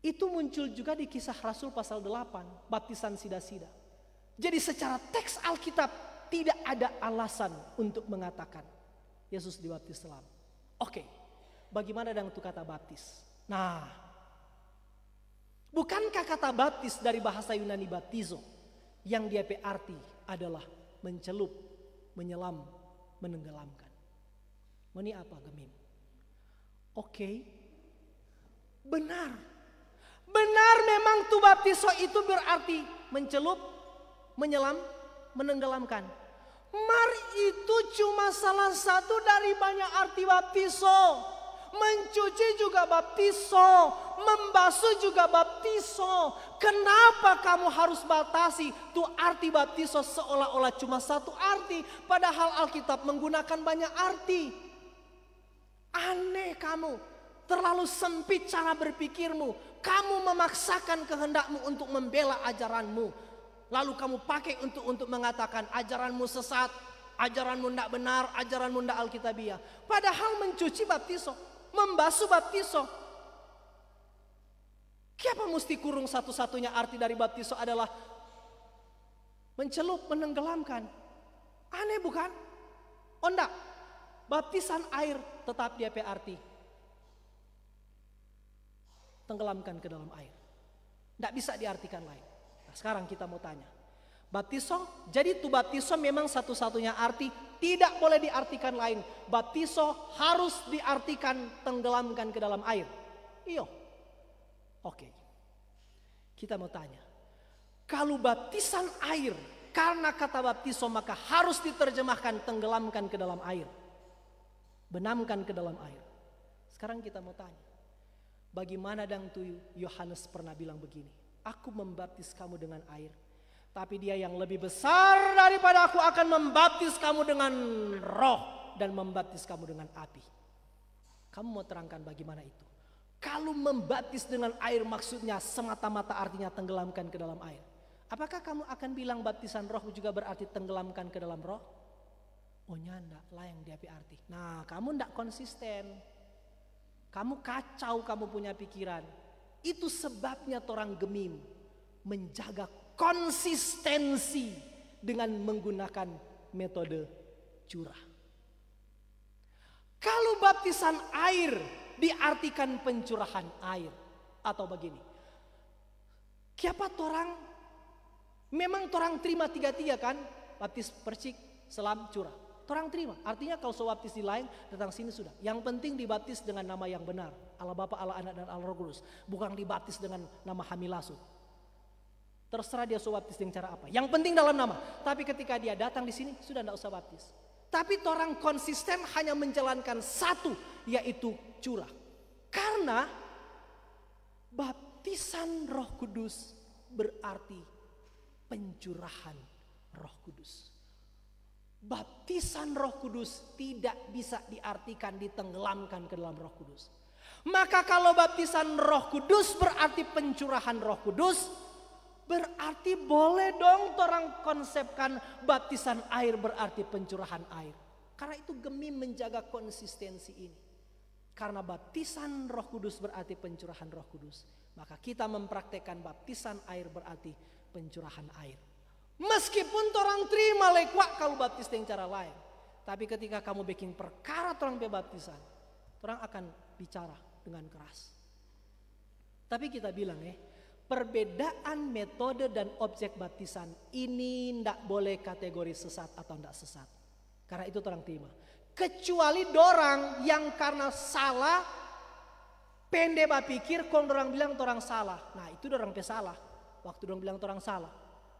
itu muncul juga di Kisah Rasul pasal 8. Baptisan sida-sida. Jadi secara teks Alkitab tidak ada alasan untuk mengatakan Yesus dibaptis selam. Oke. Bagaimana dengan itu kata baptis? Nah, bukankah kata baptis dari bahasa Yunani baptizo yang dia arti adalah mencelup, menyelam, menenggelamkan. Ini apa gemim? Oke. Benar. Benar memang tu baptizo itu berarti mencelup, menyelam, menenggelamkan. Mar itu cuma salah satu dari banyak arti baptizo. Mencuci juga baptizo, membasuh juga baptizo. Kenapa kamu harus batasi tuh arti baptizo seolah-olah cuma satu arti, padahal Alkitab menggunakan banyak arti. Aneh kamu, terlalu sempit cara berpikirmu. Kamu memaksakan kehendakmu untuk membela ajaranmu, lalu kamu pakai untuk mengatakan ajaranmu sesat, ajaranmu tidak benar, ajaranmu tidak alkitabiah. Padahal mencuci baptizo, membasuh baptizo. Kenapa mesti kurung satu-satunya arti dari baptizo adalah mencelup, menenggelamkan? Aneh bukan? Oh enggak, baptisan air tetap dia arti tenggelamkan ke dalam air. Tidak bisa diartikan lain. Nah, sekarang kita mau tanya, baptizo, jadi itu baptizo memang satu-satunya arti, tidak boleh diartikan lain. Baptizo harus diartikan tenggelamkan ke dalam air. Iyo. Oke. Kita mau tanya, kalau baptisan air karena kata baptizo maka harus diterjemahkan tenggelamkan ke dalam air, benamkan ke dalam air. Sekarang kita mau tanya, bagaimana dang tuh Yohanes pernah bilang begini, aku membaptis kamu dengan air, tapi dia yang lebih besar daripada aku akan membaptis kamu dengan roh dan membaptis kamu dengan api. Kamu mau terangkan bagaimana itu? Kalau membaptis dengan air maksudnya semata-mata artinya tenggelamkan ke dalam air. Apakah kamu akan bilang baptisan roh juga berarti tenggelamkan ke dalam roh? Oh nyanda, lain dia arti. Nah kamu ndak konsisten. Kamu kacau, kamu punya pikiran. Itu sebabnya orang gemim menjaga konsistensi dengan menggunakan metode curah. Kalau baptisan air diartikan pencurahan air atau begini. Siapa orang? Memang orang terima tiga-tiga kan? Baptis, percik, selam, curah. Orang terima. Artinya kalau baptis di lain datang sini sudah. Yang penting dibaptis dengan nama yang benar. Allah Bapa, Allah Anak dan Allah Roh Kudus. Bukan dibaptis dengan nama Hamilasu. Terserah dia baptis dengan cara apa. Yang penting dalam nama. Tapi ketika dia datang di sini sudah tidak usah baptis. Tapi orang konsisten hanya menjalankan satu, yaitu curah. Karena baptisan Roh Kudus berarti pencurahan Roh Kudus. Baptisan Roh Kudus tidak bisa diartikan ditenggelamkan ke dalam Roh Kudus. Maka kalau baptisan Roh Kudus berarti pencurahan Roh Kudus, berarti boleh dong orang konsepkan baptisan air berarti pencurahan air. Karena itu gemim menjaga konsistensi ini. Karena baptisan Roh Kudus berarti pencurahan Roh Kudus, maka kita mempraktekkan baptisan air berarti pencurahan air. Meskipun orang terima lekuak kalau baptis dengan cara lain. Tapi ketika kamu bikin perkara orang baptisan, orang akan bicara dengan keras. Tapi kita bilang perbedaan metode dan objek baptisan ini tidak boleh kategori sesat atau tidak sesat. Karena itu orang terima. Kecuali dorang yang karena salah, pendek berpikir, kalau orang bilang orang salah. Nah itu orang salah. Waktu orang bilang orang salah.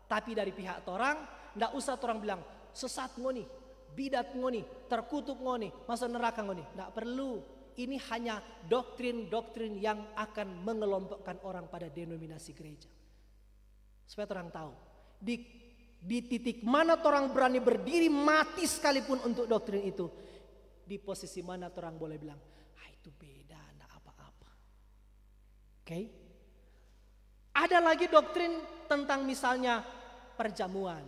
Tapi dari pihak orang, tidak usah orang bilang sesat ngoni, bidat ngoni, terkutuk ngoni, masuk neraka ngoni. Tidak perlu. Ini hanya doktrin-doktrin yang akan mengelompokkan orang pada denominasi gereja. Supaya orang tahu, di titik mana orang berani berdiri mati sekalipun untuk doktrin itu, di posisi mana orang boleh bilang, itu beda, enggak apa-apa. Oke? Ada lagi doktrin tentang misalnya perjamuan.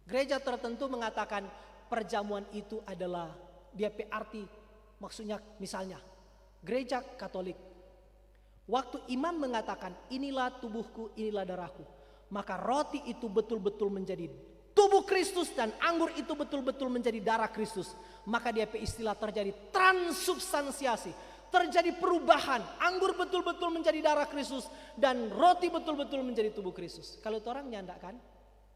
Gereja tertentu mengatakan perjamuan itu adalah dia arti. Maksudnya misalnya gereja Katolik, waktu imam mengatakan inilah tubuhku, inilah darahku, maka roti itu betul-betul menjadi tubuh Kristus dan anggur itu betul-betul menjadi darah Kristus. Maka dia istilah terjadi transubstansiasi, terjadi perubahan. Anggur betul-betul menjadi darah Kristus dan roti betul-betul menjadi tubuh Kristus. Kalau orang nyandak kan?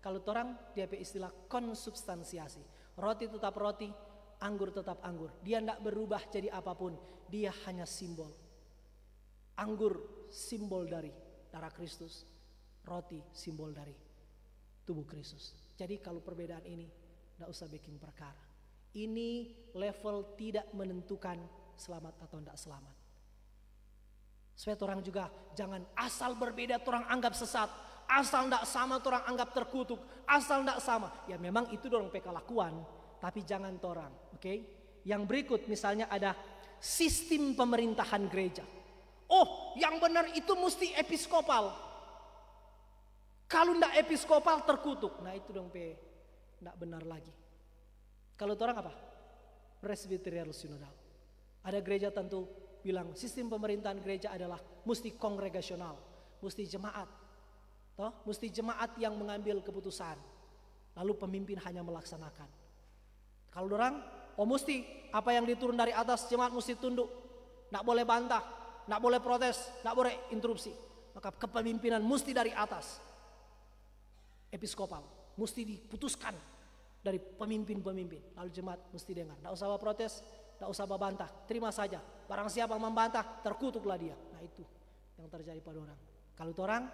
Kalau orang dia istilah konsubstansiasi. Roti tetap roti, anggur tetap anggur. Dia tidak berubah jadi apapun. Dia hanya simbol. Anggur simbol dari darah Kristus. Roti simbol dari tubuh Kristus. Jadi kalau perbedaan ini tidak usah bikin perkara. Ini level tidak menentukan selamat atau tidak selamat. Supaya orang juga jangan asal berbeda orang anggap sesat. Asal tidak sama orang anggap terkutuk. Asal tidak sama. Ya memang itu dorong PK lakuan. Tapi jangan torang, oke? Yang berikut misalnya ada sistem pemerintahan gereja. Oh, yang benar itu mesti episkopal. Kalau ndak episkopal terkutuk. Nah itu dong ndak benar lagi. Kalau torang apa? Presbyterial sinodal. Ada gereja tentu bilang sistem pemerintahan gereja adalah mesti kongregasional, mesti jemaat. Toh, mesti jemaat yang mengambil keputusan. Lalu pemimpin hanya melaksanakan. Kalau orang, mesti apa yang diturun dari atas jemaat mesti tunduk. Tidak boleh bantah, tidak boleh protes, tidak boleh interupsi. Maka kepemimpinan mesti dari atas. Episkopal, mesti diputuskan dari pemimpin-pemimpin. Lalu jemaat mesti dengar. Tidak usah protes, tidak usah bantah. Terima saja. Barang siapa membantah, terkutuklah dia. Nah itu yang terjadi pada orang. Kalau orang,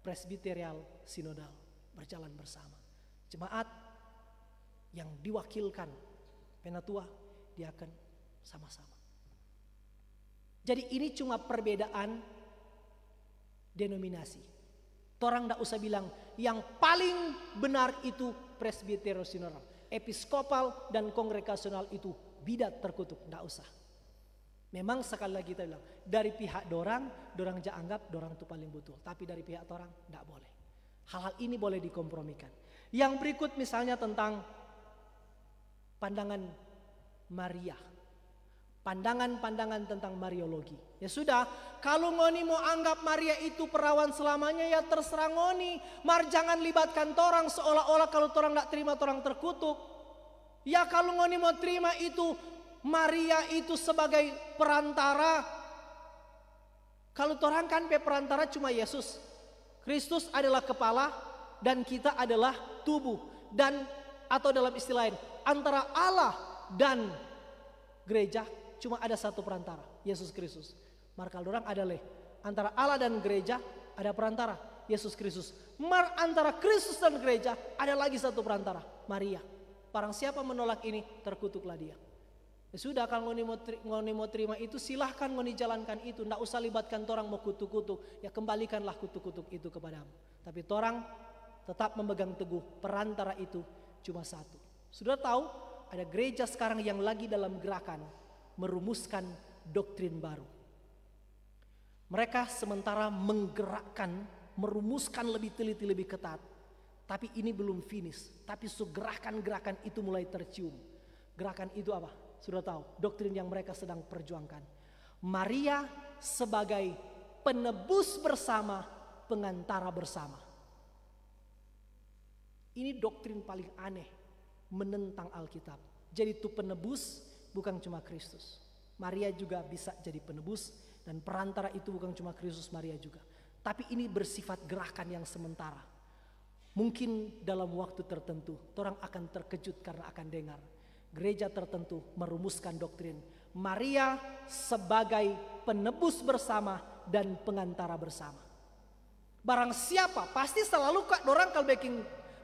presbyterial sinodal. Berjalan bersama. Jemaat yang diwakilkan penatua dia akan sama-sama. Jadi ini cuma perbedaan denominasi. Orang tidak usah bilang yang paling benar itu presbyterial sinodal, episkopal dan kongregasional itu bidat terkutuk. Tidak usah. Memang sekali lagi kita bilang dari pihak dorang jangan anggap dorang itu paling betul. Tapi dari pihak orang tidak boleh. Hal-hal ini boleh dikompromikan. Yang berikut misalnya tentang pandangan Maria. Pandangan-pandangan tentang Mariologi. Ya sudah, kalau ngoni mau anggap Maria itu perawan selamanya ya terserah ngoni. Mar jangan libatkan torang seolah-olah kalau torang tidak terima torang terkutuk. Ya kalau ngoni mau terima itu Maria itu sebagai perantara. Kalau torang kan perantara cuma Yesus. Kristus adalah kepala dan kita adalah tubuh. Dan atau dalam istilah lain, antara Allah dan gereja cuma ada satu perantara, Yesus Kristus. Maka orang ada antara Allah dan gereja ada perantara, Yesus Kristus. Mar antara Kristus dan gereja ada lagi satu perantara, Maria. Barang siapa menolak ini terkutuklah dia. Ya sudah, kalau ngoni mau terima itu silahkan ngoni jalankan itu, ndak usah libatkan orang mau kutuk-kutuk. Ya kembalikanlah kutuk-kutuk itu kepadamu. Tapi orang tetap memegang teguh perantara itu cuma satu. Sudah tahu ada gereja sekarang yang lagi dalam gerakan merumuskan doktrin baru. Mereka sementara menggerakkan, merumuskan lebih teliti, lebih ketat. Tapi ini belum finish. Tapi gerakan-gerakan itu mulai tercium. Gerakan itu apa? Sudah tahu, doktrin yang mereka sedang perjuangkan. Maria sebagai penebus bersama, pengantara bersama. Ini doktrin paling aneh, menentang Alkitab. Jadi itu penebus bukan cuma Kristus. Maria juga bisa jadi penebus dan perantara itu bukan cuma Kristus, Maria juga. Tapi ini bersifat gerakan yang sementara. Mungkin dalam waktu tertentu orang akan terkejut karena akan dengar gereja tertentu merumuskan doktrin Maria sebagai penebus bersama dan pengantara bersama. Barang siapa, pasti selalu orang kalau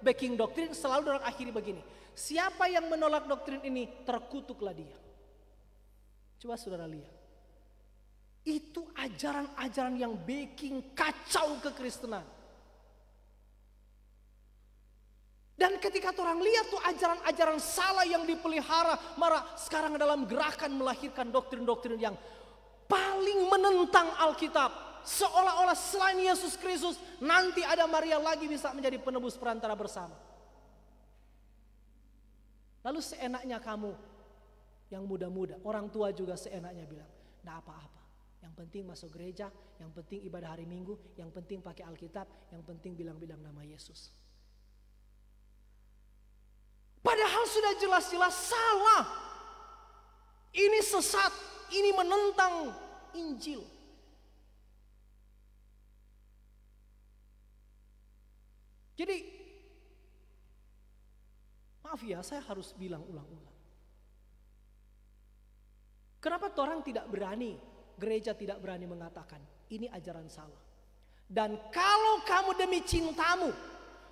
backing doktrin selalu orang akhiri begini. Siapa yang menolak doktrin ini terkutuklah dia. Coba saudara lihat. Itu ajaran-ajaran yang bikin kacau kekristenan. Dan ketika orang lihat tuh ajaran-ajaran salah yang dipelihara, malah sekarang dalam gerakan melahirkan doktrin-doktrin yang paling menentang Alkitab. Seolah-olah selain Yesus Kristus, nanti ada Maria lagi bisa menjadi penebus perantara bersama. Lalu seenaknya kamu yang muda-muda, orang tua juga seenaknya bilang, "Nggak apa-apa. Yang penting masuk gereja, yang penting ibadah hari Minggu, yang penting pakai Alkitab, yang penting bilang-bilang nama Yesus." Padahal sudah jelas-jelas salah. Ini sesat, ini menentang Injil. Jadi, maaf ya, saya harus bilang ulang-ulang. Kenapa orang tidak berani, gereja tidak berani mengatakan, ini ajaran salah. Dan kalau kamu demi cintamu,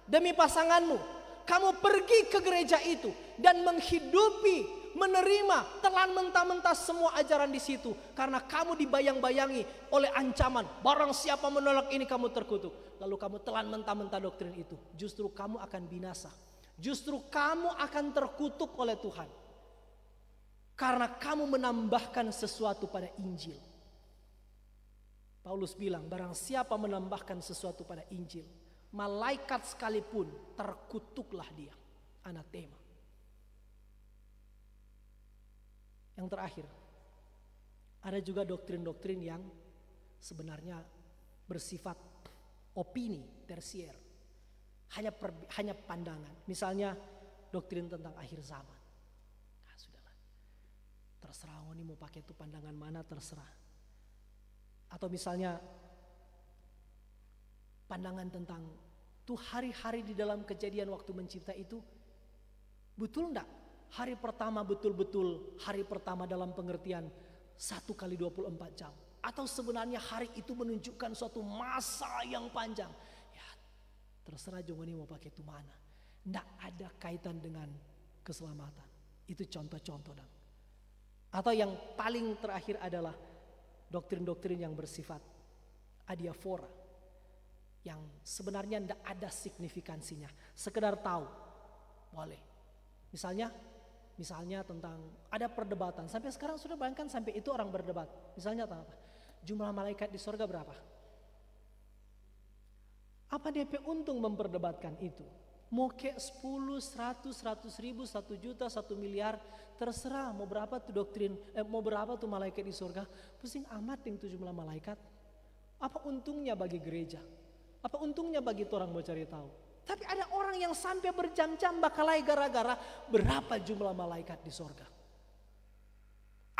demi pasanganmu, kamu pergi ke gereja itu dan menghidupi, menerima, telan mentah-mentah semua ajaran di situ. Karena kamu dibayang-bayangi oleh ancaman, barang siapa menolak ini kamu terkutuk. Lalu kamu telan mentah-mentah doktrin itu. Justru kamu akan binasa. Justru kamu akan terkutuk oleh Tuhan. Karena kamu menambahkan sesuatu pada Injil. Paulus bilang, barang siapa menambahkan sesuatu pada Injil, malaikat sekalipun terkutuklah dia. Anatema. Yang terakhir, ada juga doktrin-doktrin yang sebenarnya bersifat opini tersier, hanya pandangan. Misalnya doktrin tentang akhir zaman. Nah, sudahlah, terserah ini mau pakai itu pandangan mana, terserah. Atau misalnya pandangan tentang tuh hari-hari di dalam kejadian waktu mencipta itu betul enggak? Hari pertama betul-betul hari pertama dalam pengertian 1 kali 24 jam. Atau sebenarnya hari itu menunjukkan suatu masa yang panjang. Ya terserah juga nih mau pakai itu mana. Enggak ada kaitan dengan keselamatan. Itu contoh-contoh dong. Atau yang paling terakhir adalah doktrin-doktrin yang bersifat adiafora. Yang sebenarnya tidak ada signifikansinya. Sekedar tahu, boleh. Misalnya tentang ada perdebatan. Sampai sekarang sudah bayangkan sampai itu orang berdebat. Misalnya tentang apa? Jumlah malaikat di sorga berapa? Apa DP untung memperdebatkan itu? Mau ke 10, 100, 100 ribu, 1 juta, 1 miliar. Terserah mau berapa tuh doktrin, mau berapa tuh malaikat di sorga. Pusing amat yang tuh jumlah malaikat. Apa untungnya bagi gereja? Apa untungnya bagi orang mau cari tahu? Tapi ada orang yang sampai berjam-jam bakalai gara-gara berapa jumlah malaikat di sorga.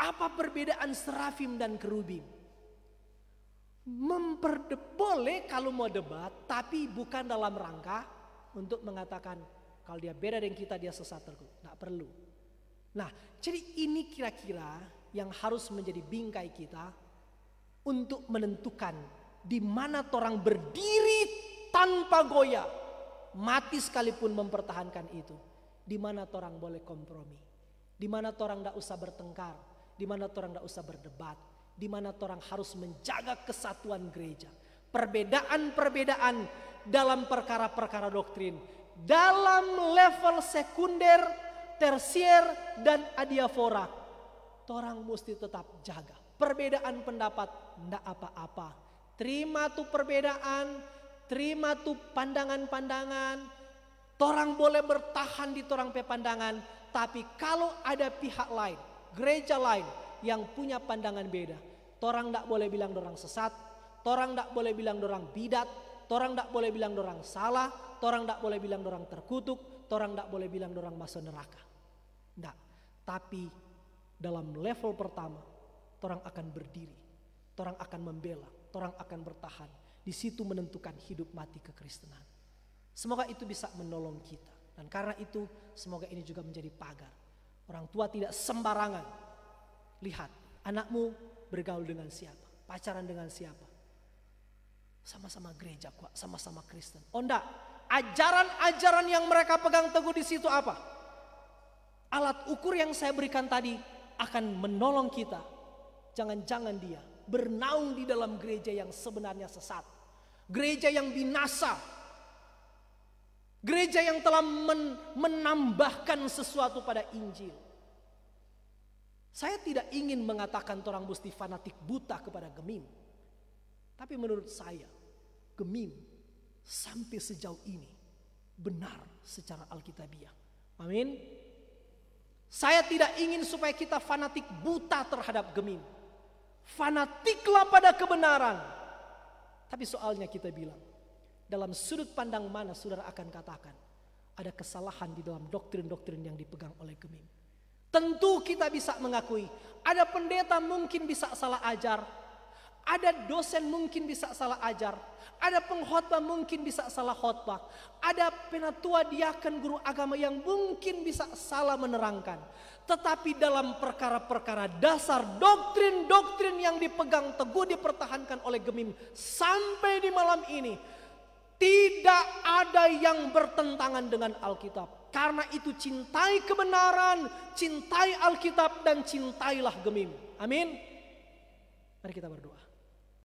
Apa perbedaan serafim dan kerubim? Boleh kalau mau debat, tapi bukan dalam rangka untuk mengatakan kalau dia beda dengan kita dia sesat terkutuk. Nggak perlu. Nah, jadi ini kira-kira yang harus menjadi bingkai kita untuk menentukan di mana orang berdiri tanpa goyah, mati sekalipun mempertahankan itu. Di mana orang boleh kompromi, di mana orang tidak usah bertengkar, di mana orang tidak usah berdebat, di mana orang harus menjaga kesatuan gereja. Perbedaan-perbedaan dalam perkara-perkara doktrin, dalam level sekunder, tersier, dan adiafora, orang mesti tetap jaga. Perbedaan pendapat tidak apa-apa. Terima tuh perbedaan, terima tuh pandangan-pandangan. Orang boleh bertahan di orang pe pandangan, tapi kalau ada pihak lain, gereja lain yang punya pandangan beda, orang tidak boleh bilang dorang sesat, orang tidak boleh bilang dorang bidat, orang tidak boleh bilang dorang salah, orang tidak boleh bilang dorang terkutuk, orang tidak boleh bilang dorang masuk neraka. Tidak. Tapi dalam level pertama, orang akan berdiri, orang akan membela, orang akan bertahan. Di situ menentukan hidup mati kekristenan. Semoga itu bisa menolong kita. Dan karena itu semoga ini juga menjadi pagar. Orang tua tidak sembarangan. Lihat anakmu bergaul dengan siapa, pacaran dengan siapa. Sama-sama gereja kok, sama-sama Kristen. Oh enggak, ajaran-ajaran yang mereka pegang teguh di situ apa? Alat ukur yang saya berikan tadi akan menolong kita jangan-jangan dia bernaung di dalam gereja yang sebenarnya sesat. Gereja yang binasa. Gereja yang telah menambahkan sesuatu pada Injil. Saya tidak ingin mengatakan orang mesti fanatik buta kepada Gemim. Tapi menurut saya, Gemim sampai sejauh ini benar secara alkitabiah. Amin. Saya tidak ingin supaya kita fanatik buta terhadap Gemim. Fanatiklah pada kebenaran. Tapi soalnya kita bilang, dalam sudut pandang mana saudara akan katakan ada kesalahan di dalam doktrin-doktrin yang dipegang oleh Gemim? Tentu kita bisa mengakui ada pendeta mungkin bisa salah ajar, ada dosen mungkin bisa salah ajar, ada pengkhotbah mungkin bisa salah khotbah, ada penatua diaken guru agama yang mungkin bisa salah menerangkan. Tetapi dalam perkara-perkara dasar, doktrin-doktrin yang dipegang teguh dipertahankan oleh Gemim sampai di malam ini, tidak ada yang bertentangan dengan Alkitab. Karena itu cintai kebenaran, cintai Alkitab, dan cintailah Gemim. Amin. Mari kita berdoa.